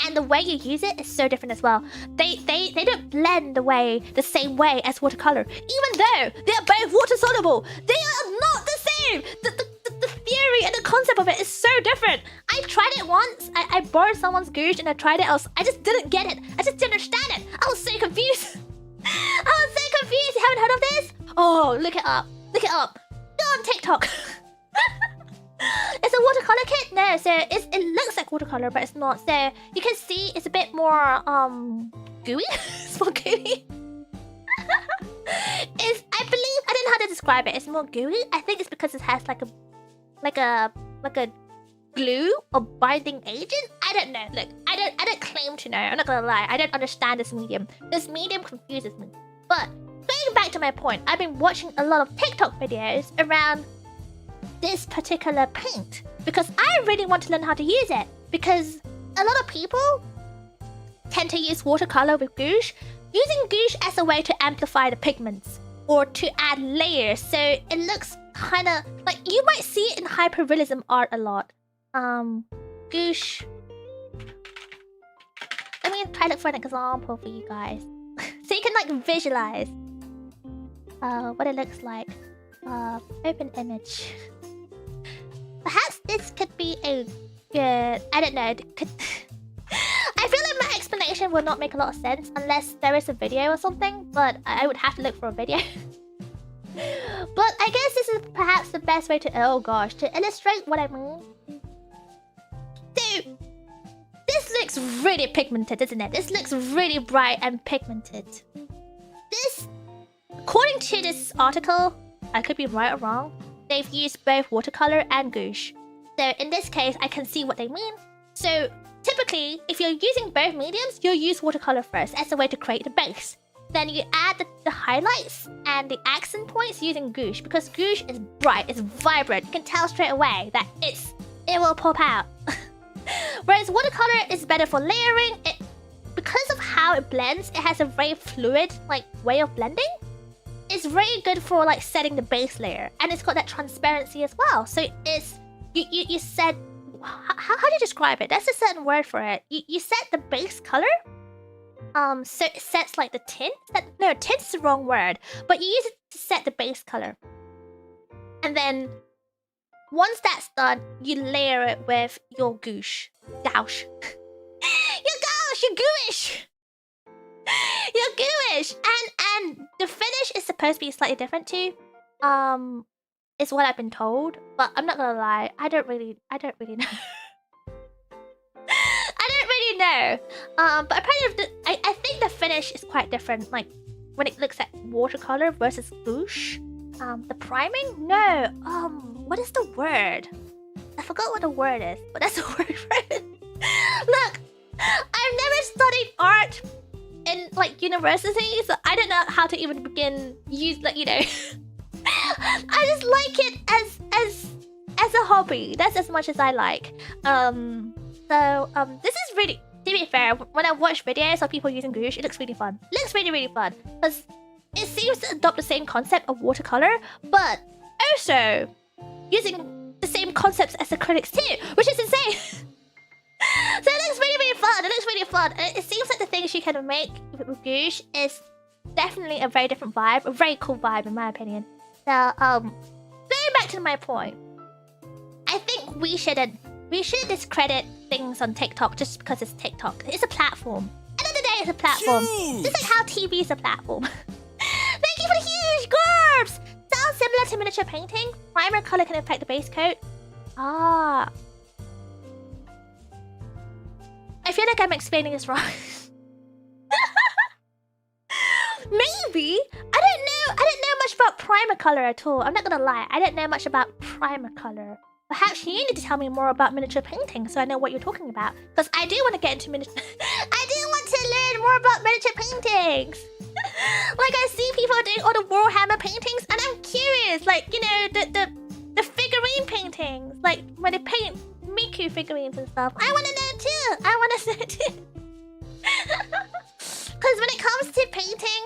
And the way you use it is so different as well. They don't blend the same way as watercolor. Even though they're both water soluble, they are not the same. The theory and the concept of it is so different. I tried it once. I borrowed someone's gouache and I tried it. I just didn't get it. I just didn't understand it. I was so confused. I was so confused. You haven't heard of this? Oh, look it up. Look it up. Go on TikTok. It's a watercolor kit? No, so it looks like watercolor, but it's not. So you can see it's a bit more gooey. It's more gooey. I believe I don't know how to describe it. It's more gooey. I think it's because it has like a glue or binding agent. I don't know. Look, I don't claim to know. I'm not gonna lie. I don't understand this medium. This medium confuses me. But going back to my point, I've been watching a lot of TikTok videos around this particular paint because I really want to learn how to use it, because a lot of people tend to use watercolor with gouache, using gouache as a way to amplify the pigments or to add layers, so it looks kind of like you might see it in hyperrealism art a lot. Gouache. Let me try to look for an example for you guys so you can like visualize what it looks like. Open image. Perhaps this could be a good... I don't know. I feel like my explanation will not make a lot of sense unless there is a video or something, but I would have to look for a video. But I guess this is perhaps the best way to, oh gosh, to illustrate what I mean. So, this looks really pigmented, isn't it? This looks really bright and pigmented. This, according to this article, I could be right or wrong, they've used both watercolor and gouache. So in this case, I can see what they mean. So typically, if you're using both mediums, you'll use watercolor first as a way to create the base. Then you add the highlights and the accent points using gouache, because gouache is bright, it's vibrant. You can tell straight away that it will pop out. Whereas watercolor is better for layering. Because of how it blends, it has a very fluid way of blending. It's very good for setting the base layer, and it's got that transparency as well. So it's you set, how do you describe it? That's a certain word for it. You set the base color. So it sets the tint. No, tint's the wrong word, but you use it to set the base color. And then once that's done, you layer it with your gouache. Gouache. Your gouache. Your gouache. And the finish is supposed to be slightly different too. Is what I've been told, but I'm not gonna lie, I don't really know. I don't really know. But apparently, I think the finish is quite different. When it looks at watercolor versus gouache. The priming? No. What is the word? I forgot what the word is, but that's the word for it. Look, I've never studied art in university, so I don't know how to even begin I just like it as a hobby. That's as much as I like. This is really, to be fair, when I watch videos of people using gouache, it looks really fun. It looks really, really fun. Because it seems to adopt the same concept of watercolor, but also using the same concepts as acrylics too, which is insane. So it looks really, really fun. It looks really fun. And it seems like the things you can make with gouache is definitely a very different vibe, a very cool vibe in my opinion. So, going back to my point, I think we shouldn't discredit things on TikTok just because it's TikTok. It's a platform. At the end of the day, it's a platform. Huge. Just like how TV is a platform. Thank you for the huge garbs! Sounds similar to miniature painting. Primer color can affect the base coat. Ah. I feel like I'm explaining this wrong. Maybe. I don't know much about primer color at all. I'm not gonna lie. I don't know much about primer color. Perhaps you need to tell me more about miniature painting so I know what you're talking about. Because I do want to get into miniature... I do want to learn more about miniature paintings. I see people doing all the Warhammer paintings and I'm curious. The figurine paintings. When they paint Miku figurines and stuff. I want to know too. I want to know too. Because when it comes to painting,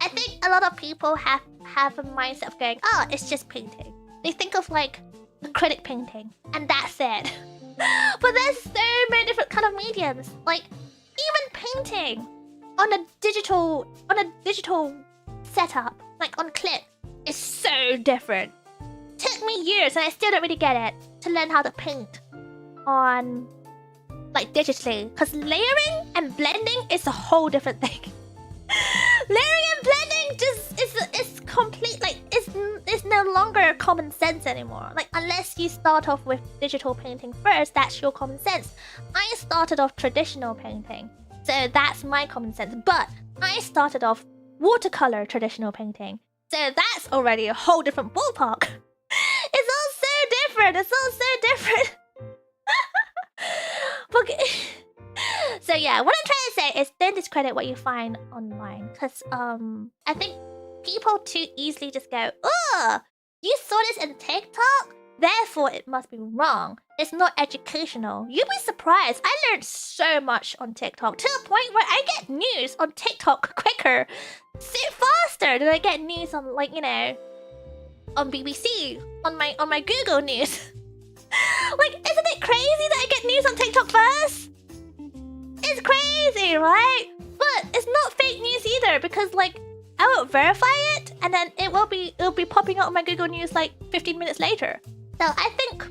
I think a lot of people have a mindset of going, oh, it's just painting. They think of acrylic painting, and that's it. But there's so many different kind of mediums. Even painting on a digital setup, on clip, is so different. Took me years, and I still don't really get it, to learn how to paint on digitally, because layering and blending is a whole different thing. Layering and blending just is complete, it's no longer common sense anymore. Unless you start off with digital painting first, that's your common sense. I started off traditional painting, so that's my common sense. But I started off watercolor traditional painting, so that's already a whole different ballpark. It's all so different. It's all so different. So yeah, what I'm trying to say is don't discredit what you find online, because I think people too easily just go, oh, you saw this in TikTok, therefore it must be wrong. It's not educational. You'd be surprised. I learned so much on TikTok to the point where I get news on TikTok quicker, so faster than I get news on on BBC, on my Google News. Isn't it crazy that I get news on TikTok first? It's crazy, right? But it's not fake news either, because I will verify it and then it'll be popping out on my Google News 15 minutes later. So I think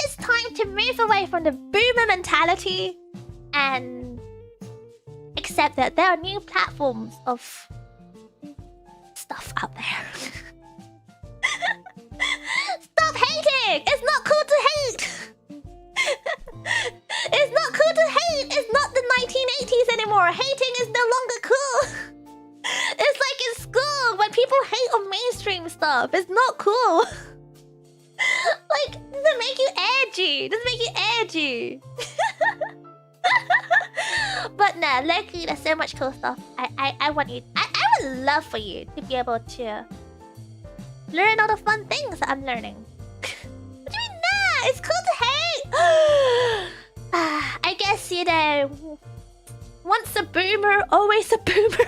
it's time to move away from the boomer mentality and accept that there are new platforms of stuff out there. Stop hating! It's not cool to hate! It's not cool to hate! It's not the 1980s anymore! Hating is no longer cool! It's like in school when people hate on mainstream stuff. It's not cool. Like, does it make you edgy? Does it make you edgy? But no, luckily there's so much cool stuff. I want you. I would love for you to be able to learn all the fun things that I'm learning. What do you mean nah? It's cool to hate. I guess, you know, once a boomer, always a boomer.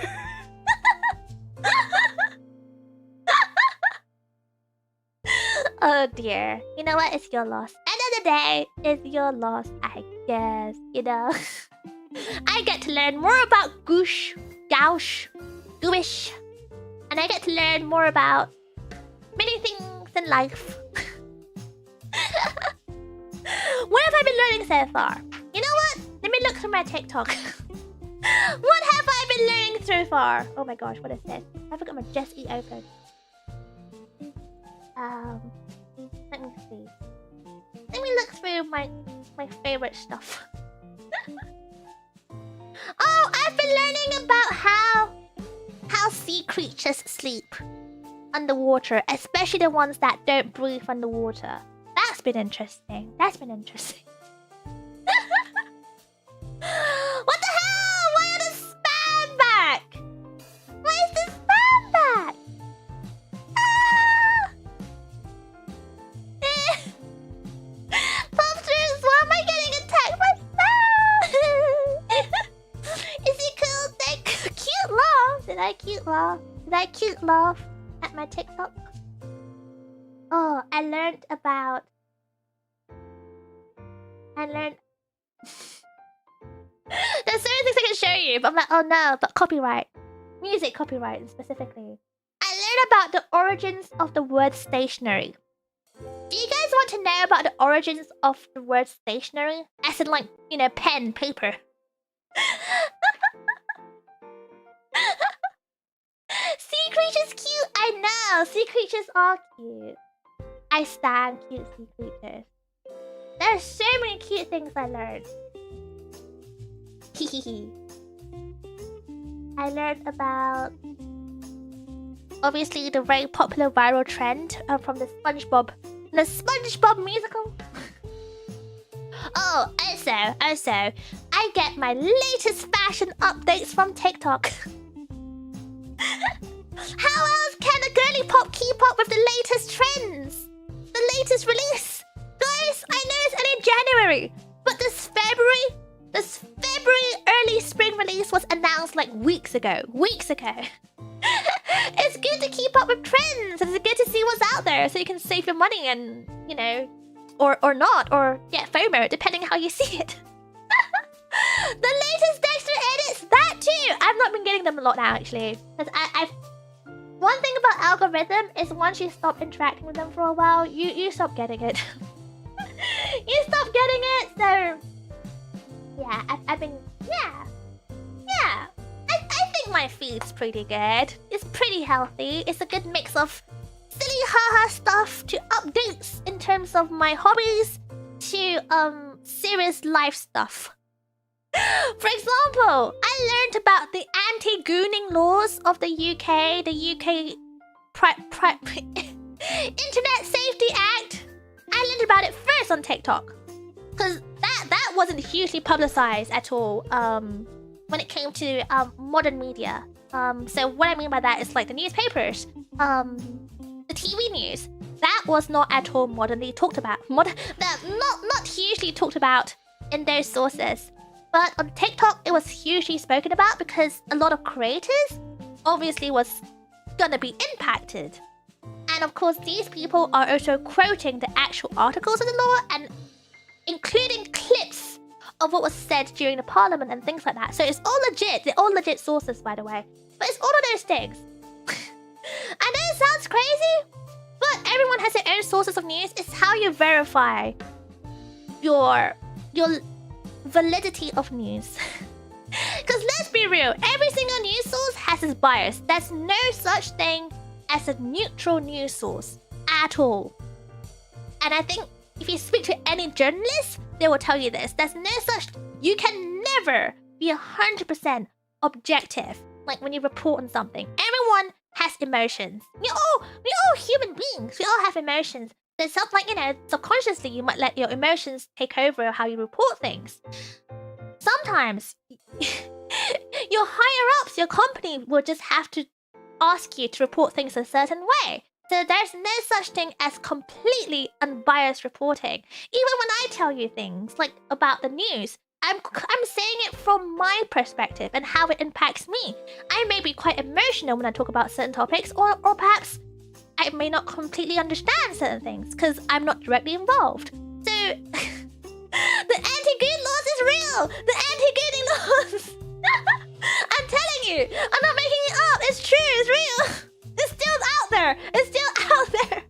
Oh dear. You know what? It's your loss. End of the day, it's your loss, I guess. You know? I get to learn more about goosh, gooish. And I get to learn more about many things in life. What have I been learning so far? You know what? Let me look through my TikTok. What have I been learning so far? Oh my gosh, what is this? I forgot my Just Eat open. Let me see. Let me look through my favorite stuff. Oh, I've been learning about how sea creatures sleep underwater, especially the ones that don't breathe underwater. That's been interesting. That's been interesting. What the hell? Why are the spam back? Why is the spam back? Popsters, why am I getting attacked by spam? Is it cool? Cute laugh? Did I cute laugh? Did I cute laugh at my TikTok? Oh, I learned. There's so many things I can show you, but I'm like, oh no, but copyright. Music copyright specifically. I learned about the origins of the word stationery. Do you guys want to know about the origins of the word stationery? As in, like, you know, pen, paper. Sea creatures cute, I know. Sea creatures are cute. I stand cute sea creatures. There's so many cute things I learned. I learned about, obviously, the very popular viral trend from the SpongeBob musical. Oh, also, I get my latest fashion updates from TikTok. How else can a girly pop keep up with the latest trends? The latest release? Guys, I know it's only January, but this February early spring release was announced like weeks ago. It's good to keep up with trends. It's good to see what's out there so you can save your money and, you know, or not, or get FOMO, depending how you see it. The latest Dexter edits, that too. I've not been getting them a lot now, actually. Because I've... One thing about algorithm is once you stop interacting with them for a while, you stop getting it. You stop getting it, so... Yeah, I've been... Yeah. I think my feed's pretty good. It's pretty healthy. It's a good mix of silly haha stuff to updates in terms of my hobbies to serious life stuff. For example, I learned about the anti-gooning laws of the UK, the UK Internet Safety Act. I learned about it first on TikTok, because that wasn't hugely publicized at all when it came to modern media. So what I mean by that is like the newspapers, the TV news. That was not at all modernly talked about. Not hugely talked about in those sources. But on TikTok, it was hugely spoken about because a lot of creators obviously was gonna be impacted. And of course, these people are also quoting the actual articles of the law and including clips of what was said during the parliament and things like that. So it's all legit. They're all legit sources, by the way. But it's all of those things. I know it sounds crazy, but everyone has their own sources of news. It's how you verify your validity of news. Because let's be real, every single news source has its bias. There's no such thing as a neutral news source at all. And I think if you speak to any journalist, they will tell you this. There's no such... You can never be 100% objective. Like when you report on something. Everyone has emotions. We're all human beings. We all have emotions. There's something like, you know, subconsciously you might let your emotions take over how you report things. Sometimes your higher ups, your company will just have to ask you to report things a certain way. So there's no such thing as completely unbiased reporting. Even when I tell you things like about the news, I'm saying it from my perspective and how it impacts me. I may be quite emotional when I talk about certain topics, or perhaps I may not completely understand certain things because I'm not directly involved. So the anti-good laws is real. The anti-gooding laws. I'm telling you, I'm not making it up. It's true. It's real. It's still out there. It's still out there.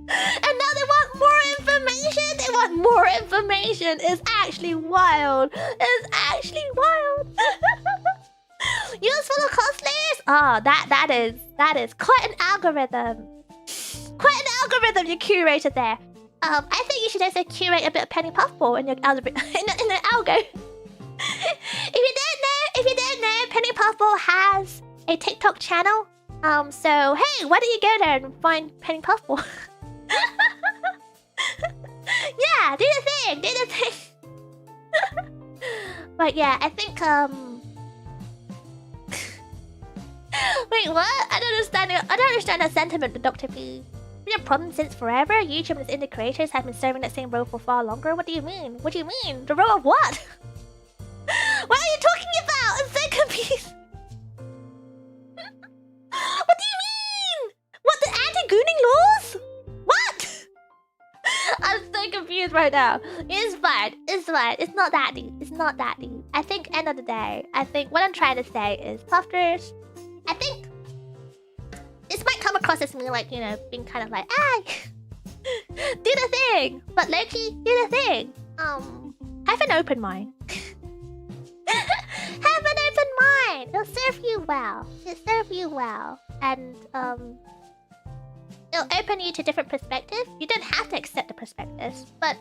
And now they want more information. They want more information. It's actually wild. It's actually wild. Useful cosplayers? Oh, that is quite an algorithm. Quite an algorithm you curated there. I think you should also curate a bit of Penny Puffball in your algorithm in the algo. If you don't know, Penny Puffball has a TikTok channel. So hey, why don't you go there and find Penny Puffball? Yeah, do the thing. But yeah, I think wait, what? I don't understand that sentiment, Dr. P. It's been a problem since forever. YouTube and its indie creators have been serving that same role for far longer. What do you mean? What do you mean? The role of what? What are you talking about? I'm so confused. What do you mean? What, the anti-gooning laws? What? I'm so confused right now. It's fine. It's fine. It's not that deep. It's not that deep. I think end of the day, I think what I'm trying to say is, Puffers, I think this might come across as me like, you know, being kind of like, do the thing. But Loki, do the thing. Have an open mind. Have an open mind. It'll serve you well. It'll serve you well. And it'll open you to different perspectives. You don't have to accept the perspectives, but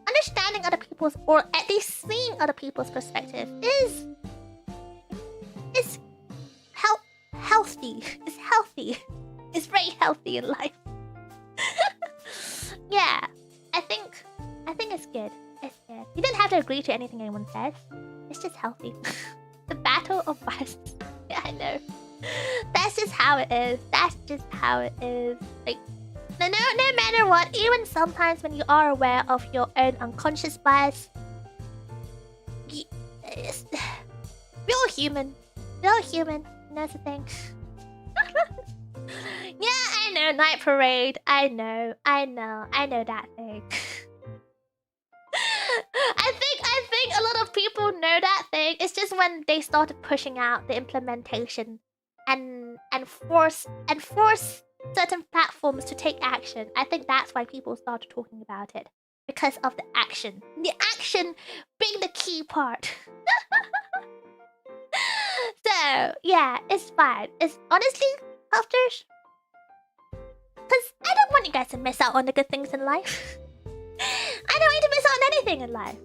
understanding other people's, or at least seeing other people's perspective is healthy. It's healthy. It's very healthy in life. Yeah, I think it's good. It's good. You don't have to agree to anything anyone says. It's just healthy. The battle of biases. Yeah, I know. That's just how it is. That's just how it is. Like, no matter what, even sometimes when you are aware of your own unconscious bias, we're all human. We're all human. And that's the thing. Yeah, I know. Night Parade. I know that thing. I think a lot of people know that thing. It's just when they started pushing out the implementation and force certain platforms to take action. I think that's why people started talking about it. Because of the action. The action being the key part. So, yeah, it's fine. It's honestly, Puffers, because I don't want you guys to miss out on the good things in life. I don't want you to miss out on anything in life.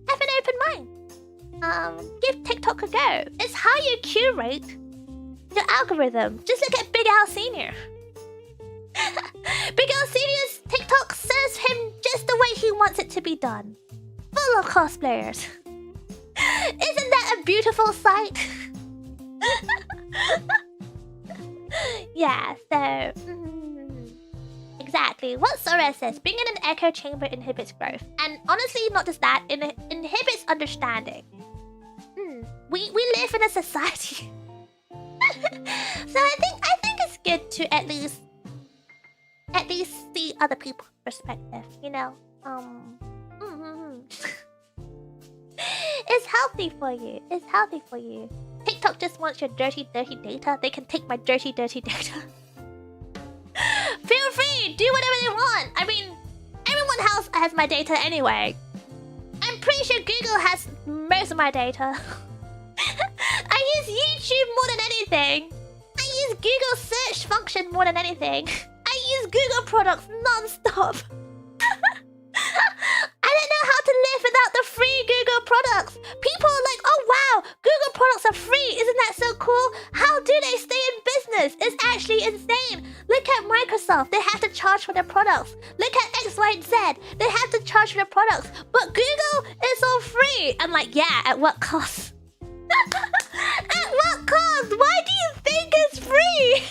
Have an open mind. Give TikTok a go. It's how you curate your algorithm. Just look at Big Al Senior. Big Al Senior's TikTok serves him just the way he wants it to be done. Full of cosplayers. Isn't that a beautiful sight? Yeah, so... Exactly. What Sora says, being in an echo chamber inhibits growth. And honestly, not just that, it inhibits understanding. We live in a society. So I think it's good to at least see other people's perspective, you know? It's healthy for you. It's healthy for you. TikTok just wants your dirty data. They can take my dirty data. Feel free, do whatever they want. I mean, everyone else has my data anyway. pretty sure Google has most of my data. I use YouTube more than anything. I use Google search function more than anything. I use Google products non-stop. I don't know how to live without the free Google products. People are like, oh wow, Google products are free. Isn't that so cool? How do they stay in business? It's actually insane. Look at Microsoft. They have to charge for their products. Look at X, Y, and Z. They have to charge for their products. But Google is all free. I'm like, yeah, at what cost? At what cost? Why do you think it's free?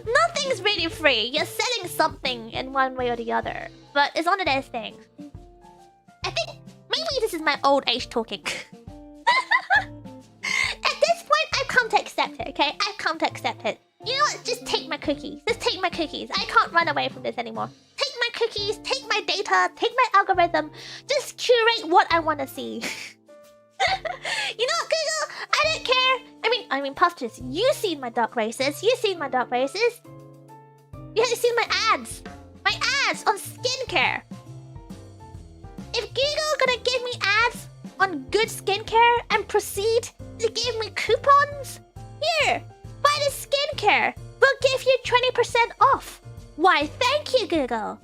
Nothing's really free. You're selling something in one way or the other. But it's one of those things. I think maybe this is my old age talking. At this point, I've come to accept it, okay? I've come to accept it. You know what? Just take my cookies. Just take my cookies. I can't run away from this anymore. Take my cookies, take my data, take my algorithm. Just curate what I want to see. You know what, Google? I don't care. I mean, Puffball, you've seen my dark races. You've seen my dark races. You haven't seen my ads. My ads on skincare. If Google gonna give me ads on good skincare and proceed to give me coupons, here, buy the skincare. We'll give you 20% off. Why, thank you, Google.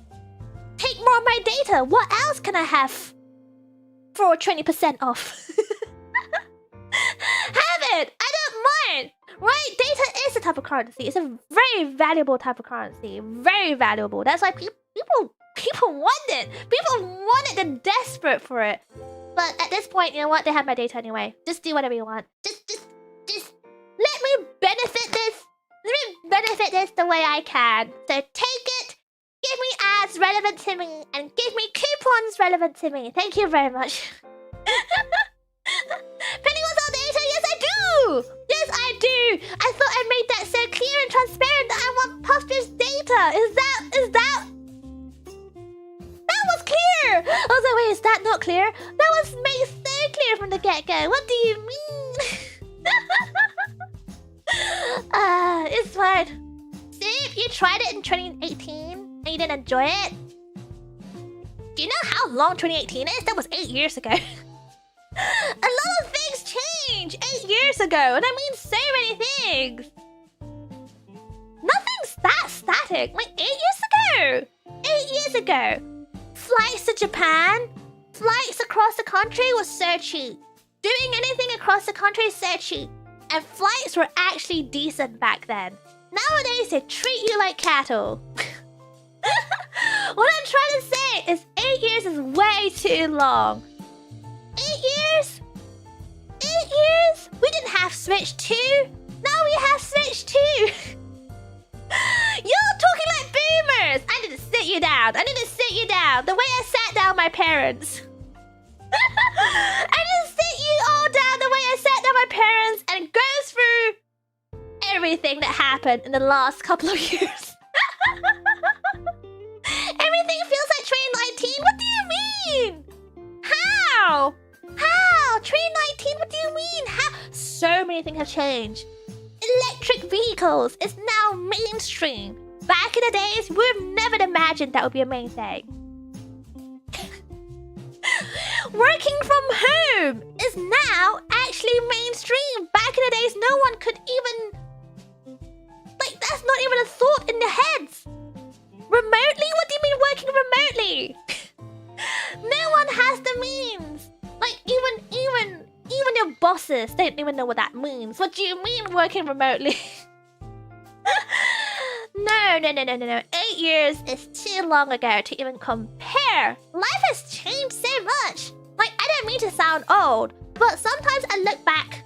Take more of my data. What else can I have for 20% off? Have it. I don't mind. Right? Data is a type of currency. It's a very valuable type of currency. Very valuable. That's why people want it. People want it. They're desperate for it. But at this point, you know what? They have my data anyway. Just do whatever you want. Just let me benefit this. Let me benefit this the way I can. So take it. Give me ads relevant to me and give me coupons relevant to me. Thank you very much. Penny wants all data? Yes, I do! Yes, I do! I thought I made that so clear and transparent that I want Puffball's data. Is that... That was clear! I was like, wait, is that not clear? That was made so clear from the get-go. What do you mean? It's fine. See, you tried it in 2018 and you didn't enjoy it. Do you know how long 2018 is? That was 8 years ago. A lot of things change 8 years ago, and I mean so many things. Nothing's that static. Like 8 years ago. 8 years ago. Flights to Japan, flights across the country was so cheap. Doing anything across the country is so cheap. And flights were actually decent back then. Nowadays, they treat you like cattle. What I'm trying to say is 8 years is way too long. 8 years? 8 years? We didn't have Switch 2. Now we have Switch 2. You're talking like boomers. I need to sit you down. I need to sit you down. The way I sat down my parents. I need to sit you all down the way I sat down my parents and go through everything that happened in the last couple of years. Everything feels like 2019. What do you mean? How? How? 2019? What do you mean? How? So many things have changed. Electric vehicles is now mainstream. Back in the days, we would have never imagined that would be a main thing. Working from home is now actually mainstream. Back in the days, no one could even... Like, that's not even a thought in their heads. Remotely? What do you mean working remotely? No one has the means. Like, even your bosses don't even know what that means. What do you mean working remotely? No. 8 years is too long ago to even compare. Life has changed so much. Like, I don't mean to sound old, but sometimes I look back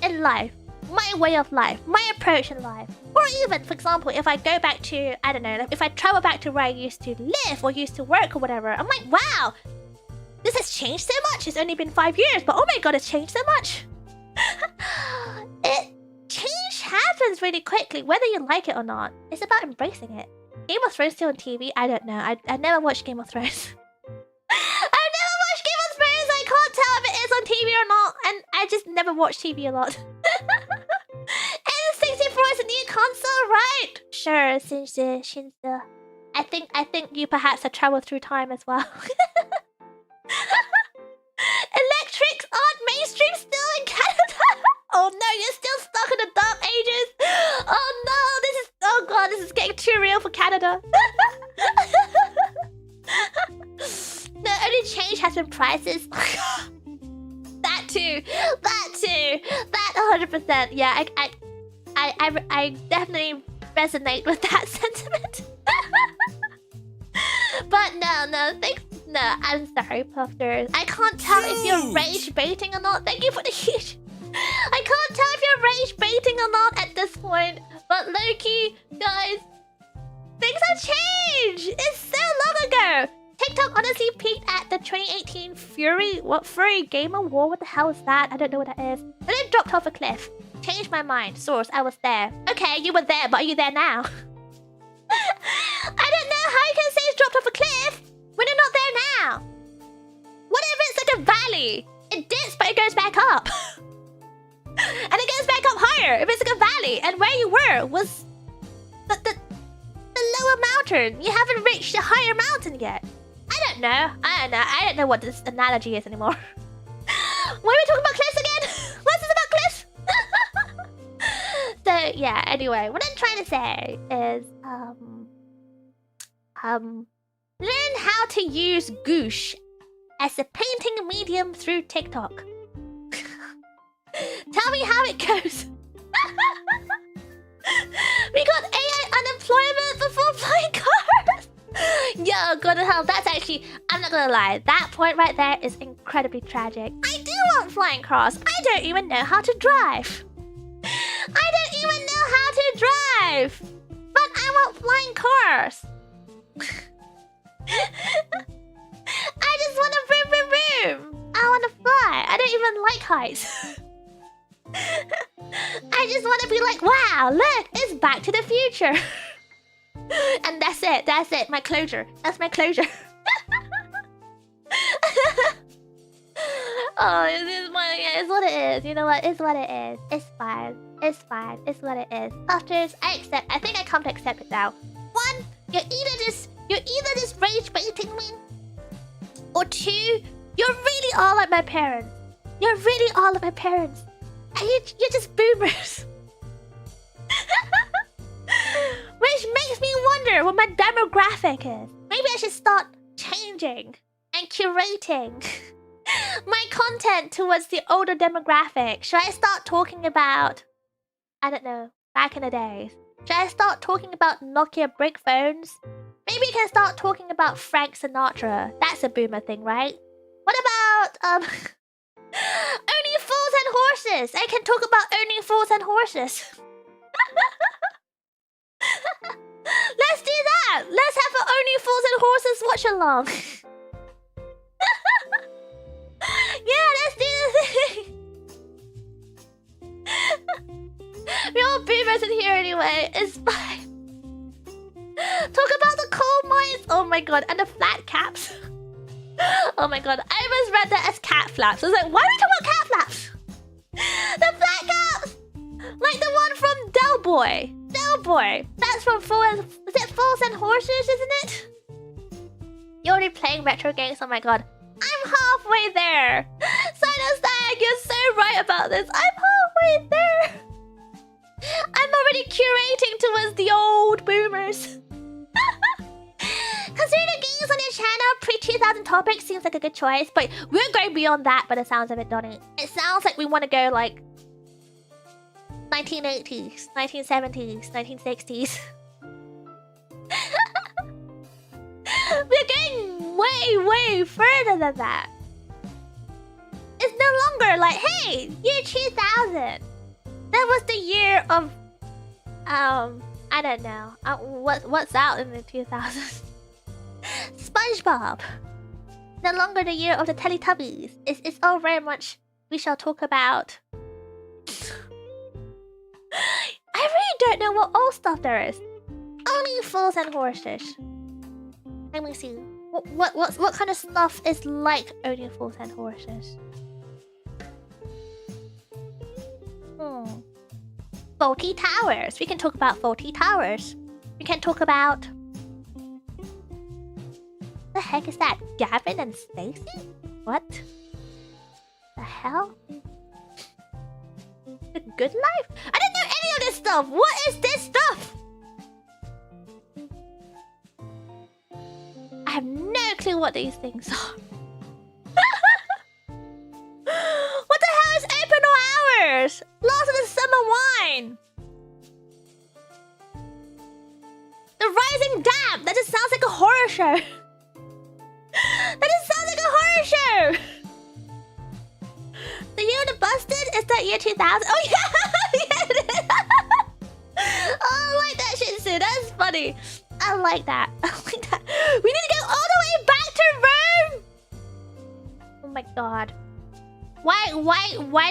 in life, my way of life, my approach in life. Or even, for example, if I go back to, I don't know, like if I travel back to where I used to live or used to work or whatever, I'm like, wow, this has changed so much. It's only been 5 years, but oh my god, it's changed so much. Change happens really quickly, whether you like it or not. It's about embracing it. Game of Thrones still on TV? I don't know. I never watched Game of Thrones. I've never watched Game of Thrones. I can't tell if it is on TV or not, and I just never watch TV a lot. N64 is a new console, right? Sure, Shinzo. I think you perhaps have traveled through time as well. no. The only change has been prices. That too. That 100%. Yeah, I definitely resonate with that sentiment. But no, thanks. No, I'm sorry, Puffers. I can't tell if you're rage baiting or not. Thank you for the huge. I can't tell if you're rage baiting or not at this point. But Loki, guys, things have changed. It's so long ago. TikTok honestly peaked at the 2018 Furry Gamer War. What the hell is that? I don't know what that is. And then dropped off a cliff. Changed my mind. Source, I was there. Okay, you were there, but are you there now? I don't know how you can say it's dropped off a cliff when you're not there now. What if it's like a valley? It dips, but it goes back up. And it goes back up higher if it's like a valley. And where you were was the lower mountain. You haven't reached the higher mountain yet. I don't know what this analogy is anymore. Why are we talking about cliffs again? What's this about cliffs? So yeah, anyway, what I'm trying to say is learn how to use Goosh as a painting medium through TikTok. Tell me how it goes. We got AI unemployment before flying cars. Yo, go to hell. That's actually, I'm not gonna lie, that point right there is incredibly tragic. I do want flying cars. I don't even know how to drive. But I want flying cars. I just want to vroom vroom vroom. I want to fly. I don't even like heights. I just want to be like, wow, look, it's Back to the Future. And that's it, my closure. That's my closure. Oh, it's what it is. You know what? It's what it is. It's fine. It's what it is. Puffers, I think I come to accept it now. One, you're either just rage baiting me, or two, you're really all like my parents. And you're just boomers. Which makes me wonder what my demographic is. Maybe I should start changing and curating my content towards the older demographic. Should I start talking about, I don't know, back in the days? Should I start talking about Nokia brick phones? Maybe I can start talking about Frank Sinatra. That's a boomer thing, right? What about, Only Fools and Horses? I can talk about Only Fools and Horses. Let's do that! Let's have an Only Fools and Horses watch along. Yeah, let's do the thing. We're all boomers in here anyway. It's fine. Talk about the coal mines. Oh my god, and the flat caps. Oh my god, I almost read that as cat flaps. I was like, why are we talking about cat flaps? The flat caps! Like the one from Del Boy. That's from Fools and Horses, isn't it? You're already playing retro games, oh my god. I'm halfway there. Sinostag, you're so right about this. I'm halfway there. I'm already curating towards the old boomers. Considering the games on your channel, pre-2000 topics seems like a good choice, but we're going beyond that by the sounds of it, don't it? It sounds like we want to go like 1980s, 1970s, 1960s. We're going way further than that. It's no longer like, hey, year 2000. That was the year of, I don't know. What's out in the 2000s? SpongeBob. No longer the year of the Teletubbies. It's all very much we shall talk about. I really don't know what old stuff there is. Only Fools and Horses. Let me see. What kind of stuff is like Only Fools and Horses? Faulty Towers. We can talk about Faulty Towers. We can talk about... The heck is that? Gavin and Stacy? What? The hell? The Good Life? I don't know any of this stuff! What is this stuff? exactly what these things are. What the hell is open all hours? Last of the summer wine. The Rising Damp. That just sounds like a horror show. That just sounds like a horror show. The year of the busted is that year 2000. Oh yeah, yeah it is. Oh, I like that shit too. That's funny. I like that. I like that. We need to go all the way back to Rome. Oh my god. Why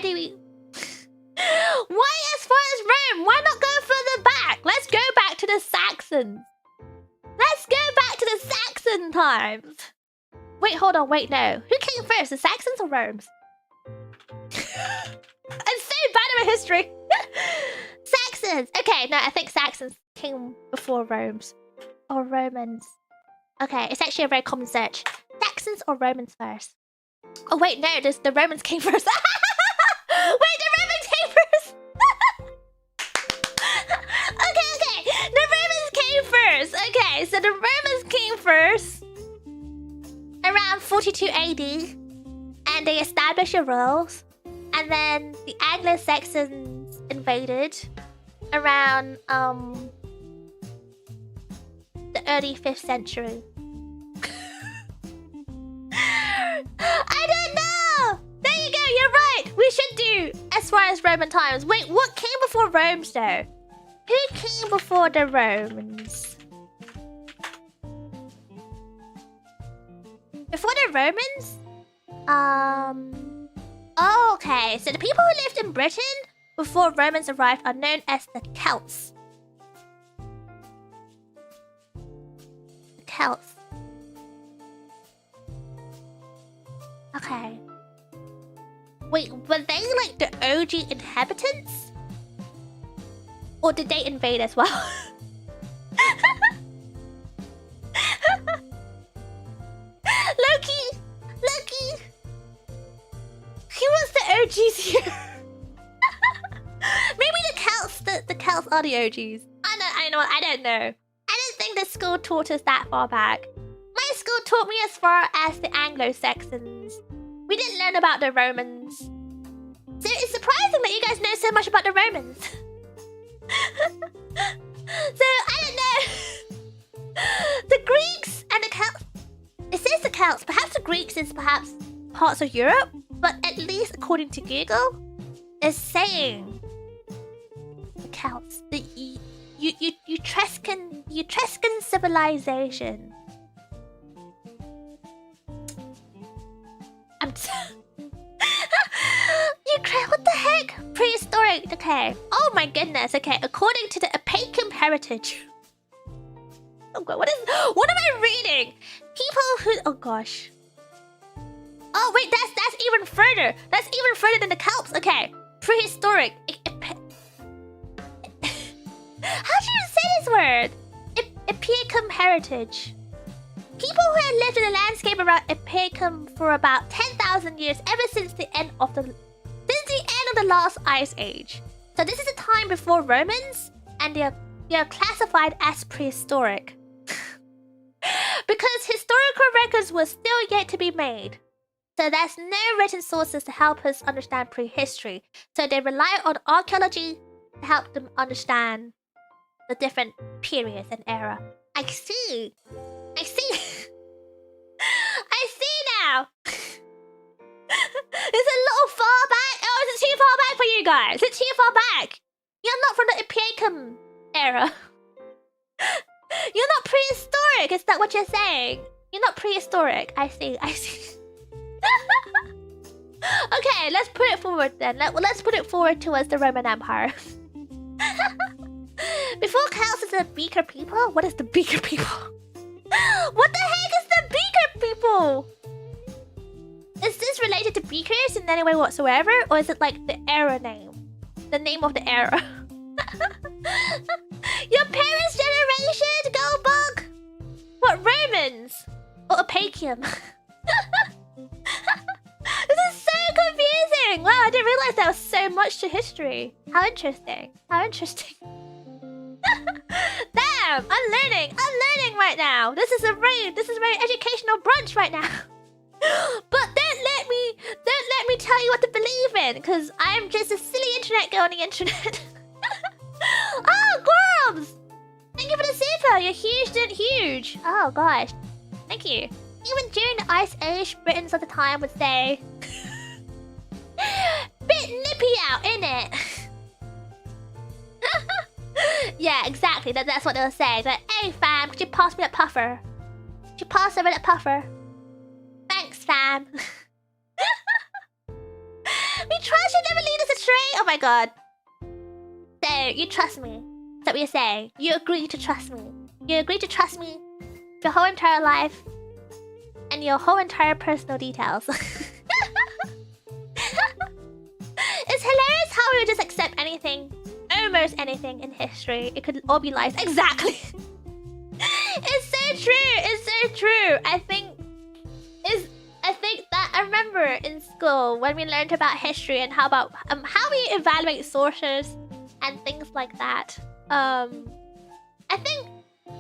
do we? Why as far as Rome? Why not go further back? Let's go back to the Saxons. Let's go back to the Saxon times. Wait, hold on. Wait, no. Who came first, the Saxons or Romans? I'm so bad at my history. Saxons. Okay, no, I think Saxons came before Romans. Or Romans. Okay, it's actually a very common search. Saxons or Romans first? Oh wait, no, the Romans came first. Wait, the Romans came first. Okay. The Romans came first. Okay, so the Romans came first around 42 AD, and they established the rules. And then the Anglo-Saxons invaded around the early 5th century. I don't know! There you go, you're right! We should do as far as Roman times. Wait, what came before Romans though? Who came before the Romans? Before the Romans? Oh, okay. So the people who lived in Britain before Romans arrived are known as the Celts. The Celts. Okay. Wait, were they like the OG inhabitants? Or did they invade as well? Loki! Who was the OGs here? Maybe the Celts are the OGs. I know. I don't know. I don't think the school taught us that far back. My school taught me as far as the Anglo-Saxons. We didn't learn about the Romans. So it's surprising that you guys know so much about the Romans. So, I don't know. The Greeks and the Celts. It says the Celts. Perhaps the Greeks is perhaps parts of Europe. But at least according to Google, it's saying the Celts. The Etruscan civilization. What the heck? Prehistoric. Okay. Oh my goodness. Okay. According to the Apacum heritage. Oh god. What am I reading? People who. Oh gosh. Oh wait. That's even further. That's even further than the Celts. Okay. Prehistoric. How do you say this word? Apacum heritage. People who had lived in the landscape around Apacum for about 10,000 years, ever since the end of the last ice age. So this is the time before Romans, and they are classified as prehistoric. Because historical records were still yet to be made. So there's no written sources to help us understand prehistory. So they rely on archaeology to help them understand the different periods and era. I see. I see now. It's a little far back. Oh, is it too far back for you guys? Is it too far back? You're not from the Apacum era. You're not prehistoric. Is that what you're saying? You're not prehistoric. I see. Okay, let's put it forward then. Let's put it forward towards the Roman Empire. Before Celts is the Beaker people? What is the Beaker people? What the heck is the Beaker people? Is this related to beakers in any way whatsoever? Or is it like the era name? The name of the era? Your parents' generation? Go bug! What, Romans? Or Apacum? This is so confusing! Wow, I didn't realize there was so much to history. How interesting. How interesting. Damn! am. I'm learning right now. This is a very educational brunch right now. But don't let me tell you what to believe in, because I'm just a silly internet girl on the internet. Oh, Grubs! Thank you for the super. You're huge and huge. Oh gosh, thank you. Even during the Ice Age, Britons of the time would say, "Bit nippy out, innit?" Yeah, exactly. That's what they'll say. Like, "Hey fam, could you pass me that puffer? Could you pass over that puffer? Thanks, fam." We trust you never lead us astray. Oh my god. So you trust me? Is that what you're saying? You agree to trust me? You agree to trust me your whole entire life and your whole entire personal details? It's hilarious how we would just accept anything, almost anything in history. It could all be lies. Exactly. It's so true. It's so true. I think that I remember in school when we learned about history and how we evaluate sources and things like that. I think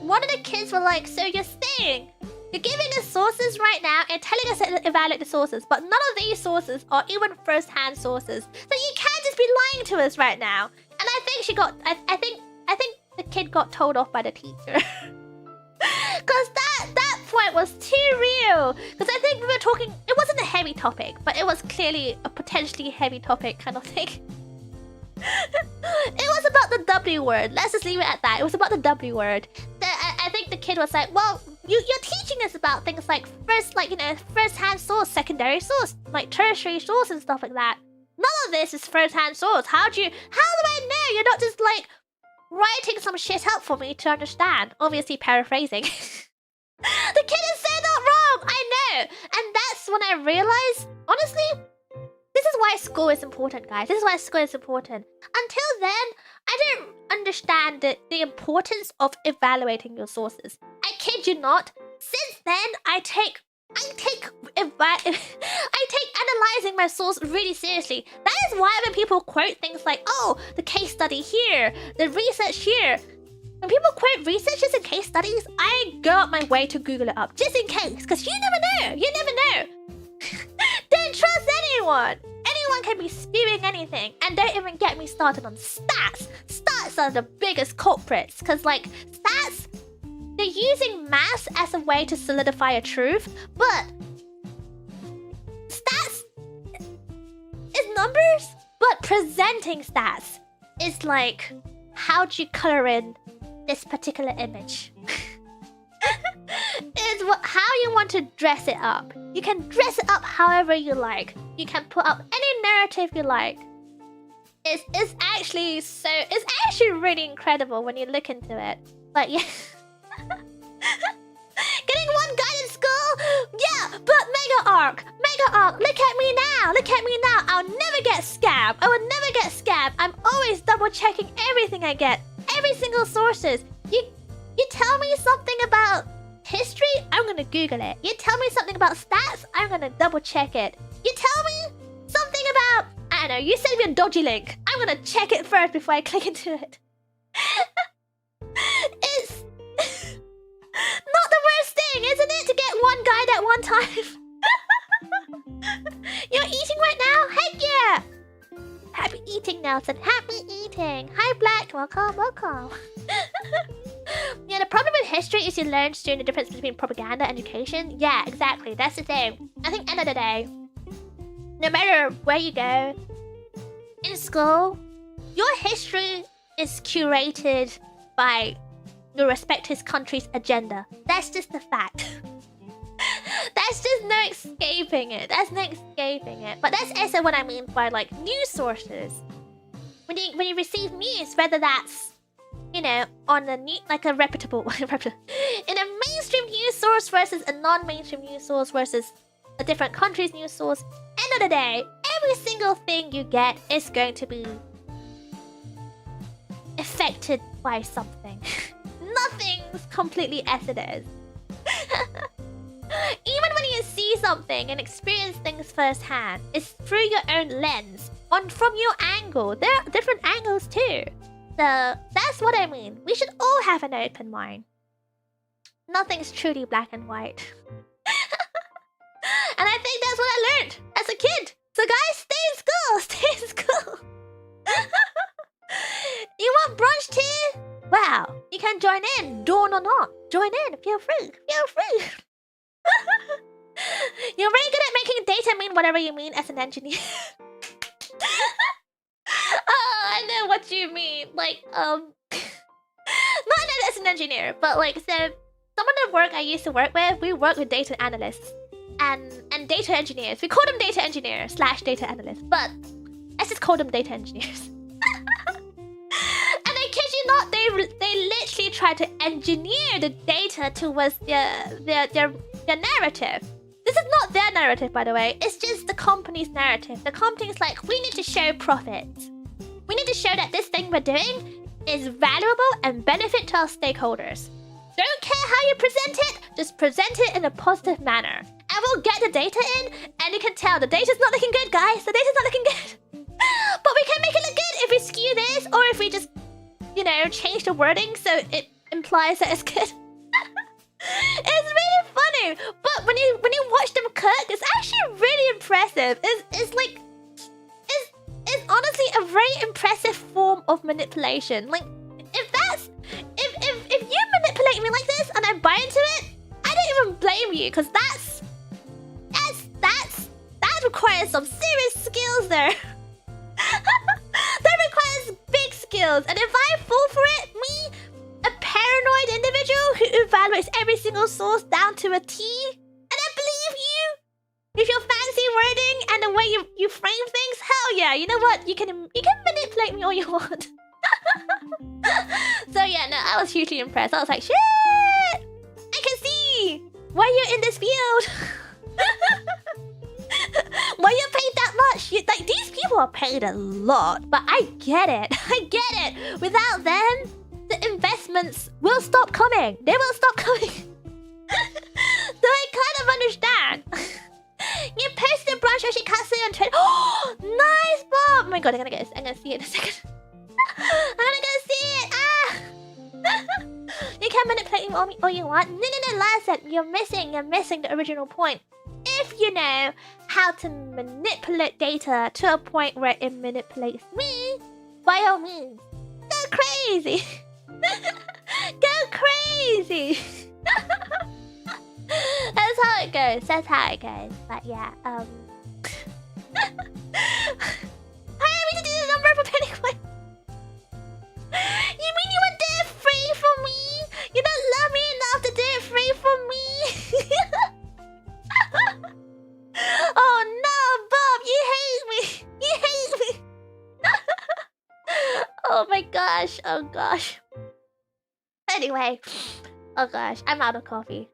one of the kids were like, "So you're saying you're giving us sources right now and telling us to evaluate the sources, but none of these sources are even first-hand sources. So you can't just be lying to us right now." And I think she got. I think the kid got told off by the teacher. Because that point was too real. Because I think we were talking. It wasn't a heavy topic, but it was clearly a potentially heavy topic kind of thing. It was about the W word. Let's just leave it at that. It was about the W word. I think the kid was like, "Well, you're teaching us about things like first-hand source, secondary source, like tertiary source and stuff like that. None of this is first-hand source. How do I know? You're not just like writing some shit up for me to understand." Obviously paraphrasing. The kid is so not wrong. I know, and that's when I realized, honestly, this is why school is important, guys. This is why school is important. Until then, I didn't understand the importance of evaluating your sources. I kid you not. Since then, I take analyzing my source really seriously. That is why when people quote things like, "Oh, the case study here, the research here," when people quote researches and case studies, I go out my way to Google it up just in case, because you never know. You never know. Don't trust anyone. Anyone can be spewing anything, and don't even get me started on stats. Stats are the biggest culprits, because like stats, they're using maths as a way to solidify a truth, but stats is numbers, but presenting stats is like, how do you color in this particular image? Is how you want to dress it up. You can dress it up however you like. You can put up any narrative you like. It's actually really incredible when you look into it. But yeah. Getting one guide in school? Yeah, but Mega Arc. Look at me now. I'll never get scammed. I will never get scammed. I'm always double checking everything I get. Every single sources. You tell me something about history, I'm gonna Google it. You tell me something about stats, I'm gonna double check it. You tell me something about, I don't know, you send me a dodgy link, I'm gonna check it first before I click into it. It's not the worst thing, isn't it, to get one guide at one time? You're eating right now? Heck yeah! Happy eating, Nelson. Happy eating. Hi, Black. Welcome. Yeah, the problem with history is you learn soon the difference between propaganda and education. Yeah, exactly. That's the thing. I think end of the day, no matter where you go in school, your history is curated by your respective country's agenda. That's just the fact. That's just no escaping it. But that's also what I mean by like news sources. When you receive news, whether that's, you know, on a like a reputable in a mainstream news source versus a non-mainstream news source versus a different country's news source, end of the day, every single thing you get is going to be affected by something. Nothing's completely as it is. Even when you see something and experience things firsthand, it's through your own lens, from your angle. There are different angles too. So that's what I mean. We should all have an open mind. Nothing's truly black and white. And I think that's what I learned as a kid. So guys, stay in school. Stay in school. You want brunch tea? Wow, you can join in. Dawn or not, join in. Feel free. Feel free. You're very good at making data mean whatever you mean as an engineer. Oh, I know what you mean. Like, not as an engineer, but like, so some of the work I used to work with, we work with data analysts and data engineers. We call them data engineers / data analysts, but let's just call them data engineers. And I kid you not, they literally try to engineer the data towards their narrative. This is not their narrative, by the way. It's just the company's narrative. The company's like, we need to show profits. We need to show that this thing we're doing is valuable and benefit to our stakeholders. Don't care how you present it, just present it in a positive manner. And we'll get the data in, and you can tell the data's not looking good, guys. The data's not looking good. But we can make it look good if we skew this, or if we just, you know, change the wording so it implies that it's good. It's really funny, but when you watch them cook, it's actually really impressive. It's honestly a very impressive form of manipulation. Like, if you manipulate me like this and I buy into it, I don't even blame you, because that requires some serious skills there. That requires big skills, and if I fall for it, me, a paranoid individual who evaluates every single source down to a T, and I believe you with your fancy wording and the way you frame things. Hell yeah, you know what? You can manipulate me all you want. So yeah, no, I was hugely impressed. I was like, shit, I can see why you're in this field. Why you're paid that much? Like, these people are paid a lot, but I get it. I get it. Without them, the investments will stop coming. They will stop coming. So I kind of understand. You posted a brunch Yoshikatsu on Twitter. Oh, nice, Bob. Oh my god, I'm gonna see it in a second. I'm gonna go see it. Ah. You can manipulate me all you want. No, Lazet, you're missing the original point. If you know how to manipulate data to a point where it manipulates me, by all means, go crazy. Go crazy. That's how it goes. That's how it goes. But yeah, hire me to do the number for Pennywise. You mean you would do it free for me? You don't love me enough to do it free for me? Oh no, Bob, you hate me. You hate me. Oh my gosh. Oh gosh. Anyway. Oh gosh, I'm out of coffee.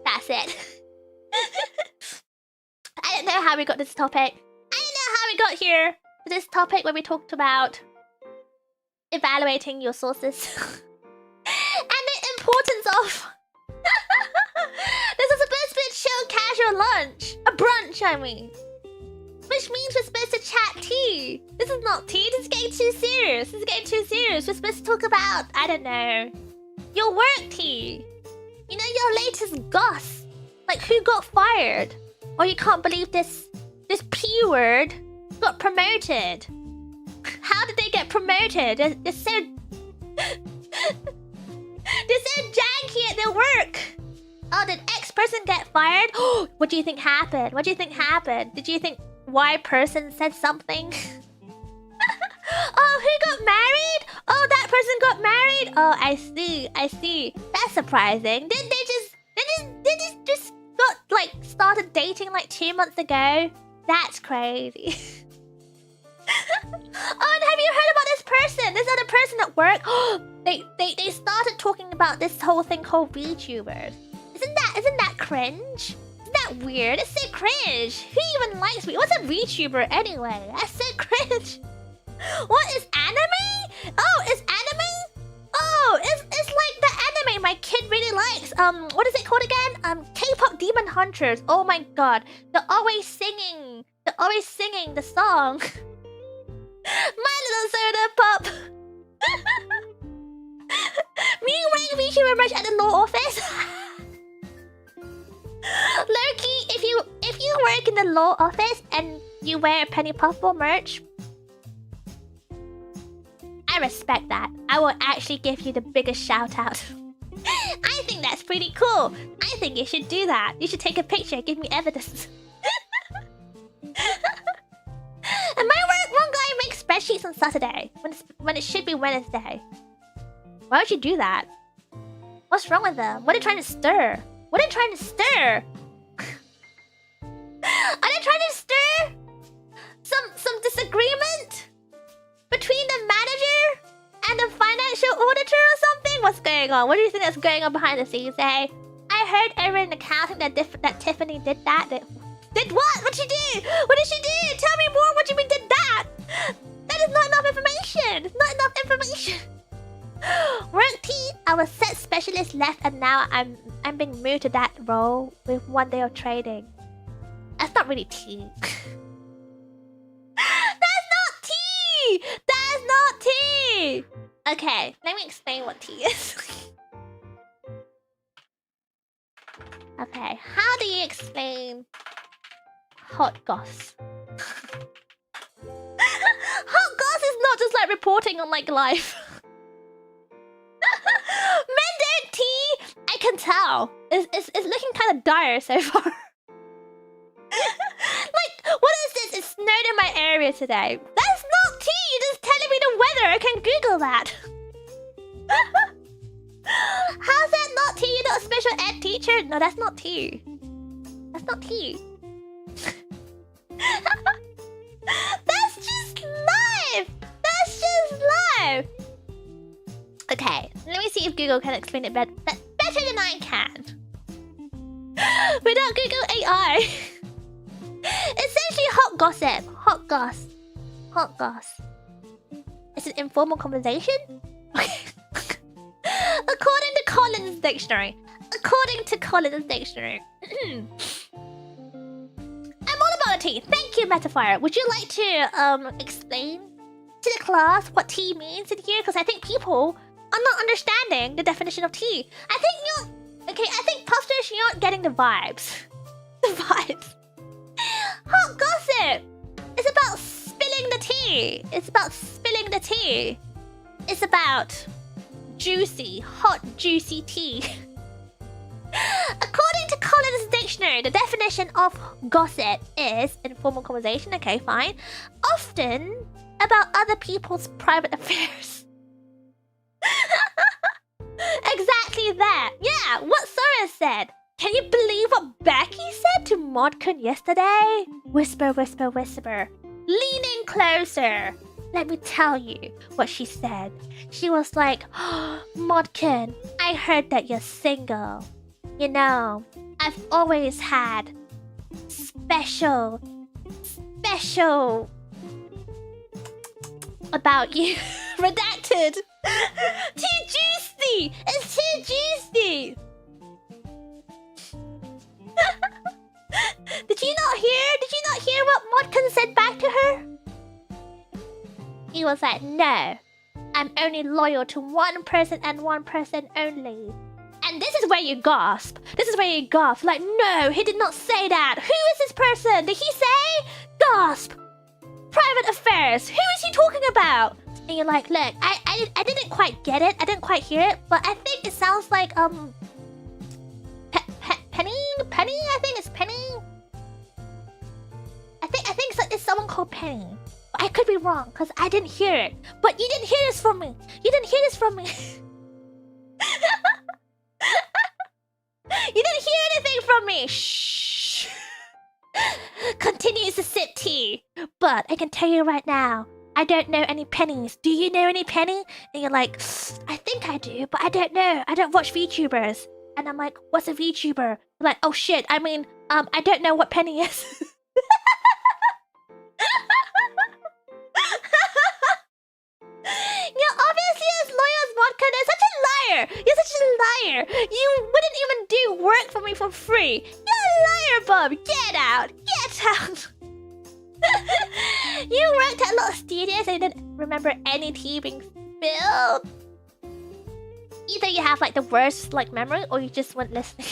That's it. I don't know how we got this topic. I don't know how we got here to this topic where we talked about evaluating your sources. And the importance of... This is supposed to be a chill casual lunch. A brunch, I mean. Which means we're supposed to chat tea. This is not tea, this is getting too serious. This is getting too serious. We're supposed to talk about, I don't know, your work tea. You know, your latest goss. Like, who got fired? Or you can't believe this P word got promoted. How did they get promoted? They're so... They're so janky at their work. Oh, did X person get fired? What do you think happened? What do you think happened? Did you think Y person said something? Oh, who got married? Oh, that person got married? Oh, I see. That's surprising. Did they just got, like, started dating like 2 months ago? That's crazy. Oh, and have you heard about this person? This other person at work? They started talking about this whole thing called VTubers. Isn't that cringe? Isn't that weird? It's so cringe. Who even likes me? What's a VTuber anyway? That's so cringe. What is anime? Oh, it's anime? Oh, it's like the anime my kid really likes. What is it called again? K-pop Demon Hunters. Oh my god. They're always singing You're always singing the song. My little soda pop. Me wearing VTuber merch at the law office. Loki, if you work in the law office and you wear Penny Puffball merch, I respect that. I will actually give you the biggest shout out. I think that's pretty cool. I think you should do that. You should take a picture, give me evidence. And my work, one guy makes spreadsheets on Saturday when it should be Wednesday. Why would you do that? What's wrong with them? What are they trying to stir? What are they trying to stir? Are they trying to stir some disagreement between the manager and the financial auditor or something? What's going on? What do you think that's going on behind the scenes? Hey, I heard over in accounting that Tiffany did that. Did what? What'd she do? What did she do? Tell me more. What do you mean did that? That is not enough information. It's not enough information. Work T, I was set specialist left, and now I'm being moved to that role with 1 day of trading. That's not really tea. That's not tea! That's not tea! Okay, let me explain what tea is. Okay, how do you explain hot goss? Hot goss is not just like reporting on like life. Men don't tea! I can tell. It's looking kind of dire so far. Like, what is this? It snowed in my area today. That's not tea! You're just telling me the weather. I can Google that. How's that not tea? You're not a special ed teacher? No, that's not tea. That's not tea. That's just life! That's just life! Okay, let me see if Google can explain it better than I can. Without Google AI. Essentially hot gossip. Hot goss. Hot goss. It's an informal conversation? Okay. According to Collins Dictionary. I'm all about tea. Thank you, Metaphor. Would you like to explain to the class what tea means in here? Because I think people are not understanding the definition of tea. I think Puffsters, you're not getting the vibes. The vibes. Hot gossip. It's about spilling the tea. It's about spilling the tea. It's about juicy, hot, juicy tea. According to Collins Dictionary, the definition of gossip is informal conversation. Okay, fine. Often about other people's private affairs. Exactly that. Yeah, what Sora said. Can you believe what Becky said to Modcon yesterday? Whisper, whisper, whisper. Leaning closer. Let me tell you what she said. She was like, oh, Modcon, I heard that you're single. You know, I've always had special about you. Redacted. Too juicy. It's too juicy. Did you not hear what Modcon said back to her? He was like, no, I'm only loyal to one person and one person only. And this is where you gasp. Like, no, he did not say that. Who is this person? Did he say? Gasp. Private affairs. Who is he talking about? And you're like, look, I didn't quite get it. I didn't quite hear it. But I think it sounds like, Penny? I think it's Penny. I think it's someone called Penny. But I could be wrong, because I didn't hear it. But you didn't hear this from me. You didn't hear anything from me. Shh. Continues to sip tea. But I can tell you right now, I don't know any pennies. Do you know any penny? And you're like, I think I do, but I don't know. I don't watch VTubers. And I'm like, what's a VTuber? I'm like, oh shit, I mean, I don't know what penny is. You're obviously as loyal as Modcon. You're such a liar. You're such a liar. You wouldn't even do work for me for free. You're a liar, Bob. Get out. Get out. You worked at a lot of studios and you didn't remember any tea being spilled. Either you have like the worst like memory or you just weren't listening.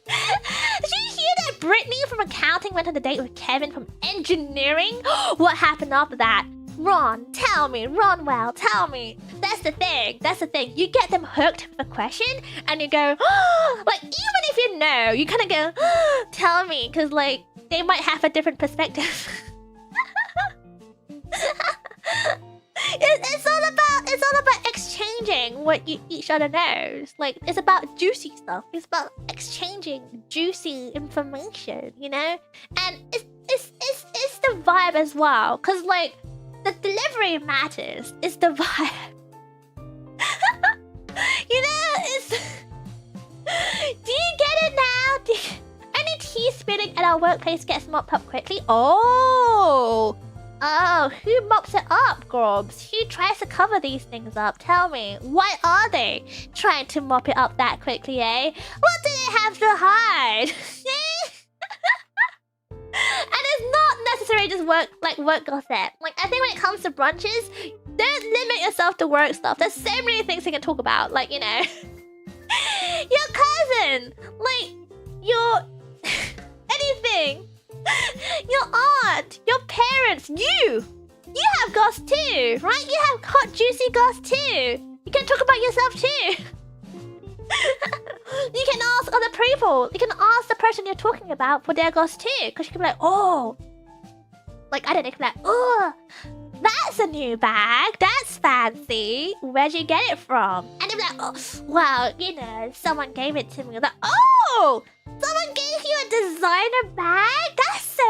Did you hear that Brittany from accounting went on a date with Kevin from engineering? What happened after that? Ron, tell me. Ronwell, tell me. That's the thing. You get them hooked with a question and you go, like, even if you know, you kind of go, tell me, because like they might have a different perspective. It's all about exchanging what each other knows. Like, it's about juicy stuff. It's about exchanging juicy information, you know? And it's the vibe as well, because like the delivery matters. It's the vibe. You know, it's... Do you get it now? Any tea spilling at our workplace gets mopped up quickly? Oh, who mops it up, Grobs? Who tries to cover these things up? Tell me, why are they trying to mop it up that quickly, eh? What do they have to hide? And it's not necessarily just work gossip. Like, I think when it comes to brunches, don't limit yourself to work stuff. There's so many things you can talk about. Like, you know, your cousin, like, your anything. Your aunt, your parents, you have goss too, right? You have hot, juicy goss too. You can talk about yourself too. You can ask other people. You can ask the person you're talking about for their goss too. Because you can be like, oh, like, I don't know, you can be like, oh, that's a new bag. That's fancy. Where'd you get it from? And they'll be like, oh, well, you know, someone gave it to me. Like, oh, someone gave you a designer bag? That's so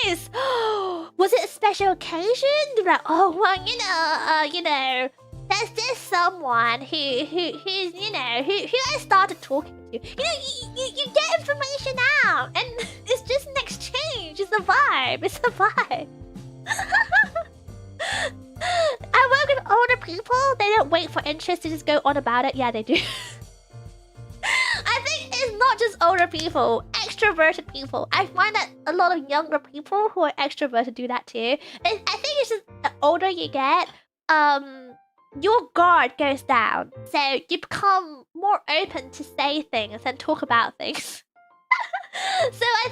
nice. Was it a special occasion? They'll be like, oh, well, you know, there's just someone who's, you know, who I started talking to. You know, you get information out, and it's just an exchange. It's a vibe. It's a vibe. I work with older people. They don't wait for interest to just go on about it. Yeah, they do. I think it's not just older people, extroverted people. I find that a lot of younger people who are extroverted do that too. I think it's just the older you get, your guard goes down. So you become more open to say things and talk about things. So I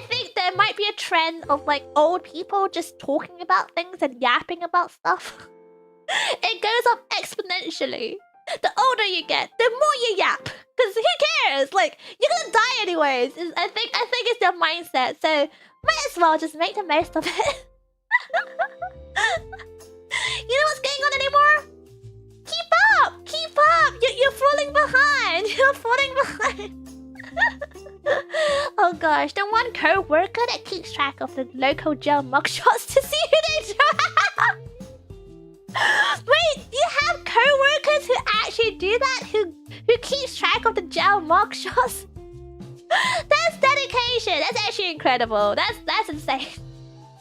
think there might be a trend of like old people just talking about things and yapping about stuff. It goes up exponentially. The older you get, the more you yap. Because who cares? Like, you're gonna die anyways. I think it's their mindset. So might as well just make the most of it. You know what's going on anymore? Keep up. You're falling behind. You're falling behind. Oh gosh, the one co-worker that keeps track of the local jail mugshots to see who they do. Wait, you have co-workers who actually do that? Who keeps track of the jail mugshots? That's dedication. That's actually incredible. That's insane.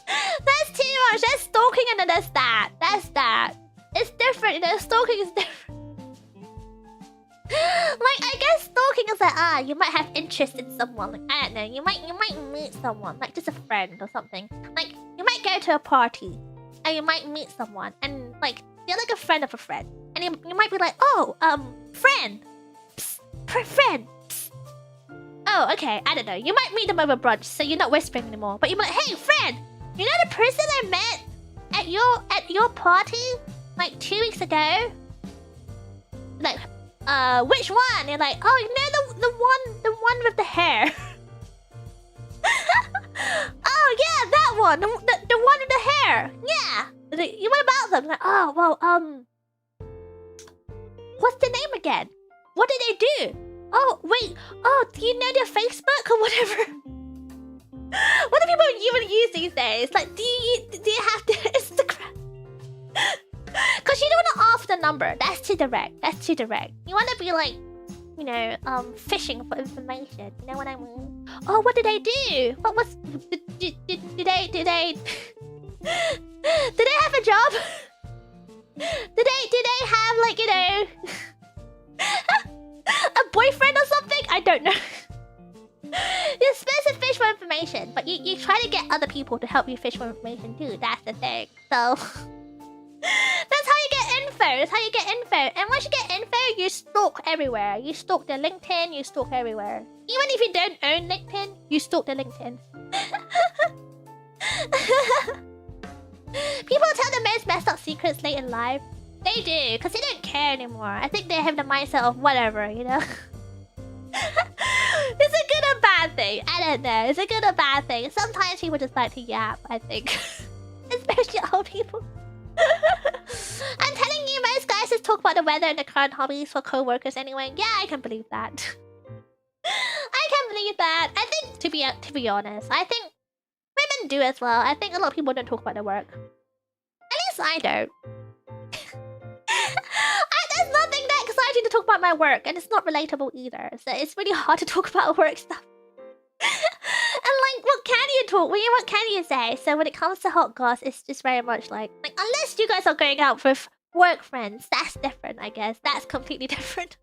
That's too much. That's stalking, and then that's that. That's that. It's different, you know. Stalking is different. Like, I guess stalking is like, you might have interest in someone. Like, I don't know, you might meet someone, like just a friend or something. Like, you might go to a party and you might meet someone, and like you're like a friend of a friend, and you might be like, oh, friend, psst, friend, psst. Oh, okay, I don't know. You might meet them over brunch, so you're not whispering anymore. But you're like, hey, friend, you know the person I met at your party like 2 weeks ago? Like, which one? You're like, oh, you know the one with the hair. Oh yeah, that one, the one with the hair. Yeah. You what about them? Like, oh well, what's the name again? What did they do? Oh wait, oh, do you know their Facebook or whatever? What do people even use these days? Like, do you have their Instagram? Cause you don't want to offer the number. That's too direct. You want to be like, you know, fishing for information. You know what I mean? Oh, what did they do? What was? Did they have a job? Did they have, like, you know, a boyfriend or something? I don't know. You're supposed to fish for information. information, but you try to get other people to help you fish for information too. That's the thing. So that's how you get info. That's how you get info. And once you get info, you stalk everywhere. You stalk their LinkedIn. You stalk everywhere. Even if you don't own LinkedIn, you stalk their LinkedIn. People tell the most messed up secrets late in life. They do, because they don't care anymore. I think they have the mindset of whatever, you know? It's a good or bad thing. I don't know. It's a good or bad thing. Sometimes people just like to yap, I think. Especially old people. I'm telling you, most guys just talk about the weather and the current hobbies for co-workers anyway. Yeah, I can believe that. I can believe that. I think, to be honest, I think women do as well. I think a lot of people don't talk about their work. At least I don't. There's nothing that exciting to talk about my work, and it's not relatable either. So it's really hard to talk about work stuff. And like, what can you talk? What can you say? So when it comes to hot goss, it's just very much like unless you guys are going out with work friends, that's different, I guess. That's completely different.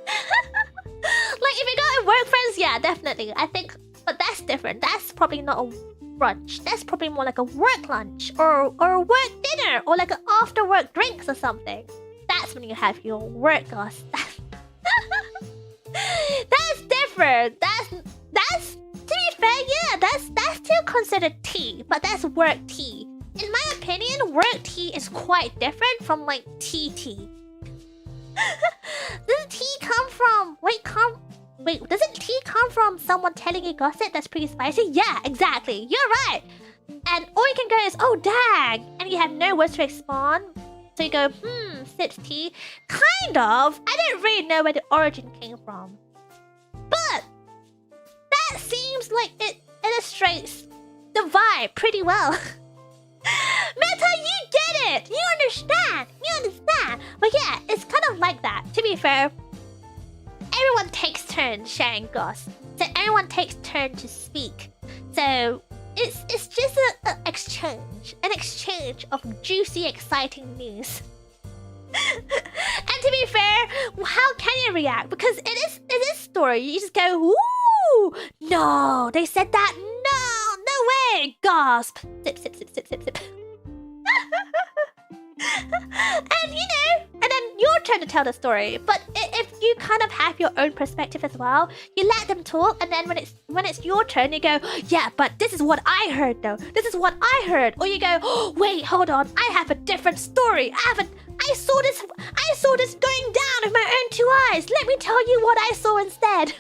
Like if you go with work friends, yeah, definitely. I think, but that's different. That's probably not a brunch. That's probably more like a work lunch or a work dinner or like an after work drinks or something. That's when you have your work goss. That's different. That's to be fair, yeah, that's still considered tea, but that's work tea. In my opinion, work tea is quite different from like tea. Doesn't tea come from doesn't tea come from someone telling you gossip that's pretty spicy? Yeah, exactly. You're right. And all you can go is, oh dang, and you have no words to respond. So you go, sips tea. Kind of. I don't really know where the origin came from. But that seems like it illustrates the vibe pretty well. Meta, you get it! You understand! But yeah, it's kind of like that. To be fair, everyone takes turns sharing goss. So everyone takes turns to speak. So it's just an exchange of juicy, exciting news. And to be fair, how can you react? Because it is story. You just go, ooh, no, they said that. No way, gasp. Sip. And you know, and then your turn to tell the story. But if you kind of have your own perspective as well, you let them talk, and then when it's your turn, you go, yeah, but this is what I heard though. This is what I heard. Or you go, oh, wait, hold on, I have a different story. I saw this going down with my own two eyes. Let me tell you what I saw instead.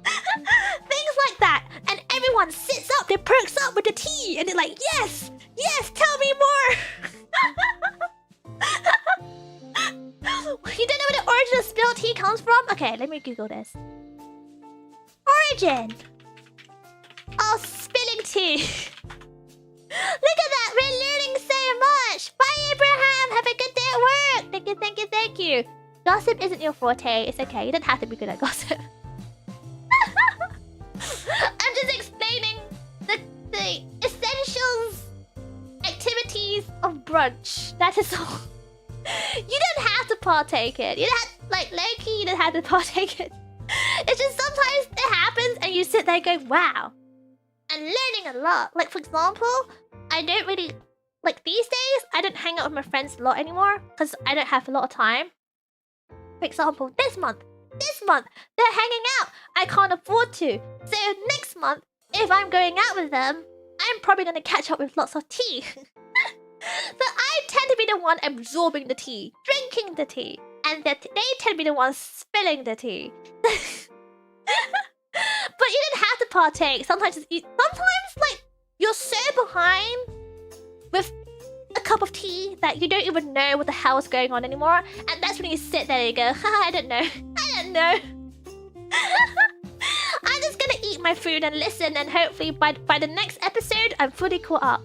Things like that. And everyone sits up, they perks up with the tea, and they're like, yes, tell me more. You don't know where the origin of spilled tea comes from? Okay, let me Google this. Origin of spilling tea. Look at that, we're learning so much. Bye, Abraham. Have a good day at work. Thank you. Gossip isn't your forte. It's okay. You don't have to be good at gossip. I'm just explaining the essentials, activities of brunch. That is all. You don't have to partake it. You don't like low-key, you don't have to partake it. It's just sometimes it happens and you sit there going, wow. I'm learning a lot. Like, for example, I don't really... Like, these days, I don't hang out with my friends a lot anymore because I don't have a lot of time. For example, this month, they're hanging out. I can't afford to. So next month, if I'm going out with them, I'm probably going to catch up with lots of tea. So I tend to be the one absorbing the tea, drinking the tea, and they tend to be the ones spilling the tea. But you don't have to partake. Sometimes like you're so behind with a cup of tea that you don't even know what the hell is going on anymore, and that's when you sit there and you go, I don't know. I'm just gonna eat my food and listen, and hopefully by the next episode, I'm fully caught up.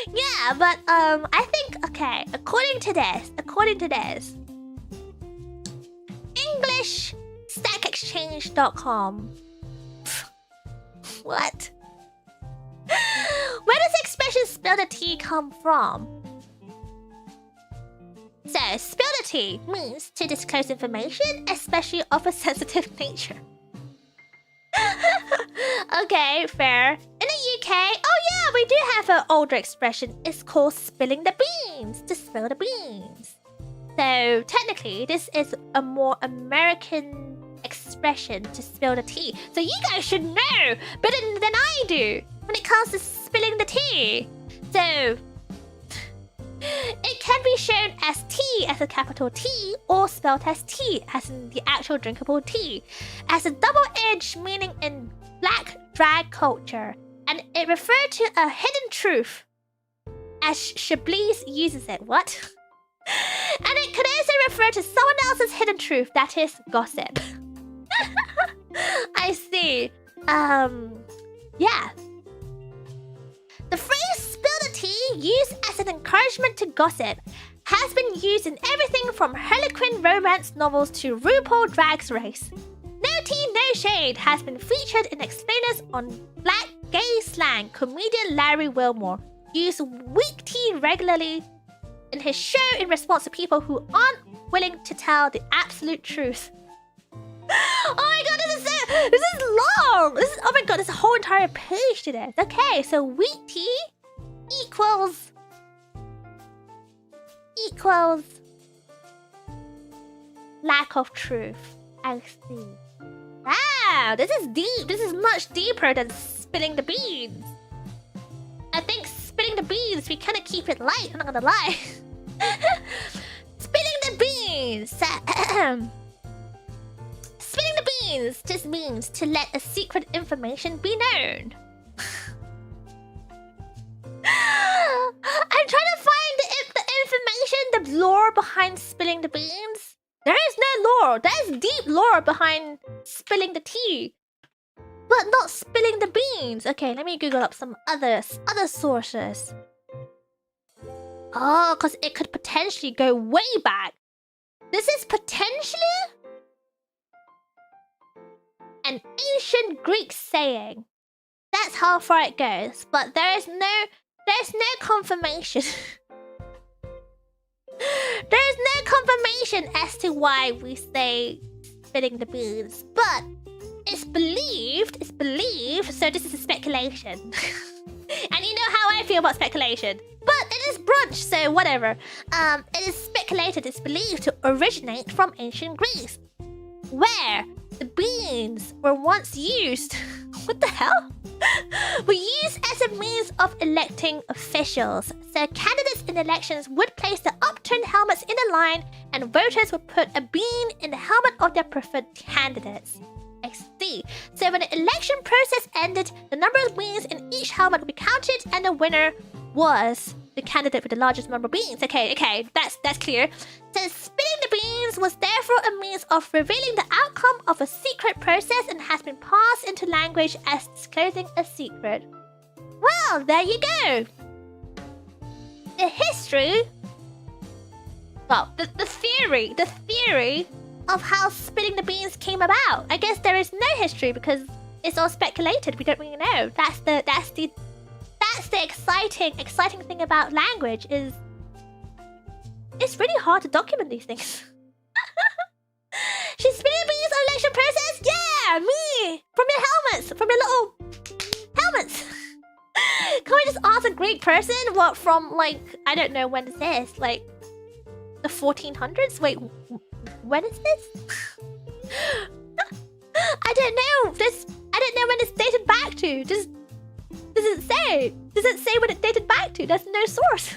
Yeah, but I think, okay, according to this, EnglishStackExchange.com. What? Where does the expression spill the tea come from? So, spill the tea means to disclose information, especially of a sensitive nature. Okay, fair. In the UK, oh yeah, we do have an older expression. It's called spilling the beans. To spill the beans. So technically, this is a more American expression to spill the tea. So you guys should know better than I do when it comes to spilling the tea. So it can be shown as tea as a capital T or spelled as tea as in the actual drinkable tea, as a double edge meaning in black drag culture, and it referred to a hidden truth as Chablis uses it. What? And it could also refer to someone else's hidden truth, that is gossip. I see. Yeah. The phrase spill the tea, used as an encouragement to gossip, has been used in everything from Harlequin romance novels to RuPaul Drag Race. No tea, no shade has been featured in explainers on black gay slang. Comedian Larry Wilmore used weak tea regularly in his show in response to people who aren't willing to tell the absolute truth. Oh my god, this is long! Oh my god, there's a whole entire page to this. Okay, so weak tea equals lack of truth. I see. Wow, this is deep. This is much deeper than spilling the beans. I think spilling the beans, we kind of keep it light, I'm not gonna lie. Spilling the beans. Spilling the beans just means to let a secret information be known. I'm trying to find the information, the lore behind spilling the beans. There is no lore. There is deep lore behind spilling the tea, but not spilling the beans. Okay, let me Google up some other sources. Oh, because it could potentially go way back. This is potentially an ancient Greek saying. That's how far it goes, but there's no confirmation. There's no confirmation as to why we say spilling the beans, but it's believed, so this is a speculation. And you know how I feel about speculation. But it is brunch, so whatever. It is speculated, it's believed to originate from ancient Greece, where the beans were once used. What the hell? Were used as a means of electing officials. So candidates in elections would place the upturned helmets in a line, and voters would put a bean in the helmet of their preferred candidates. I see. So when the election process ended, the number of beans in each helmet would be counted, and the winner was the candidate with the largest number of beans. Okay, that's clear. So spilling the beans was therefore a means of revealing the outcome of a secret process and has been passed into language as disclosing a secret. Well, there you go. The history... Well, the theory of how spilling the beans came about. I guess there is no history because it's all speculated. We don't really know. That's the exciting thing about language is it's really hard to document these things. She's spilling beans on election process? Yeah, me! From your helmets! From your little helmets! Can we just ask a Greek person what from, like, I don't know when this is, like, the 1400s? Wait, when is this? I don't know when it's dated back to. Does it say? Does it say when it dated back to? There's no source.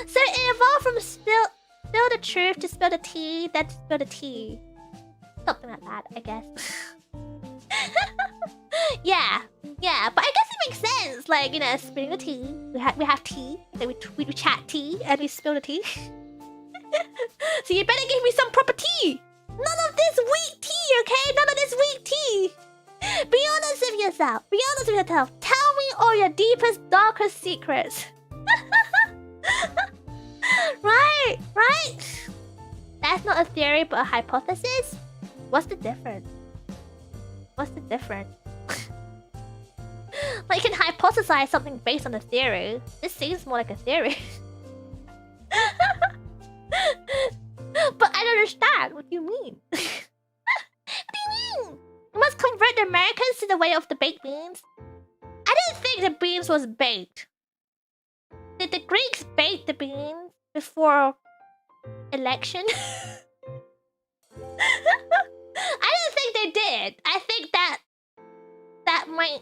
So it evolved from spill the truth to spill the tea, then to spill the tea. Something like that, I guess. Yeah, but I guess it makes sense. Like, you know, spilling the tea. We have tea, then we chat tea, and we spill the tea. So you better give me some proper tea. None of this weak tea, okay? None of this weak tea. Be honest with yourself. Tell me all your deepest, darkest secrets. Right? That's not a theory, but a hypothesis? What's the difference? Like, you can hypothesize something based on a theory. This seems more like a theory. But I don't understand. What do you mean? What do you mean? You must convert the Americans to the way of the baked beans? I didn't think the beans was baked. Did the Greeks bake the beans before election? I didn't think they did. I think that might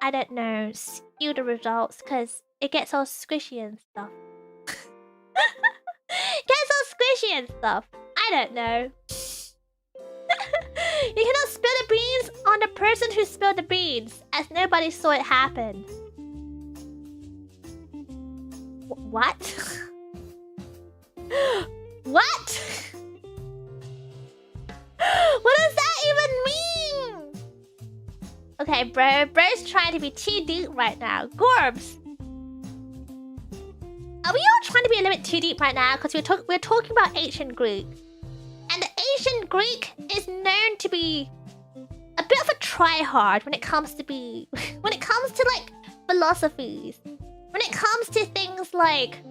I don't know, skew the results because it gets all squishy and stuff. Gets all squishy and stuff. I don't know. You cannot spill the beans on the person who spilled the beans, as nobody saw it happen. What? What? What does that even mean? Okay, bro. Bro's trying to be too deep right now. Gorbs. Are we all trying to be a little bit too deep right now? Because we're talking about ancient Greek. And the ancient Greek is known to be a bit of a try-hard when it comes to like philosophies. When it comes to things like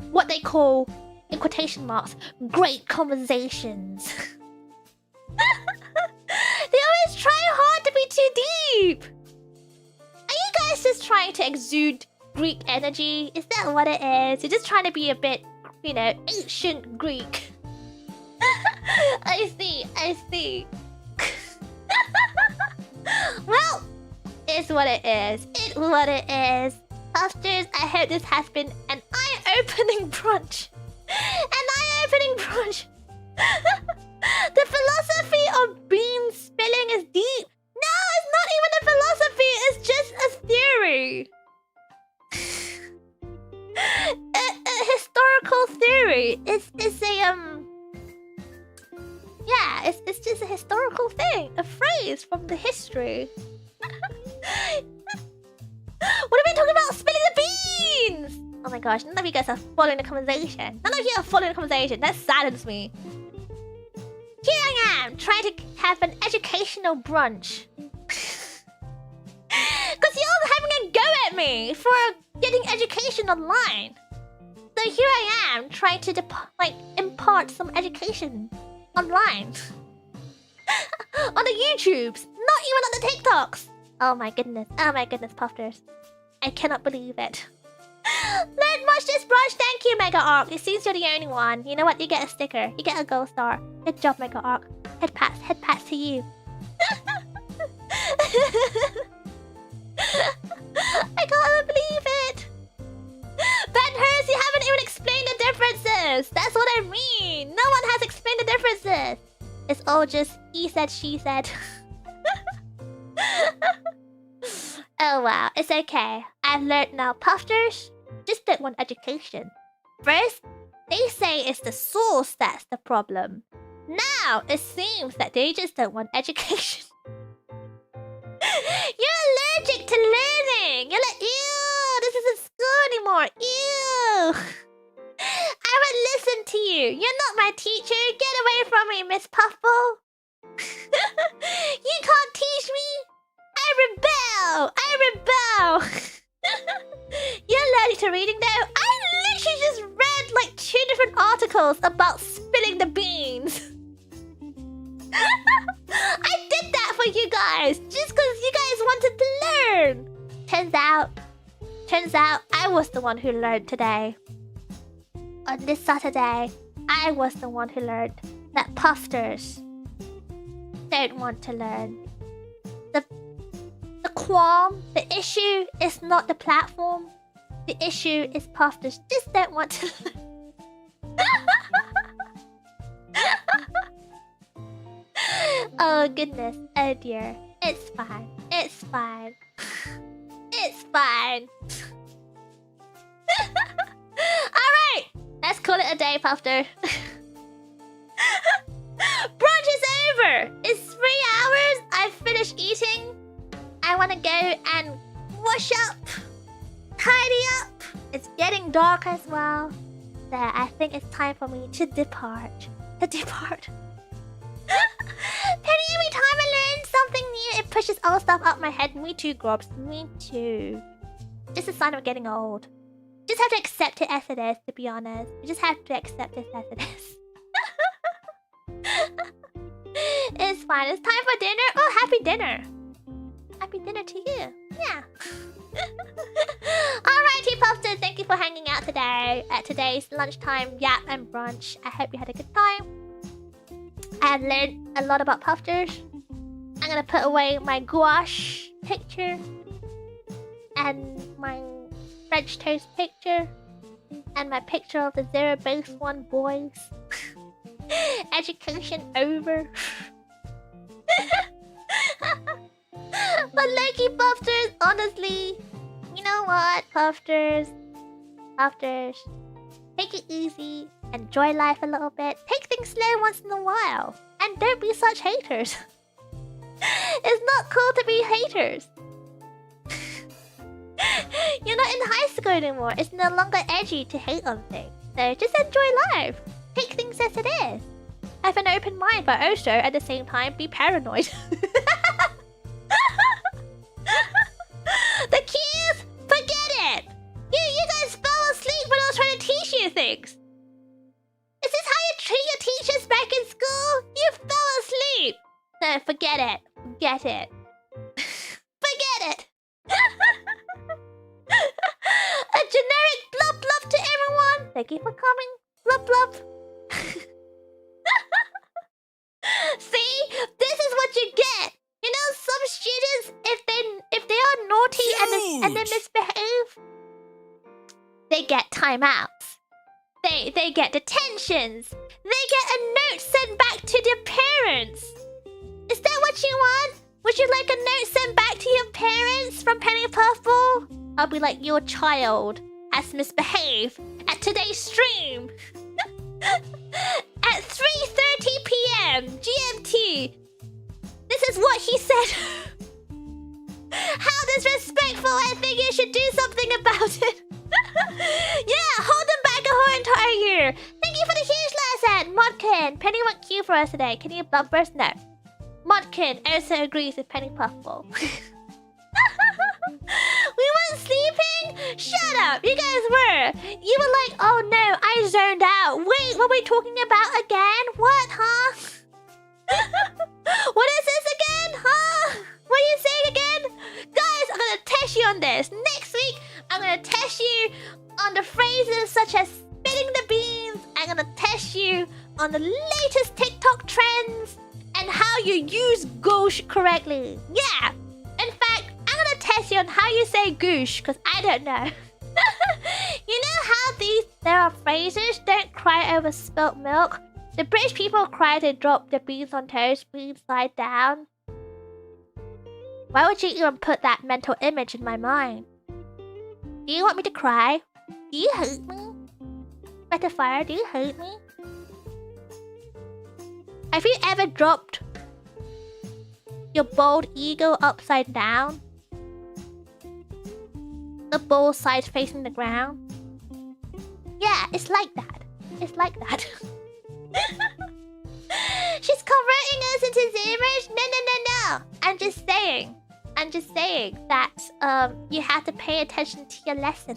what they call, in quotation marks, great conversations. They always try hard to be too deep. Are you guys just trying to exude Greek energy? Is that what it is? You're just trying to be a bit, you know, ancient Greek. I see. Well, it's what it is. It's what it is. Puffsters, I hope this has been an eye-opening brunch. An eye-opening brunch. The philosophy of bean spilling is deep. No, it's not even a philosophy. It's just a theory. A historical theory. It's just a historical thing. A phrase from the history. What are we talking about? Spilling the beans! Oh my gosh, none of you guys are following the conversation. None of you are following the conversation. That saddens me. Here I am, trying to have an educational brunch. Because you're having a go at me for getting education online. So here I am, trying to impart some education online. On the YouTubes, not even on the TikToks. Oh my goodness, Puffers. I cannot believe it. Let's watch this brunch. Thank you, Mega Arc. It seems you're the only one. You know what? You get a sticker. You get a gold star. Good job, Mega Arc. Head pats to you. I can't believe it. Ben Hurst, you haven't even explained the differences. That's what I mean. No one has explained the differences. It's all just he said, she said. Oh wow, it's okay. I've learned now. Puffers just don't want education. First, they say it's the source that's the problem. Now, it seems that they just don't want education. You're allergic to learning! You're like, ew, this isn't school anymore, ew! I would listen to you. You're not my teacher. Get away from me, Miss Puffball. You can't teach me. I rebel! You're allergic to reading though? I literally just read like 2 different articles about spilling the beans. I did that for you guys, just because you guys wanted to learn. Turns out I was the one who learned today. On this Saturday, I was the one who learned that Puffsters don't want to learn. The qualm, the issue is not the platform. The issue is Puffsters just don't want to learn. Oh goodness, oh dear. It's fine. It's fine. It's fine. Alright, let's call it a day, Puffster. Brunch is over! It's 3 hours, I've finished eating. I wanna go and wash up, tidy up. It's getting dark as well. So I think it's time for me to depart. Penny, every time I learn something new, it pushes old stuff out my head. Me too, Grobs. Me too. Just a sign of getting old. Just have to accept it as it is, to be honest. You just have to accept it as it is. It's It's fine. It's time for dinner. Oh, happy dinner. Happy dinner to you. Yeah. Alrighty, Puffsters. Thank you for hanging out today at today's lunchtime yap and brunch. I hope you had a good time. I have learned a lot about Puffsters. I'm gonna put away my gouache picture and my French toast picture and my picture of the Zero Base 1 boys. Education over. But Loki Puffsters, honestly, you know what, Puffsters? Puffsters, take it easy, enjoy life a little bit, take things slow once in a while, and don't be such haters. It's not cool to be haters. You're not in high school anymore. It's no longer edgy to hate on things. So just enjoy life. Take things as it is. Have an open mind, but also at the same time be paranoid. The kids, forget it. You guys fell asleep when I was trying to teach you things. Is this how you treat your teachers back in school? You fell asleep. No, forget it. Forget it. Forget it. A generic blub blub to everyone. Thank you for coming. Blub blub. See, this is what you get. You know, some students, if they are naughty and they misbehave, they get timeouts. They get detentions. They get a note sent back to their parents. Is that what you want? Would you like a note sent back to your parents from Penny Puffball? I'll be like, your child has misbehaved at today's stream. At 3:30 p.m. GMT. This is what he said. How disrespectful. I think you should do something about it. Yeah, hold them back a whole entire year. Thank you for the huge lesson. Modkin, Penny went cute for us today. Can you bump burst? No. Modkin also agrees with Penny Puffball. We weren't sleeping? Shut up, you guys were. You were like, oh no, I zoned out. Wait, what were we talking about again? What, huh? What is this again, huh? What are you saying again? Guys, I'm gonna test you on this. Next week, I'm gonna test you on the phrases such as spitting the beans. I'm gonna test you on the latest TikTok trends and how you use goosh correctly. Yeah. In fact, I'm gonna test you on how you say goosh, because I don't know. You know how there are phrases, don't cry over spilt milk? The British people cry to drop the beans on toast, beans side down. Why would you even put that mental image in my mind? Do you want me to cry? Do you hate me? Metaphor, do you hate me? Have you ever dropped your bald ego upside down? The bald side facing the ground? Yeah, it's like that. It's like that. She's converting us into Zoomers? No. I'm just saying that you have to pay attention to your lesson.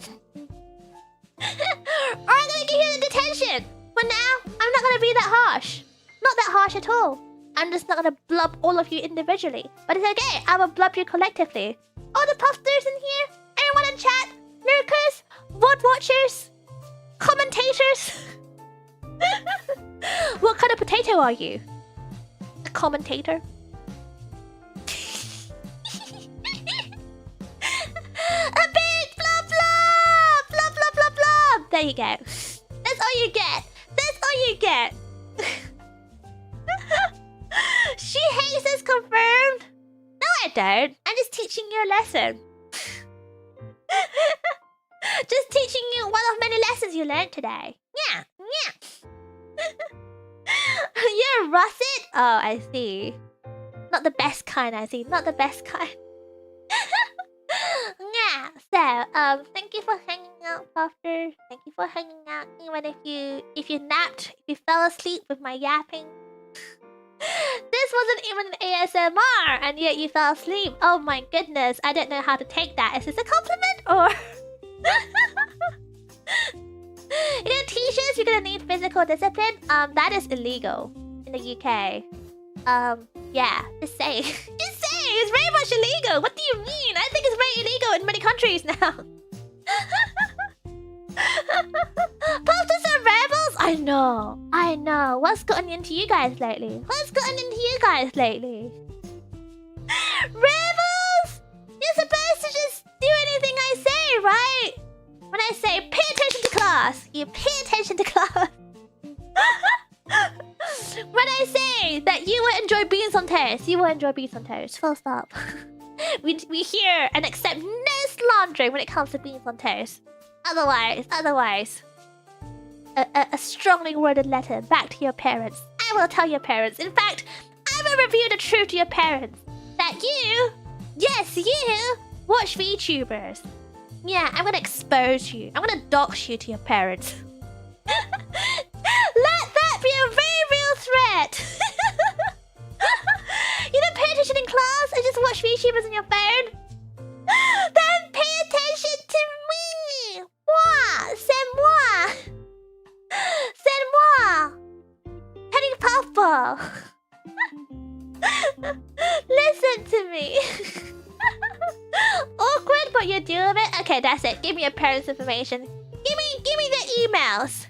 Or I'm gonna give you the detention. For now, I'm not gonna be that harsh. Not that harsh at all. I'm just not gonna blub all of you individually. But it's okay, I will blub you collectively. All the Puffsters in here, everyone in chat, lurkers, VOD watchers, commentators. What kind of potato are you? A commentator? A big blub blub! Blub blub blub blub! There you go. That's all you get. That's all you get. She hates us confirmed. No, I don't. I'm just teaching you a lesson. Just teaching you one of many lessons you learned today. Yeah. You're a russet? Oh, I see. Not the best kind, I see. Not the best kind. Yeah. So, thank you for hanging out, Puffers. Thank you for hanging out. Even if you napped, if you fell asleep with my yapping. This wasn't even an ASMR, and yet you fell asleep. Oh my goodness, I don't know how to take that. Is this a compliment or? You know, teachers, you're gonna need physical discipline. That is illegal in the UK. Yeah, just saying. Just saying, it's very much illegal. What do you mean? I think it's very illegal in many countries now. Posters are rebels? I know. What's gotten into you guys lately? Rebels! You're supposed to just do anything I say, right? When I say pay attention to class, you pay attention to class. When I say that you will enjoy beans on toast, you will enjoy beans on toast. Full stop. we hear and accept no slandering when it comes to beans on toast. Otherwise, a strongly worded letter back to your parents. I will tell your parents. In fact, I will reveal the truth to your parents. That you, yes, you, watch VTubers. Yeah, I'm gonna expose you. I'm gonna dox you to your parents. Let that be a very real threat. You don't pay attention in class and just watch VTubers on your phone? Then pay attention to me. Moi, c'est moi. C'est moi. Penny Puffball. Listen to me. Awkward, but you deal with it. Okay, that's it. Give me your parents' information. Give me the emails.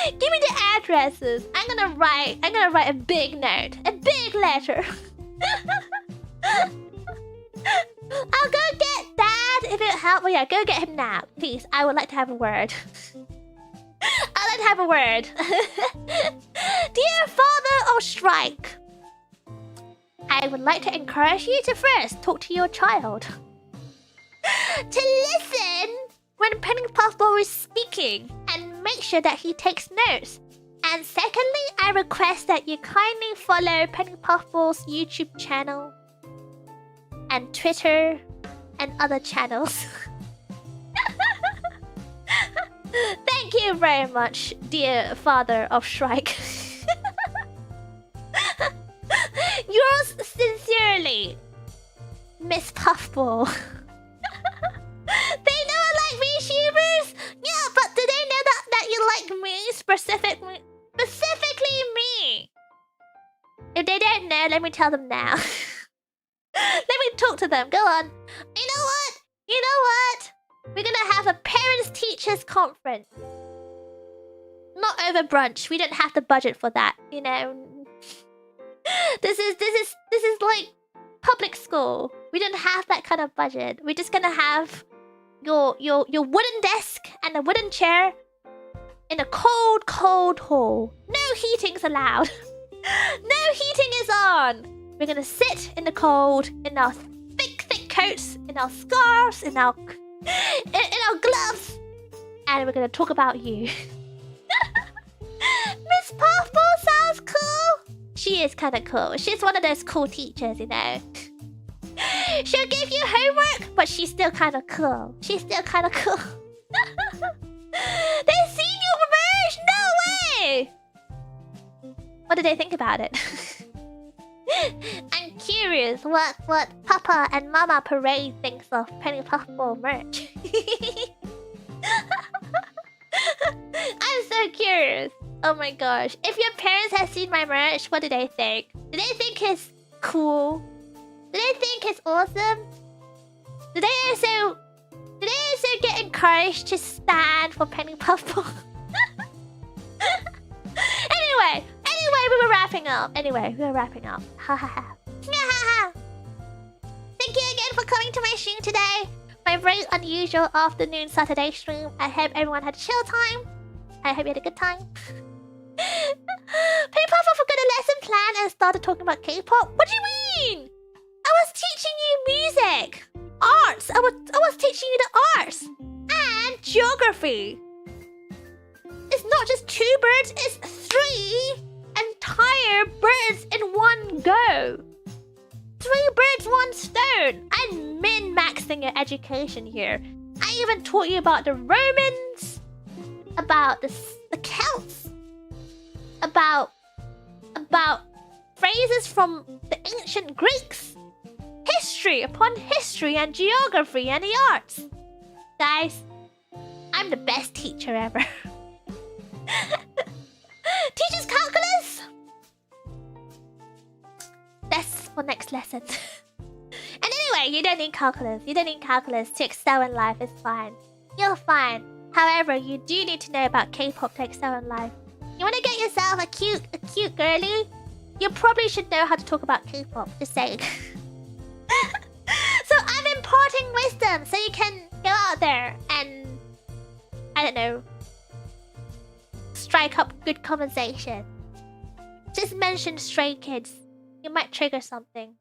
Give me the addresses. I'm gonna write a big note, a big letter. I'll go get Dad if it'll help. Well, yeah, go get him now, please. I would like to have a word. I'd like to have a word. Dear father of Strike, I would like to encourage you to first talk to your child. To listen when Penny Puffball is speaking and make sure that he takes notes. And secondly, I request that you kindly follow Penny Puffball's YouTube channel and Twitter and other channels. Thank you very much, dear father of Shrike. Yours sincerely, Miss Puffball. They know I like VTubers? Yeah, but do they know that you like me specifically me? If they don't know, let me tell them now. Let me talk to them. Go on. You know what? We're gonna have a parents-teachers conference. Not over brunch. We don't have the budget for that. You know. This is like public school. We don't have that kind of budget. We're just gonna have your wooden desk and a wooden chair in a cold hall. No heating's allowed. No heating is on. We're gonna sit in the cold in our thick coats, in our scarves, in our gloves, and we're gonna talk about you. Miss Puffball sounds cool. She is kind of cool. She's one of those cool teachers, you know. She'll give you homework, but she's still kind of cool. They've seen your merch? No way! What did they think about it? I'm curious what Papa and Mama Parade thinks of Penny Puffball merch. I'm so curious. Oh my gosh. If your parents have seen my merch, what do they think? Do they think it's cool? Do they think it's awesome? Do they also get encouraged to stand for Penny Puffball? Anyway, we were wrapping up. Ha ha ha. Thank you again for coming to my stream today. My very unusual afternoon Saturday stream. I hope everyone had a chill time. I hope you had a good time. Penny Puffball forgot a lesson plan and started talking about K-pop. What do you mean? I was teaching you music, arts. I was teaching you the arts and geography. It's not just 2 birds, it's 3 entire birds in one go. 3 birds, 1 stone. I'm min-maxing your education here. I even taught you about the Romans, about the Celts, about phrases from the ancient Greeks, history upon history and geography and the arts. Guys, I'm the best teacher ever. Teaches calculus? for next lesson. And anyway, you don't need calculus. You don't need calculus to excel in life. It's fine. You're fine. However, you do need to know about K-pop to excel in life. You want to get yourself a cute girly? You probably should know how to talk about K-pop. Just saying. So I'm imparting wisdom so you can go out there and, I don't know, strike up good conversation. Just mention Stray Kids. You might trigger something.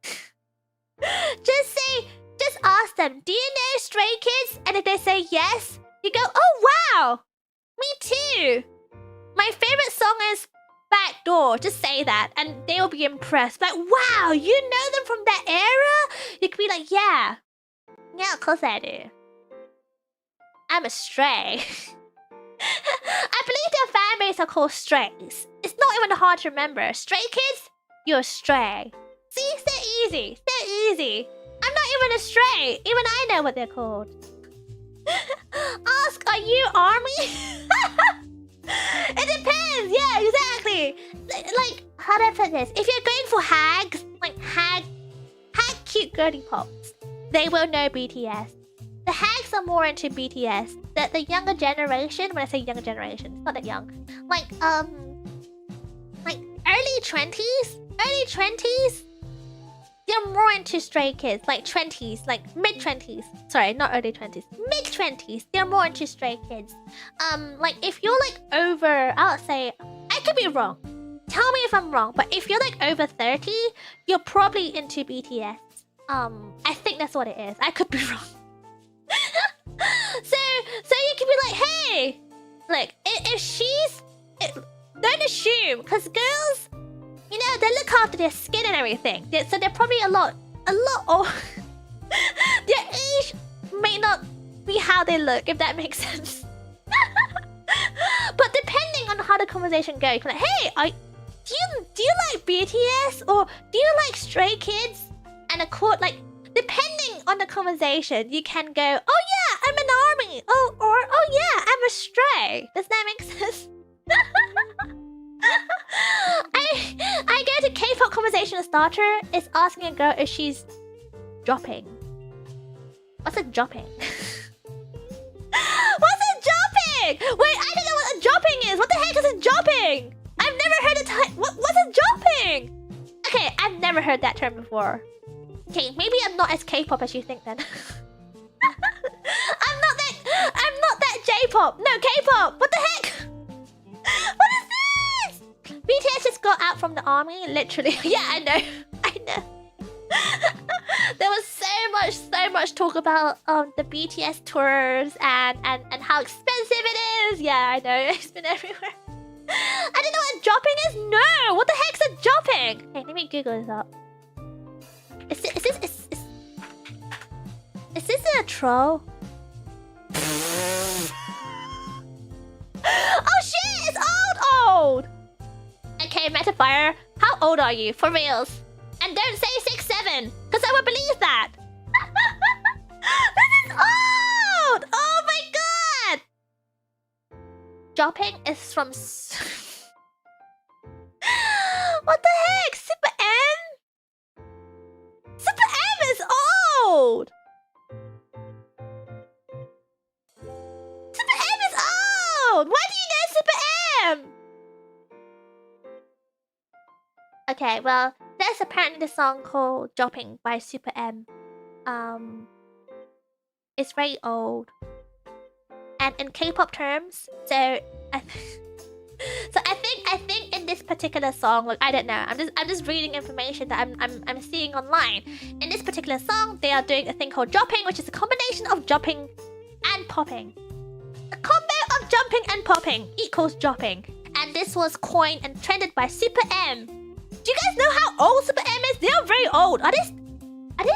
Just ask them, do you know Stray Kids? And if they say yes, you go, oh wow, me too. My favorite song is Back Door. Just say that and they'll be impressed. Like, wow, you know them from that era? You could be like, yeah, of course I do. I'm a stray. I believe their fan base are called strays. It's not even hard to remember. Stray Kids, you're a stray. See, it's that easy. It's that easy. I'm not even a stray. Even I know what they're called. Ask, are you army? It depends. Yeah, exactly. Like, how do I put this? If you're going for hags, like hag cute girly pops, they will know BTS. The hags are more into BTS. The younger generation, when I say younger generation, it's not that young. Like early 20s, they're more into Stray Kids. Like 20s, like mid-20s. Sorry, not early 20s. Mid-20s, they're more into Stray Kids. Like if you're like over, I'll say, I could be wrong. Tell me if I'm wrong, but if you're like over 30, you're probably into BTS. I think that's what it is. I could be wrong. So you can be like, hey, like if she's, don't assume, because girls, you know, they look after their skin and everything. So they're probably a lot old. Their age may not be how they look, if that makes sense. But depending on how the conversation goes, you can be like, hey, do you like BTS or do you like Stray Kids? And like depending on the conversation, you can go, oh yeah, I'm an army. Oh yeah, I'm a stray. Does that make sense? I go to K-pop conversation starter is asking a girl if she's dropping. What's a dropping? What's a dropping? Wait, I don't know what a dropping is. What the heck is a dropping? I've never heard a term. What's a dropping? Okay, I've never heard that term before. Okay, maybe I'm not as K-pop as you think then. I'm not that J-pop. No, K-pop. What the heck? What is this? BTS just got out from the army, literally. Yeah, I know. There was so much talk about the BTS tours and how expensive it is. Yeah, I know. It's been everywhere. I don't know what dropping is. No, what the heck's a dropping? Okay, let me Google this up. Is this a troll? Oh shit, it's old! Okay, Metafire, how old are you? For reals? And don't say 6'7", because I would believe that. This is old! Oh my god! Dropping is from... What the heck? Super M? Super M is old! Super M is old! Why do you know Super M? Okay, well, there's apparently the song called Dropping by Super M. It's very old. And in K-pop terms, so I think in this particular song, like I don't know, I'm just reading information that I'm seeing online. In this particular song, they are doing a thing called dropping, which is a combination of jumping and popping. A combo of jumping and popping equals dropping. And this was coined and trended by Super M. Do you guys know how old Super M is? They're very old. Are they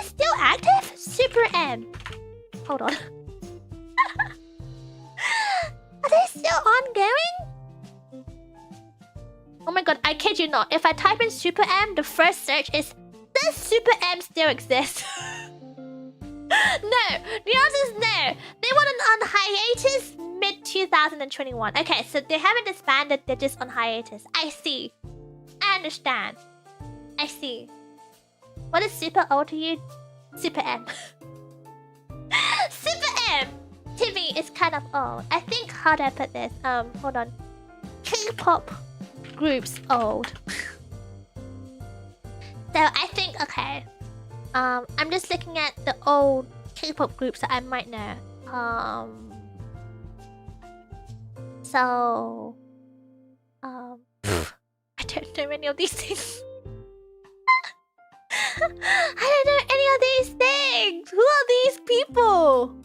still active? Super M. Hold on. Are they still ongoing? Oh my god, I kid you not. If I type in Super M, the first search is, does Super M still exist? No, the answer is no. They went on hiatus mid-2021. Okay, so they haven't disbanded, they're just on hiatus. I see. I understand. I see. What is super old to you? Super M. Super M to me is kind of old. I think, how do I put this? Hold on. K-pop groups old. So I think, okay. I'm just looking at the old K-pop groups that I might know. I don't know any of these things. I don't know any of these things. Who are these people?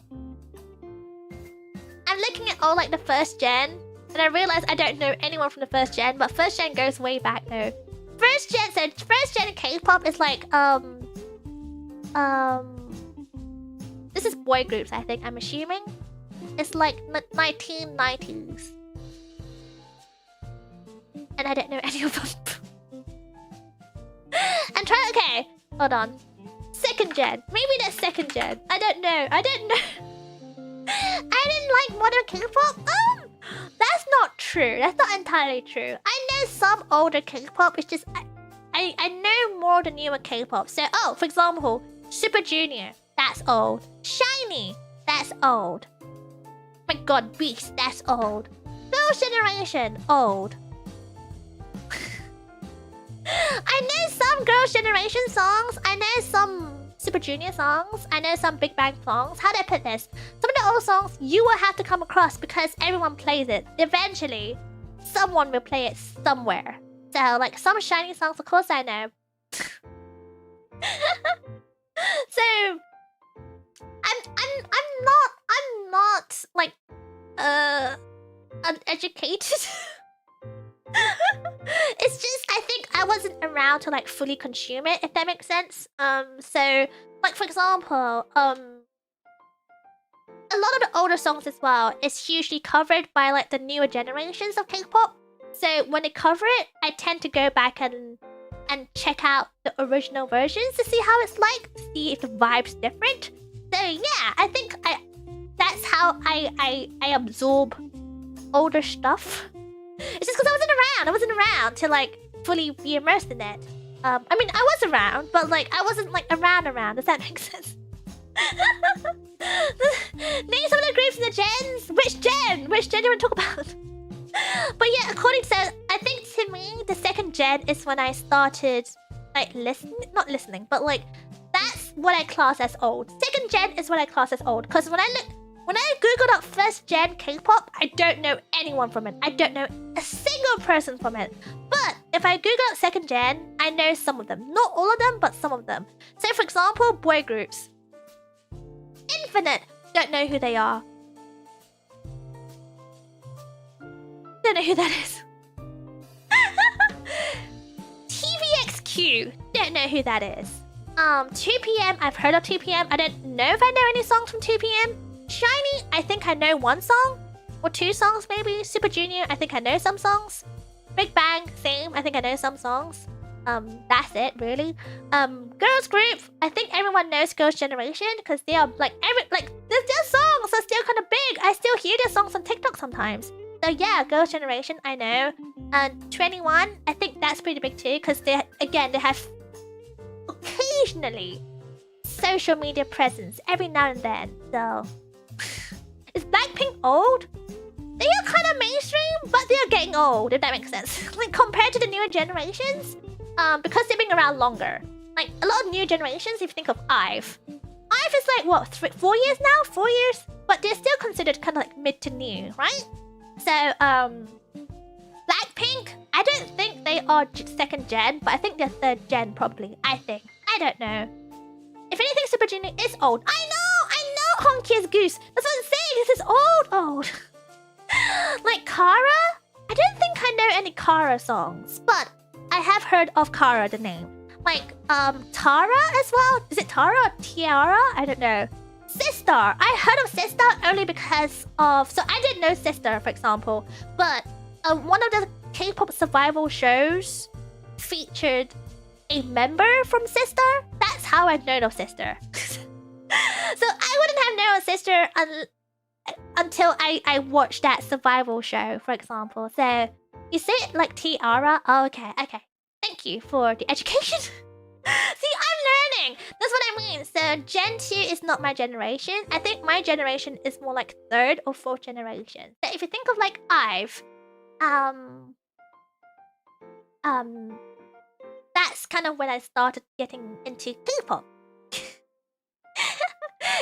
I'm looking at all like the first gen, and I realize I don't know anyone from the first gen, but first gen goes way back though. First gen K-pop is like this is boy groups, I think. I'm assuming it's like 1990s, and I don't know any of them. And try. Okay, hold on. Second gen, maybe that's second gen. I don't know. I didn't like modern K-pop. That's not true. That's not entirely true. I know some older K-pop. It's just I know more the newer K-pop. So for example, Super Junior. That's old. Shiny. That's old. My God, Beast. That's old. Girls' Generation. Old. I know some Girls' Generation songs. I know some Super Junior songs. I know some Big Bang songs. How do I put this? Some of the old songs you will have to come across because everyone plays it. Eventually, someone will play it somewhere. So, like some Shiny songs, of course I know. So, I'm not like uneducated. It's just I think I wasn't around to like fully consume it, if that makes sense. So like for example, a lot of the older songs as well is hugely covered by like the newer generations of K-pop. So when they cover it, I tend to go back and check out the original versions to see how it's like, to see if the vibe's different. So yeah, I think that's how I absorb older stuff. It's just because I wasn't around to like fully be immersed in it. I mean, I was around, but like I wasn't like around. Does that make sense? Name some of the groups in the gens. Which gen? Which gen do you want to talk about? But yeah, according to I think to me, the second gen is when I started like not listening, but like that's what I class as old. Second gen is what I class as old, because when I googled up first gen K-pop, I don't know anyone from it. I don't know a single person from it. But if I google up second gen, I know some of them. Not all of them, but some of them. So for example, boy groups. Infinite. Don't know who they are. Don't know who that is. TVXQ. Don't know who that is. 2PM. I've heard of 2PM. I don't know if I know any songs from 2PM. Shiny, I think I know one song or two songs maybe. Super Junior, I think I know some songs. Big Bang, same. I think I know some songs. That's it really. Girls group, I think everyone knows Girls' Generation because they are like their songs are still kind of big. I still hear their songs on TikTok sometimes. So yeah, Girls' Generation, I know. And 21, I think that's pretty big too because they have occasionally social media presence every now and then. So is Blackpink old? They are kind of mainstream, but they are getting old, if that makes sense. Like compared to the newer generations, because they've been around longer. Like a lot of new generations, if you think of IVE. IVE is like what, 4 years now? 4 years? But they're still considered kind of like mid to new, right? So Blackpink, I don't think they are second gen, but I think they're third gen probably. I don't know. If anything, Super Junior is old. I know! Honky is Goose. That's what I'm saying. This is old. Like Kara? I don't think I know any Kara songs, but I have heard of Kara, the name. Like, Tara as well? Is it Tara or Tiara? I don't know. Sister. I heard of Sister only because of... So I didn't know Sister, for example, but one of the K-pop survival shows featured a member from Sister. That's how I've known of Sister. So I wouldn't have known of Sister until I watched that survival show, for example. So you say it like Tiara. Oh, okay. Thank you for the education. See, I'm learning. That's what I mean. So Gen 2 is not my generation. I think my generation is more like third or fourth generation. So if you think of like I've, that's kind of when I started getting into K-pop. If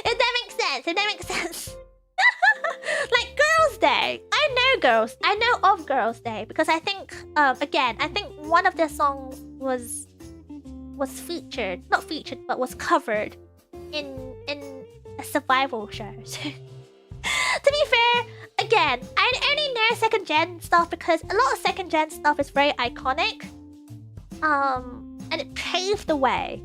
that makes sense. If that makes sense. Like Girls' Day. I know of Girls' Day because I think, again, I think one of their songs was featured, not featured, but was covered in a survival show. So, to be fair, again, I only know second gen stuff because a lot of second gen stuff is very iconic. And it paved the way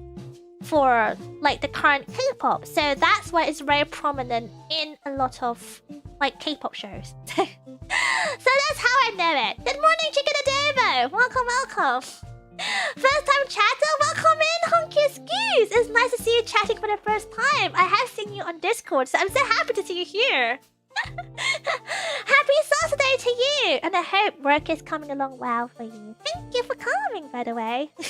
for like the current K-pop. So that's why it's very prominent in a lot of like K-pop shows. So that's how I know it. Good morning, Chicken Adobo. Welcome. First time chatter, welcome in, Honky Excuse. It's nice to see you chatting for the first time. I have seen you on Discord, so I'm so happy to see you here. Happy Saturday to you, and I hope work is coming along well for you. Thank you for coming, by the way. 9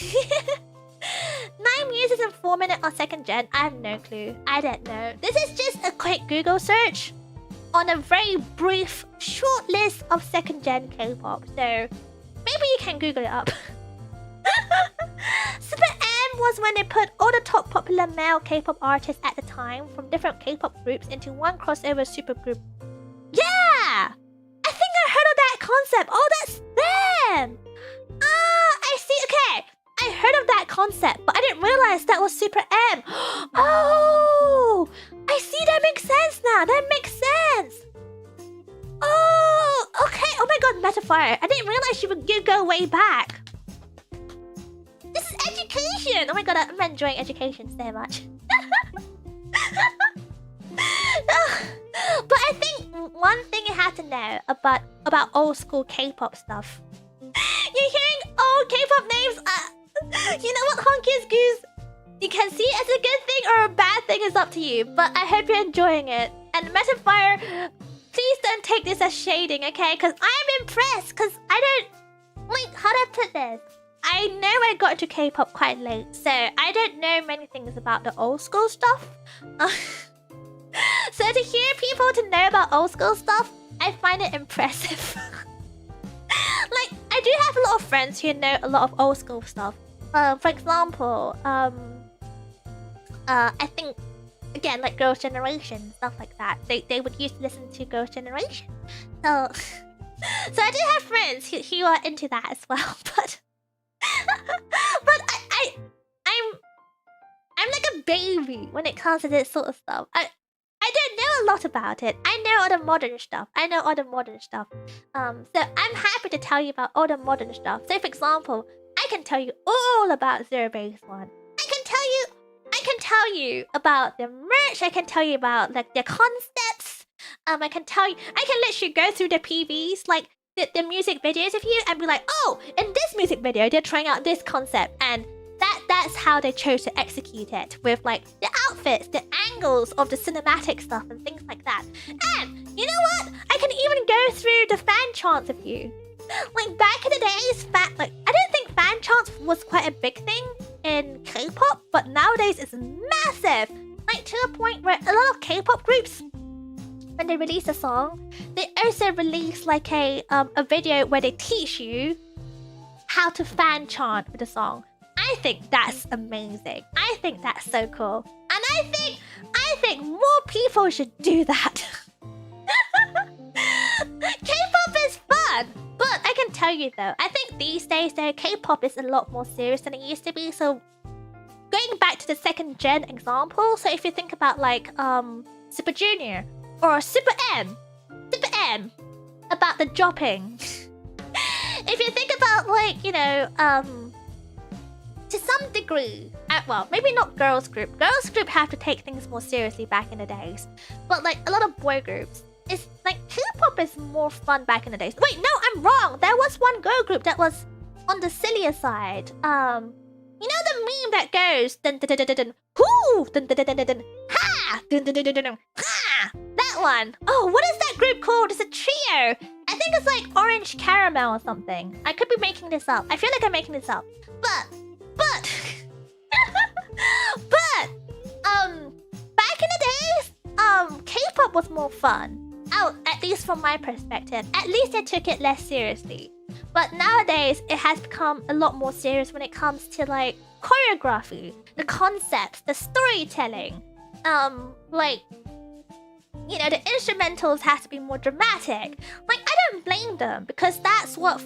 users in 4 minutes on second gen. I have no clue. I don't know. This is just a quick Google search on a very brief, short list of second gen K-pop. So maybe you can Google it up. Super M was when they put all the top popular male K-pop artists at the time from different K-pop groups into one crossover supergroup. Yeah! I think I heard of that concept. Oh, that's them! I see. Okay. I heard of that concept, but I didn't realize that was Super M. Oh! I see. That makes sense now. That makes sense. Oh, okay. Oh my god, Metaphor. I didn't realize you go way back. This is education! Oh my god, I'm enjoying education so much. But I think one thing you have to know about old school K-pop stuff. You're hearing old K-pop names. You know what, Honky Excuse? You can see it as a good thing or a bad thing is up to you. But I hope you're enjoying it. And Metaphor, please don't take this as shading, okay? Because I'm impressed. Because I don't... Like, how do I put this? I know I got into K-pop quite late, so I don't know many things about the old school stuff. So to hear people to know about old school stuff, I find it impressive. Like, I do have a lot of friends who know a lot of old school stuff. For example, I think, again, like Girls' Generation, stuff like that. They would used to listen to Girls' Generation. So I do have friends who are into that as well, but... I'm like a baby when it comes to this sort of stuff. I don't know a lot about it. I know all the modern stuff. So I'm happy to tell you about all the modern stuff. So for example, I can tell you all about Zero Base One. I can tell you about the merch. I can tell you about like their concepts. I can literally go through the PVs, like the music videos of you, and be like, oh, in this music video they're trying out this concept, and that's how they chose to execute it, with like the outfits, the angles of the cinematic stuff and things like that. And you know what? I can even go through the fan chants of you. Like back in the days, I didn't think fan chants was quite a big thing in K-pop, but nowadays it's massive. Like to a point where a lot of K-pop groups, when they release a song, they also release like a video where they teach you how to fan chant with the song. I think that's amazing. I think that's so cool. And I think more people should do that. K-pop is fun. But I can tell you though, I think these days though, K-pop is a lot more serious than it used to be. So going back to the second gen example, so if you think about like Super Junior or Super M, about the dropping. If you think about like, you know, to some degree, well, maybe not girls group. Girls group have to take things more seriously back in the days. But like a lot of boy groups, it's like K-pop is more fun back in the days. Wait, no, I'm wrong. There was one girl group that was on the sillier side. You know the meme that goes dun dun dun dun dun whoo dun dun dun dun dun ha dun dun dun dun dun ha. That one. Oh, what is that group called? It's a trio. I think it's like Orange Caramel or something. I could be making this up. I feel like I'm making this up. But But back in the days, K-pop was more fun. Oh, at least from my perspective. At least I took it less seriously. But nowadays, it has become a lot more serious when it comes to like choreography, the concepts, the storytelling. Like, you know, the instrumentals have to be more dramatic. Like, I don't blame them because that's what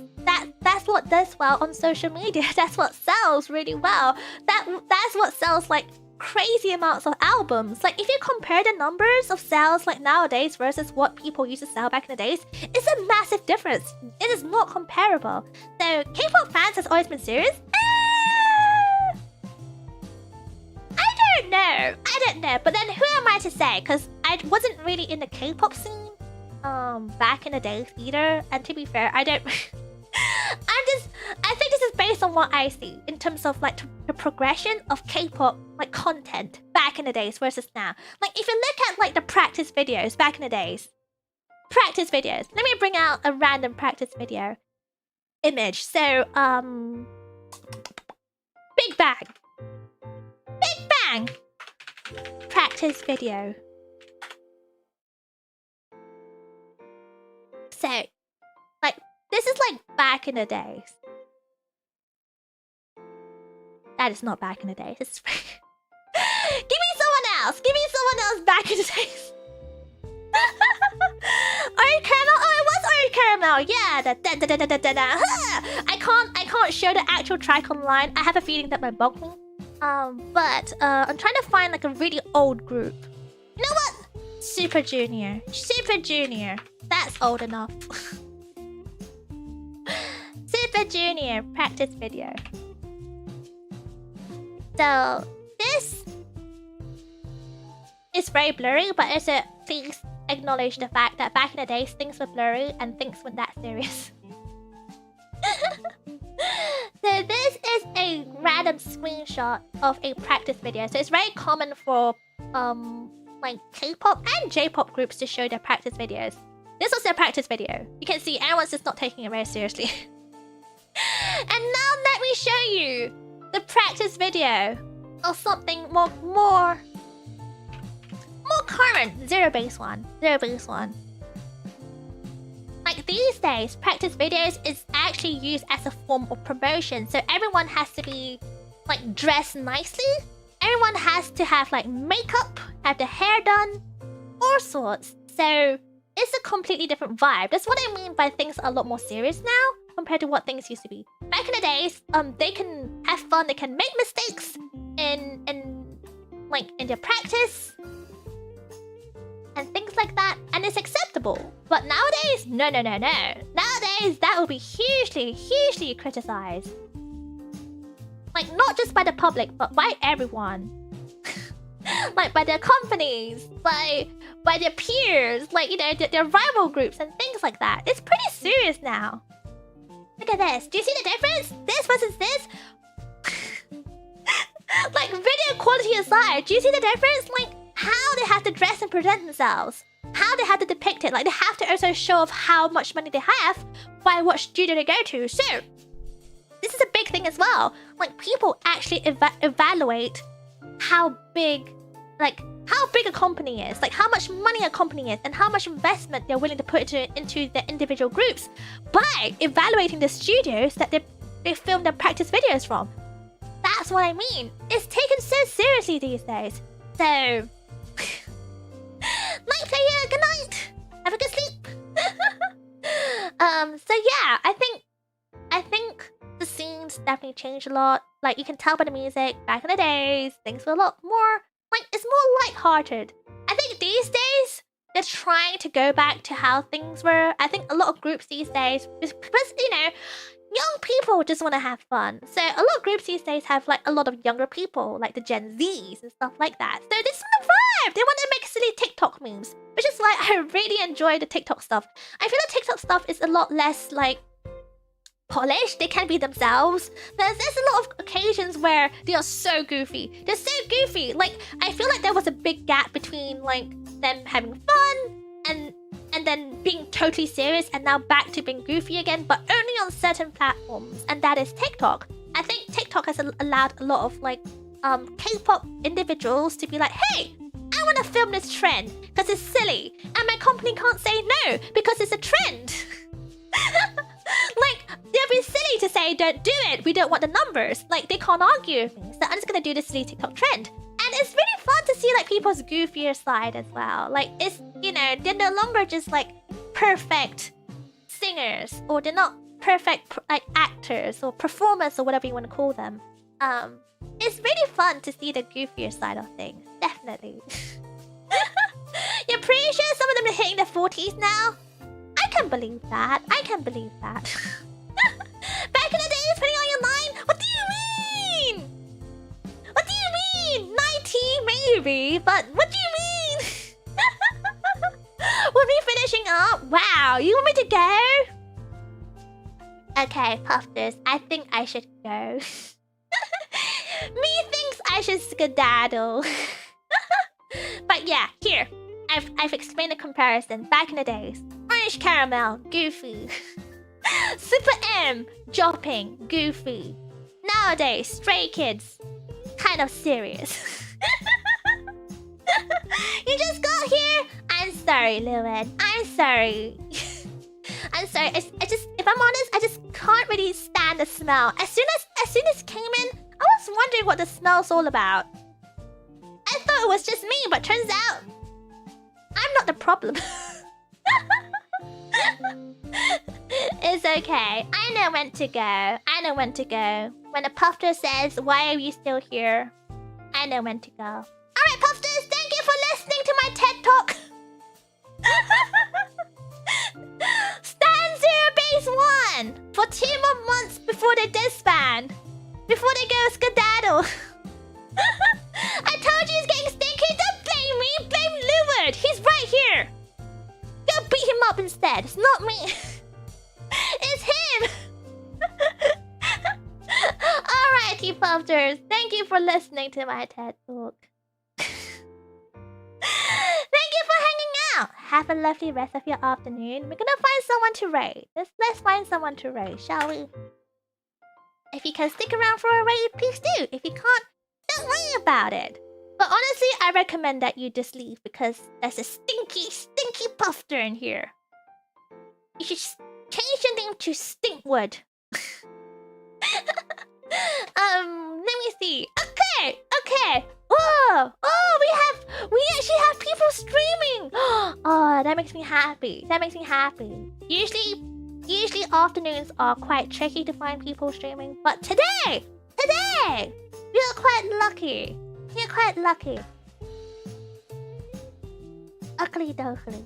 does well on social media. That's what sells really well. That's what sells like crazy amounts of albums. Like, if you compare the numbers of sales like nowadays versus what people used to sell back in the days, it's a massive difference. It is not comparable. So K-pop fans has always been serious. I don't know. But then who am I to say? Because I wasn't really in the K-pop scene back in the days either. And to be fair, I don't. I think this is based on what I see in terms of like the progression of K-pop like content back in the days versus now. Like if you look at like the practice videos back in the days, practice videos. Let me bring out a random practice video image. So Big Bang practice video. So like this is like back in the days. That is not back in the days. It's Give me someone else. Give me someone else back in the days. Orange caramel. Oh, it was orange caramel. Yeah. I can't show the actual track online. I have a feeling that might bug me. But I'm trying to find like a really old group. You know what? Super Junior. That's old enough. Super Junior practice video. So this is very blurry, but also please acknowledge the fact that back in the days things were blurry and things weren't that serious. So this is a random screenshot of a practice video. So it's very common for like K-pop and J-pop groups to show their practice videos. This was their practice video. You can see everyone's just not taking it very seriously. And now let me show you the practice video of something more current. Zero base one. Like these days, practice videos is actually used as a form of promotion. So everyone has to be like dressed nicely. Everyone has to have like makeup, have the hair done, all sorts. So it's a completely different vibe. That's what I mean by things are a lot more serious now compared to what things used to be. Back in the days, they can have fun, they can make mistakes in their practice and things like that, and it's acceptable. But nowadays, no. Nowadays, that will be hugely criticized. Like not just by the public, but by everyone. Like by their companies, by their peers, like you know, their rival groups and things like that. It's pretty serious now. Look at this. Do you see the difference? This versus this? Like video quality aside, do you see the difference? Like how they have to dress and present themselves, how they have to depict it. Like they have to also show off how much money they have by what studio they go to. So this is a big thing as well. Like people actually evaluate how big a company is, like how much money a company is, and how much investment they're willing to put into their individual groups by evaluating the studios that they film their practice videos from. That's what I mean. It's taken so seriously these days. So, night player, good night. Have a good sleep. So yeah, I think the scenes definitely changed a lot. Like you can tell by the music. Back in the days, things were a lot more like it's more lighthearted. I think these days they're trying to go back to how things were. I think a lot of groups these days, because you know, young people just want to have fun. So a lot of groups these days have like a lot of younger people, like the Gen Zs and stuff like that. So this is the vibe. They want to make silly TikTok memes, which is why I really enjoy the TikTok stuff. I feel like TikTok stuff is a lot less like polished. They can be themselves. There's a lot of occasions where they are so goofy. They're so goofy. Like I feel like there was a big gap between like them having fun and then being totally serious, and now back to being goofy again, but only on certain platforms, and that is TikTok. I think TikTok has allowed a lot of like K-pop individuals to be like, hey, I want to film this trend because it's silly, and my company can't say no because it's a trend. Like, they'll be silly to say, don't do it, we don't want the numbers. Like, they can't argue with me, so I'm just gonna do this silly TikTok trend. And it's really fun to see, like, people's goofier side as well. Like, it's, you know, they're no longer just, like, perfect singers, or they're not perfect, like, actors, or performers, or whatever you want to call them. It's really fun to see the goofier side of things, definitely. You're pretty sure some of them are hitting their 40s now? I can believe that. I can believe that. Back in the days, putting on your line? What do you mean? What do you mean? 90 maybe, but what do you mean? We'll be finishing up. Wow, you want me to go? Okay, Puffers, I think I should go. Me thinks I should skedaddle. But yeah, here. I've explained the comparison. Back in the days. Orange caramel, goofy. Super M, jopping, goofy. Nowadays, Stray Kids, kind of serious. You just got here? I'm sorry, Lewin. I'm sorry. I'm sorry. If I'm honest, I just can't really stand the smell. As soon as it came in, I was wondering what the smell's all about. I thought it was just me, but turns out I'm not the problem. It's okay. I know when to go. I know when to go. When a Puffter says, why are you still here? I know when to go. Alright, Pufters, thank you for listening to my TED Talk. Stand 0 base 1 for 2 more months before they disband. Before they go skedaddle. I told you he's getting stinky. Don't blame me. Blame Leward. He's right here. Go beat him up instead. It's not me. It's him. Alright, you Pufters. Thank you for listening to my TED Talk. Thank you for hanging out. Have a lovely rest of your afternoon. We're gonna find someone to raid. Let's find someone to raid, shall we? If you can stick around for a raid, please do. If you can't, don't worry about it. But honestly, I recommend that you just leave because there's a stinky Puffter in here. You should change your name to Stinkwood. Let me see. Okay. Whoa! Oh, we actually have people streaming. Oh, that makes me happy. Usually afternoons are quite tricky to find people streaming, but today, we are quite lucky. Ugly dougly.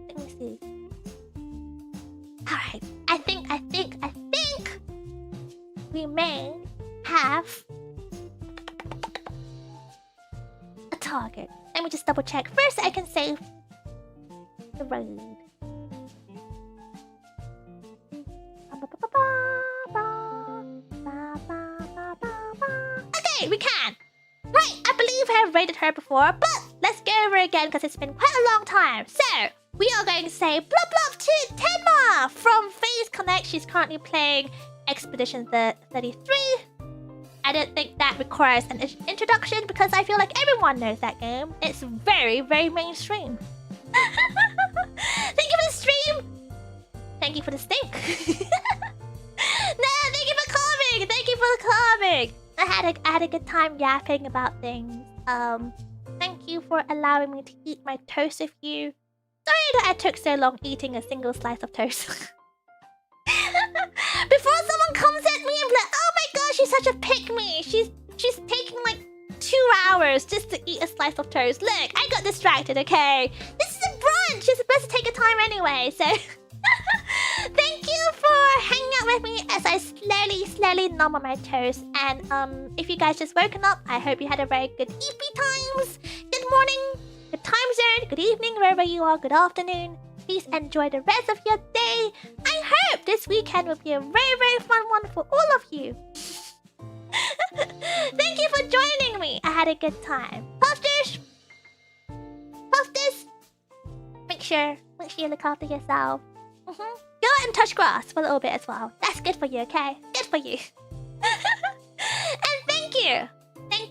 Let me see. Alright, I think we may have a target. Let me just double check. First, I can save the raid. Okay, we can. Right, I believe I have raided her before, but let's go over again because it's been quite a long time. So, we are going to say blah blah to Tenma from Phase Connect. She's currently playing Expedition 33. I don't think that requires an introduction because I feel like everyone knows that game. It's very, very mainstream. Thank you for the stream. Thank you for the stink. No, thank you for coming. I had a good time yapping about things. Thank you for allowing me to eat my toast with you. Sorry that I took so long eating a single slice of toast. Before someone comes at me and be like, oh my gosh, she's such a pick-me. She's taking like 2 hours just to eat a slice of toast. Look, I got distracted, okay? This is a brunch. You're supposed to take your time anyway, so... Thank you for hanging out with me as I slowly nom on my toast. And if you guys just woken up, I hope you had a very good EP times. Good morning, good time zone, good evening, wherever you are, good afternoon. Please enjoy the rest of your day. I hope this weekend will be a very, very fun one for all of you. Thank you for joining me. I had a good time. Pufters! Make sure you look after yourself. Go out and touch grass for a little bit as well. That's good for you, okay? Good for you. And thank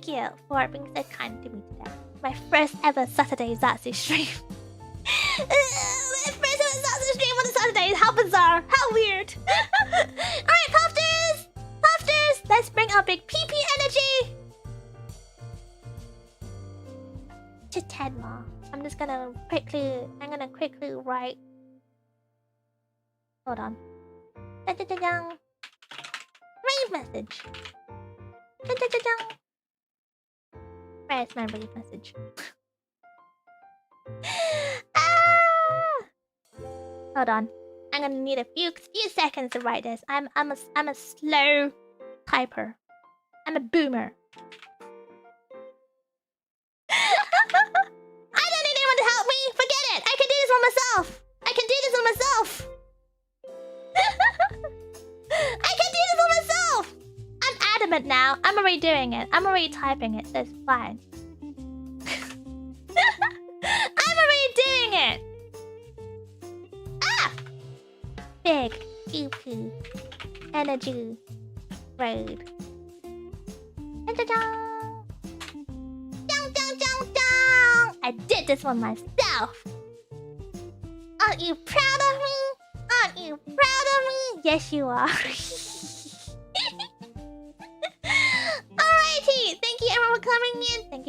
Thank you for being so kind to me today. My first ever Saturday Zatsu stream. My first ever Zatsu stream on a Saturday. How bizarre. How weird. Alright, Puffers! Puffers! Let's bring our big PP energy to 10 more. I'm gonna quickly write. Hold on. Dun-dun-dun-dun. Rave message. Dun-dun-dun-dun. Where's my rave message? Hold on. I'm gonna need a few seconds to write this. I'm a slow typer. I'm a boomer. I don't need anyone to help me. Forget it. I can do this on myself. I can do this on myself. I can do this on myself. I'm adamant now. I'm already doing it. I'm already typing it, so it's fine. I'm already doing it. Ah! Big PP energy road. Dun-dun-dun. Dun, dun, dun, dun. I did this one myself. Aren't you proud of me? Aren't you proud of me? Yes, you are. Alrighty, thank you everyone for coming in. Thank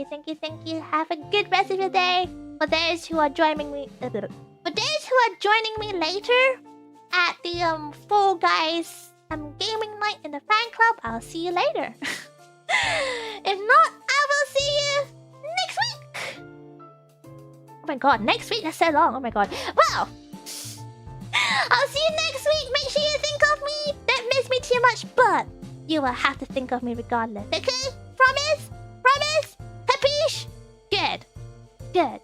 you. Have a good rest of your day. For those who are joining me, later at the Fall Guys gaming night in the fan club, I'll see you later. If not, I will see you next week. Oh my god, next week? That's so long. Oh my god. Wow. I'll see you next week. Make sure you think of me. Don't miss me too much, but you will have to think of me regardless. Okay? Promise? Promise? Capiche? Good. Good.